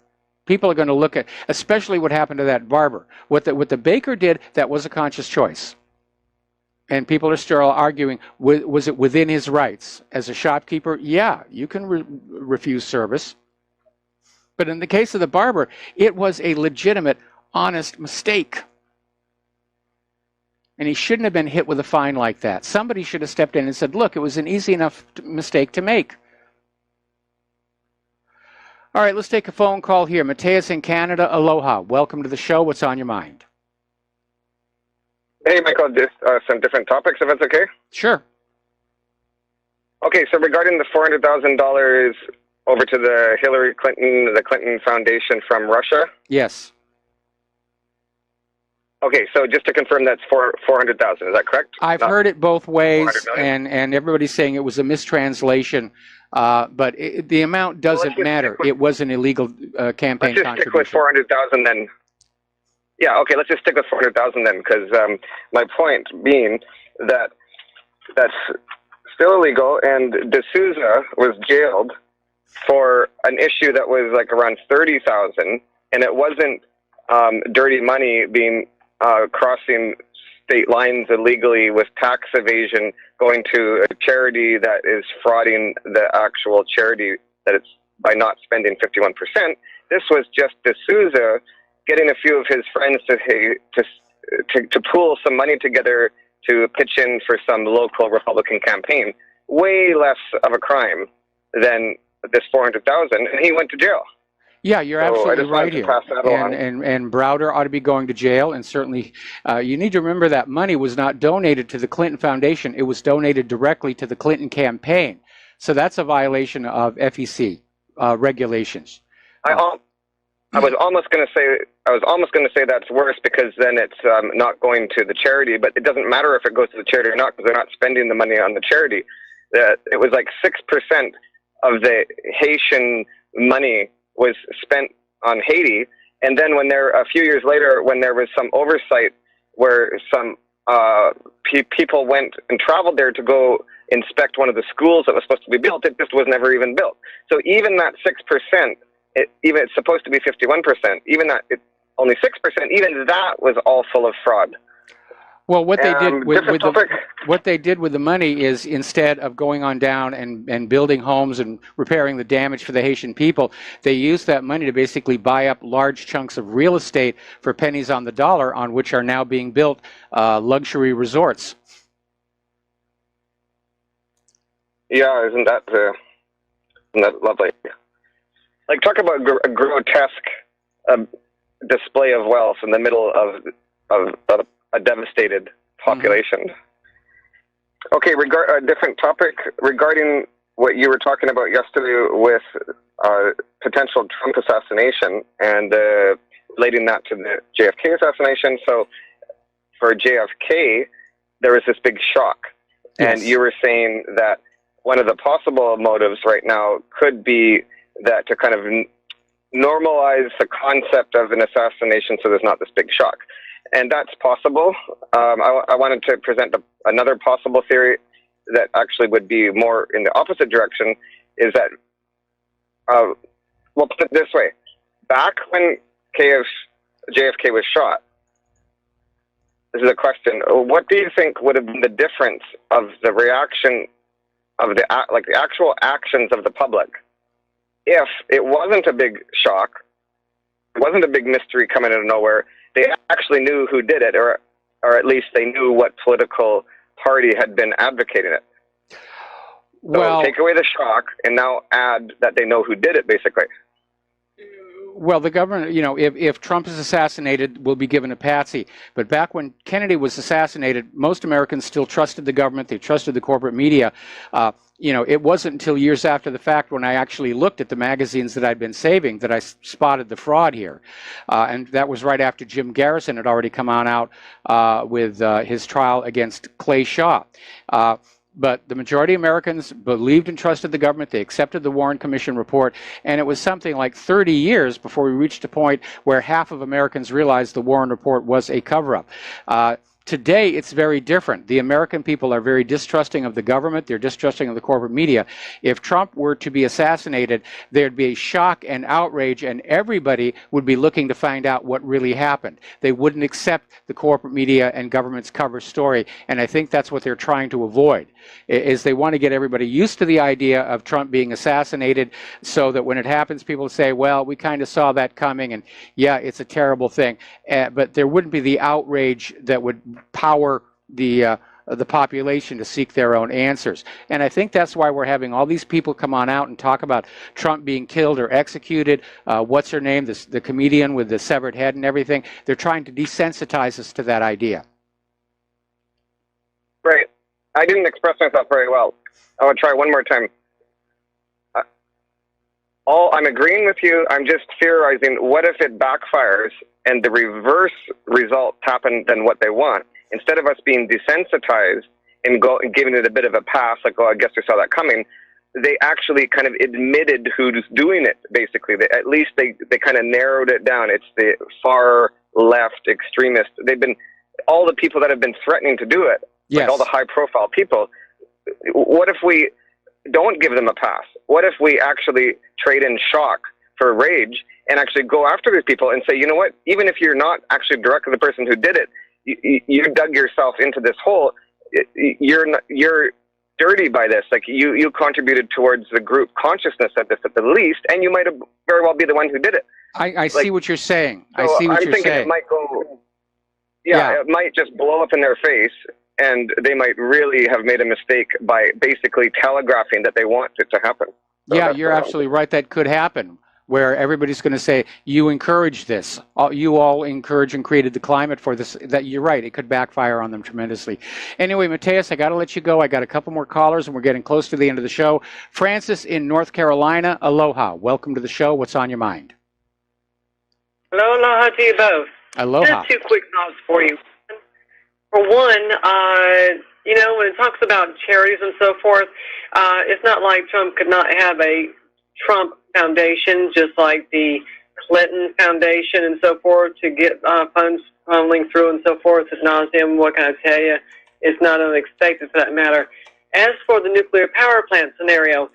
People are going to look at, especially what happened to that barber. What the baker did, that was a conscious choice. And people are still arguing, was it within his rights? As a shopkeeper, yeah, you can refuse service. But in the case of the barber, it was a legitimate, honest mistake. And he shouldn't have been hit with a fine like that. Somebody should have stepped in and said, look, it was an easy enough mistake to make. All right, let's take a phone call here. Mateus in Canada, aloha. Welcome to the show. What's on your mind? Hey, Michael, just some different topics, if that's okay? Sure. Okay, so regarding the $400,000 over to the Hillary Clinton, the Clinton Foundation from Russia? Yes. Okay, so just to confirm, that's $400,000, is that correct? I've heard it both ways, and everybody's saying it was a mistranslation, but the amount doesn't matter. It was an illegal campaign contribution. Let's just stick with $400,000 then. Yeah, okay, let's just stick with $400,000 then, because my point being that that's still illegal, and D'Souza was jailed for an issue that was like around $30,000, and it wasn't dirty money being crossing state lines illegally with tax evasion, going to a charity that is frauding the actual charity that it's by not spending 51%. This was just D'Souza getting a few of his friends to pool some money together to pitch in for some local Republican campaign. Way less of a crime than this $400,000, and he went to jail. Yeah, you're absolutely right here. And Browder ought to be going to jail, and certainly you need to remember that money was not donated to the Clinton Foundation. It was donated directly to the Clinton campaign. So that's a violation of FEC regulations. I was almost going to say that's worse, because then it's not going to the charity, but it doesn't matter if it goes to the charity or not, because they're not spending the money on the charity. It was like 6% of the Haitian money was spent on Haiti. And then a few years later, when there was some oversight where some people went and traveled there to go inspect one of the schools that was supposed to be built, it just was never even built. So even that 6%, even it's supposed to be 51%, even that it's only 6%, even that was all full of fraud. Well, what they did with the money is, instead of going on down and building homes and repairing the damage for the Haitian people, they used that money to basically buy up large chunks of real estate for pennies on the dollar, on which are now being built luxury resorts. Yeah, isn't that lovely? Like, talk about a grotesque display of wealth in the middle of a devastated population. Mm-hmm. Okay, a different topic regarding what you were talking about yesterday with potential Trump assassination, and relating that to the JFK assassination. So for JFK, there was this big shock. Yes. And you were saying that one of the possible motives right now could be that to kind of normalize the concept of an assassination so there's not this big shock. And that's possible. I wanted to present another possible theory that actually would be more in the opposite direction, is that, we'll put it this way. Back when JFK was shot, this is a question, what do you think would have been the difference of the reaction of the actual actions of the public if it wasn't a big shock, it wasn't a big mystery coming out of nowhere, they actually knew who did it, or at least they knew what political party had been advocating it? So take away the shock and now add that they know who did it, basically. Well, the government, if Trump is assassinated, will be given a patsy. But back when Kennedy was assassinated, most Americans still trusted the government. They trusted the corporate media. It wasn't until years after the fact, when I actually looked at the magazines that I'd been saving, that I spotted the fraud here. And that was right after Jim Garrison had already come on out with his trial against Clay Shaw. But the majority of Americans believed and trusted the government. They accepted the Warren Commission report. And it was something like 30 years before we reached a point where half of Americans realized the Warren report was a cover-up. Today, it's very different. The American people are very distrusting of the government. They're distrusting of the corporate media. If Trump were to be assassinated, there'd be a shock and outrage, and everybody would be looking to find out what really happened. They wouldn't accept the corporate media and government's cover story, and I think that's what they're trying to avoid, is they want to get everybody used to the idea of Trump being assassinated, so that when it happens, people say, well, we kind of saw that coming, and yeah, it's a terrible thing. But there wouldn't be the outrage that would power the population to seek their own answers. And I think that's why we're having all these people come on out and talk about Trump being killed or executed. What's her name? The comedian with the severed head and everything. They're trying to desensitize us to that idea. Right. I didn't express myself very well. I will try one more time. I'm agreeing with you. I'm just theorizing, what if it backfires and the reverse results happen than what they want? Instead of us being desensitized and giving it a bit of a pass, like, oh, I guess we saw that coming, they actually kind of admitted who's doing it, basically. At least they kind of narrowed it down. It's the far left extremists. They've been, all the people that have been threatening to do it, yes, like all the high-profile people. What if we don't give them a pass? What if we actually trade in shock for rage and actually go after these people and say, you know what, even if you're not actually directly the person who did it, you dug yourself into this hole. You're dirty by this. Like, you contributed towards the group consciousness of this at the least, and you might have very well be the one who did it. I see what you're saying. So I see what you're saying. I'm thinking it might go, it might just blow up in their face, and they might really have made a mistake by basically telegraphing that they want it to happen. So yeah, you're absolutely right. That could happen, where everybody's going to say, you encouraged this. You all encouraged and created the climate for this. That you're right. It could backfire on them tremendously. Anyway, Mateus, I got to let you go. I got a couple more callers, and we're getting close to the end of the show. Francis in North Carolina, aloha. Welcome to the show. What's on your mind? Hello, aloha to you both. Aloha. Just two quick thoughts for you. For one, you know, when it talks about charities and so forth, it's not like Trump could not have a Trump Foundation, just like the Clinton Foundation and so forth, to get funds funneling through and so forth. Ad nauseum, what can I tell you? It's not unexpected for that matter. As for the nuclear power plant scenario,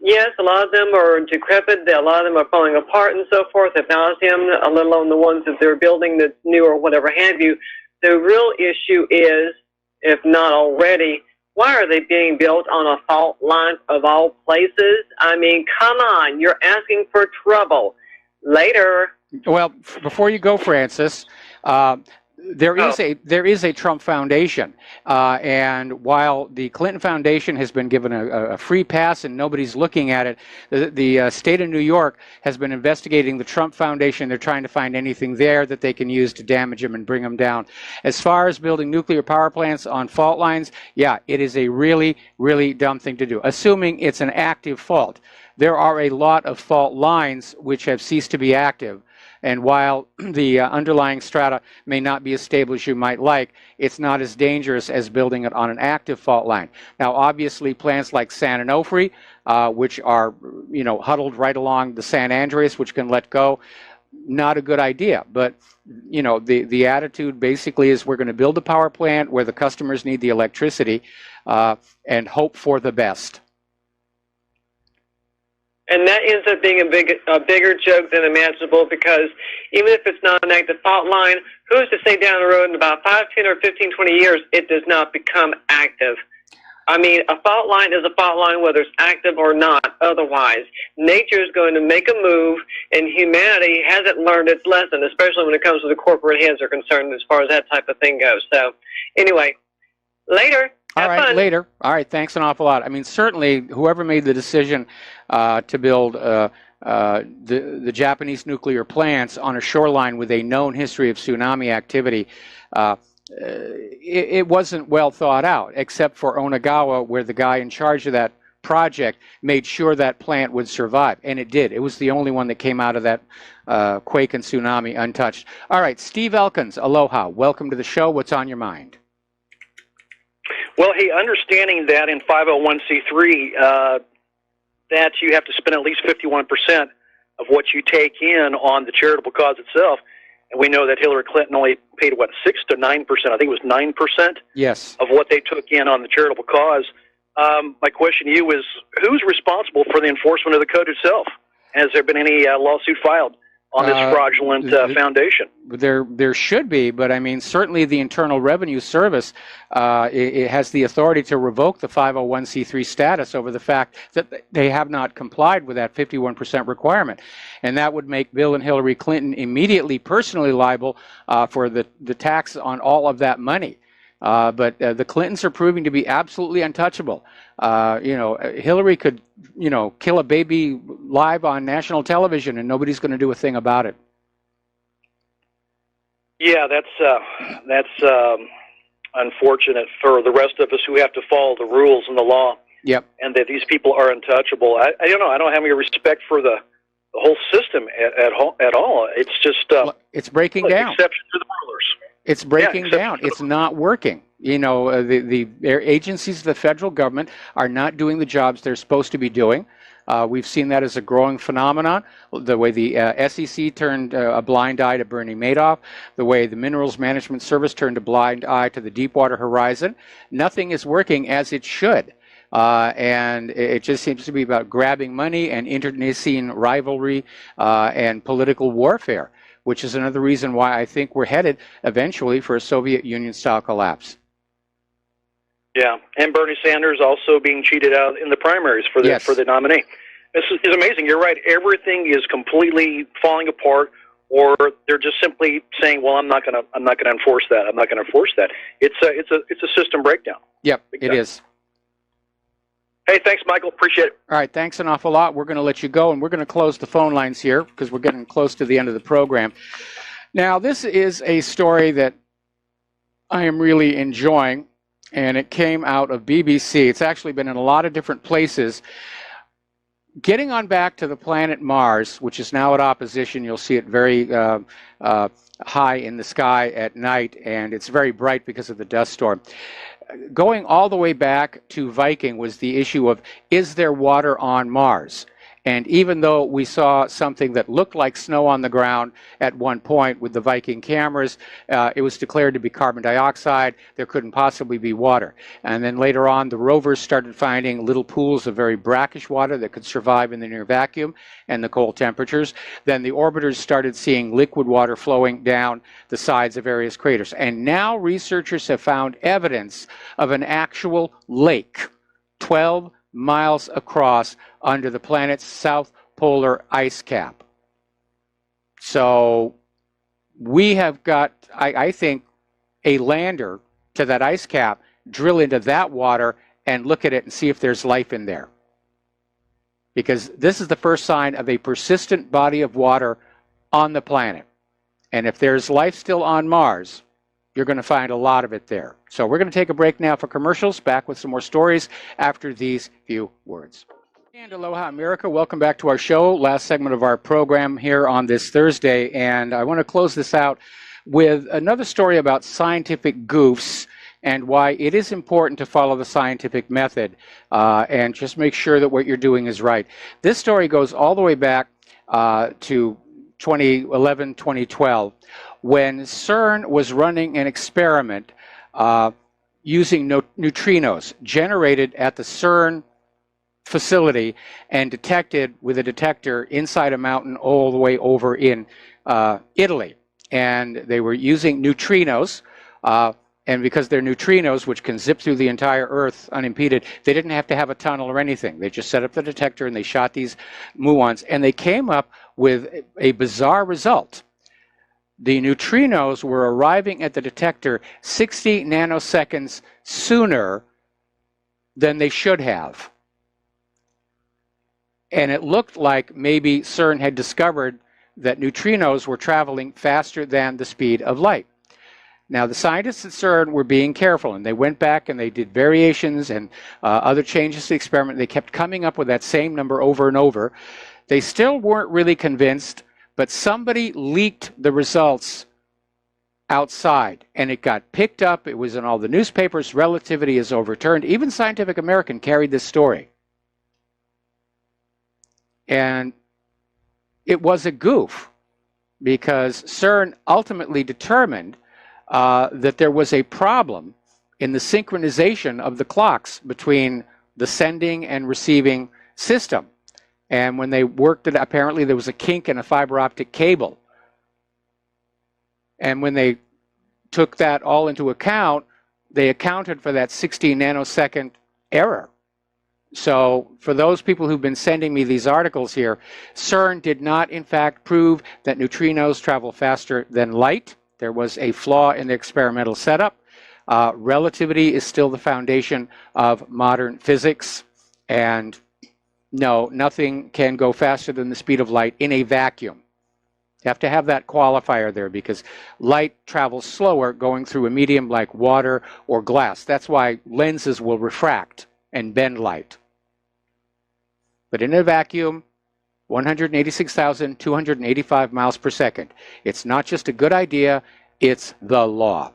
yes, a lot of them are decrepit. A lot of them are falling apart and so forth. Ad nauseum, let alone the ones that they're building that's new or whatever have you. The real issue is, if not already, why are they being built on a fault line of all places? I mean, come on, you're asking for trouble. Later. Well, before you go, Francis, there is a Trump Foundation, and while the Clinton Foundation has been given a free pass and nobody's looking at it, the state of New York has been investigating the Trump Foundation. They're trying to find anything there that they can use to damage them and bring them down. As far as building nuclear power plants on fault lines, yeah, it is a really, really dumb thing to do, assuming it's an active fault. There are a lot of fault lines which have ceased to be active. And while the underlying strata may not be as stable as you might like, it's not as dangerous as building it on an active fault line. Now, obviously, plants like San Onofre, which are, huddled right along the San Andreas, which can let go, not a good idea. But, the attitude basically is we're going to build a power plant where the customers need the electricity and hope for the best. And that ends up being a bigger joke than imaginable, because even if it's not an active fault line, who's to say down the road in about 5, 10, or 15, 20 years it does not become active? I mean, a fault line is a fault line whether it's active or not. Otherwise, nature is going to make a move, and humanity hasn't learned its lesson, especially when it comes to the corporate heads are concerned as far as that type of thing goes. So, anyway, later. All right, later. All right, thanks an awful lot. I mean, certainly, whoever made the decision to build the Japanese nuclear plants on a shoreline with a known history of tsunami activity, it wasn't well thought out, except for Onagawa, where the guy in charge of that project made sure that plant would survive, and it did. It was the only one that came out of that quake and tsunami untouched. All right, Steve Elkins, aloha. Welcome to the show. What's on your mind? Well, hey, understanding that in 501c3 that you have to spend at least 51% of what you take in on the charitable cause itself, and we know that Hillary Clinton only paid, 6 to 9%, I think it was 9% yes. of what they took in on the charitable cause. My question to you is, who's responsible for the enforcement of the code itself? Has there been any lawsuit filed on this fraudulent foundation? There should be, but I mean, certainly the Internal Revenue Service it has the authority to revoke the 501c3 status over the fact that they have not complied with that 51% requirement. And that would make Bill and Hillary Clinton immediately personally liable for the tax on all of that money. But the Clintons are proving to be absolutely untouchable. Hillary could, kill a baby live on national television and nobody's going to do a thing about it. Yeah, that's unfortunate for the rest of us who have to follow the rules and the law. Yep. And that these people are untouchable. I don't know. I don't have any respect for the whole system at all. It's just it's breaking down. Exception to the rulers. It's breaking down. It's not working. The agencies of the federal government are not doing the jobs they're supposed to be doing. We've seen that as a growing phenomenon. The way the SEC turned a blind eye to Bernie Madoff, the way the Minerals Management Service turned a blind eye to the Deepwater Horizon. Nothing is working as it should. And it just seems to be about grabbing money and internecine rivalry and political warfare, which is another reason why I think we're headed eventually for a Soviet Union-style collapse. Yeah, and Bernie Sanders also being cheated out in the primaries for the nominee. This is amazing. You're right. Everything is completely falling apart, or they're just simply saying, "Well, I'm not going to enforce that. I'm not going to enforce that." It's a system breakdown. Yep, it is. Hey, thanks, Michael. Appreciate it. All right, thanks an awful lot. We're going to let you go, and we're going to close the phone lines here because we're getting close to the end of the program. Now, this is a story that I am really enjoying, and it came out of BBC. It's actually been in a lot of different places. getting on back to the planet Mars, which is now at opposition, you'll see it very high in the sky at night, and it's very bright because of the dust storm. Going all the way back to Viking was the issue of, is there water on Mars? And even though we saw something that looked like snow on the ground at one point with the Viking cameras, it was declared to be carbon dioxide. There couldn't possibly be water. And then later on, the rovers started finding little pools of very brackish water that could survive in the near vacuum and the cold temperatures. Then the orbiters started seeing liquid water flowing down the sides of various craters. And now researchers have found evidence of an actual lake, 12 miles across, under the planet's south polar ice cap. So we have got, I think, a lander to that ice cap, drill into that water and look at it and see if there's life in there. Because this is the first sign of a persistent body of water on the planet. And if there's life still on Mars, you're going to find a lot of it there. So we're going to take a break now for commercials, back with some more stories after these few words. And aloha America, welcome back to our show, last segment of our program here on this Thursday. And I want to close this out with another story about scientific goofs and why it is important to follow the scientific method and just make sure that what you're doing is right. This story goes all the way back to 2011, 2012, when CERN was running an experiment using neutrinos generated at the CERN facility and detected with a detector inside a mountain all the way over in Italy. And they were using neutrinos, and because they're neutrinos, which can zip through the entire Earth unimpeded, they didn't have to have a tunnel or anything. They just set up the detector and they shot these muons, and they came up with a bizarre result. The neutrinos were arriving at the detector 60 nanoseconds sooner than they should have. And it looked like maybe CERN had discovered that neutrinos were traveling faster than the speed of light. Now, the scientists at CERN were being careful, and they went back and they did variations and other changes to the experiment. They kept coming up with that same number over and over. They still weren't really convinced, but somebody leaked the results outside, and it got picked up. It was in all the newspapers. Relativity is overturned. Even Scientific American carried this story. And it was a goof, because CERN ultimately determined that there was a problem in the synchronization of the clocks between the sending and receiving system. And when they worked it, apparently there was a kink in a fiber optic cable. And when they took that all into account, they accounted for that 60 nanosecond error. So for those people who've been sending me these articles here, CERN did not in fact prove that neutrinos travel faster than light. There was a flaw in the experimental setup. Relativity is still the foundation of modern physics. And no, nothing can go faster than the speed of light in a vacuum. You have to have that qualifier there, because light travels slower going through a medium like water or glass. That's why lenses will refract and bend light. But in a vacuum, 186,285 miles per second. It's not just a good idea, it's the law.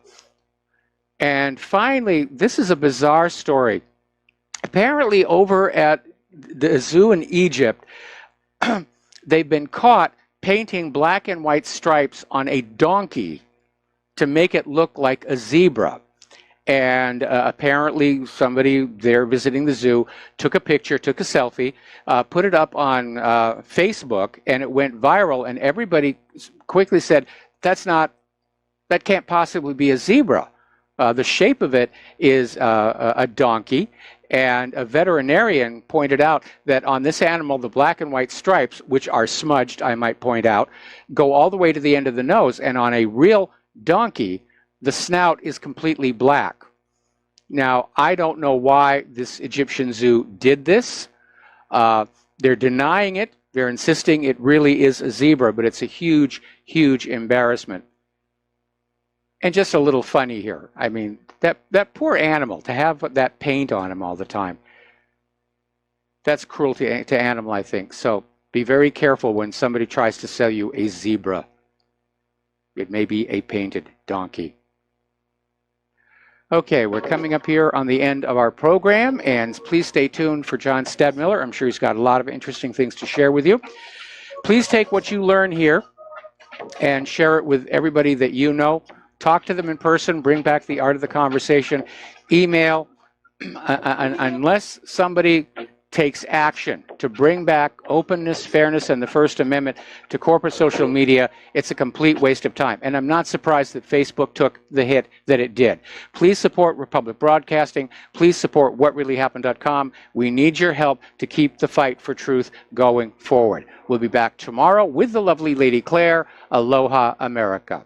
And finally, this is a bizarre story. Apparently over at the zoo in Egypt, they've been caught painting black and white stripes on a donkey to make it look like a zebra. And apparently somebody there visiting the zoo took a picture, took a selfie, put it up on Facebook, and it went viral. And everybody quickly said, that can't possibly be a zebra. The shape of it is a donkey. And a veterinarian pointed out that on this animal, the black and white stripes, which are smudged, I might point out, go all the way to the end of the nose. And on a real donkey, the snout is completely black. Now, I don't know why this Egyptian zoo did this. They're denying it. They're insisting it really is a zebra, but it's a huge, huge embarrassment. And just a little funny here. I mean, that poor animal, to have that paint on him all the time. that's cruelty to animal, I think. So be very careful when somebody tries to sell you a zebra. It may be a painted donkey. Okay, we're coming up here on the end of our program, and please stay tuned for John Stedmiller. I'm sure he's got a lot of interesting things to share with you. Please take what you learn here and share it with everybody that you know. Talk to them in person, bring back the art of the conversation. Email, unless somebody takes action to bring back openness, fairness, and the First Amendment to corporate social media, it's a complete waste of time. And I'm not surprised that Facebook took the hit that it did. Please support Republic Broadcasting. Please support whatreallyhappened.com. We need your help to keep the fight for truth going forward. We'll be back tomorrow with the lovely Lady Claire. Aloha, America.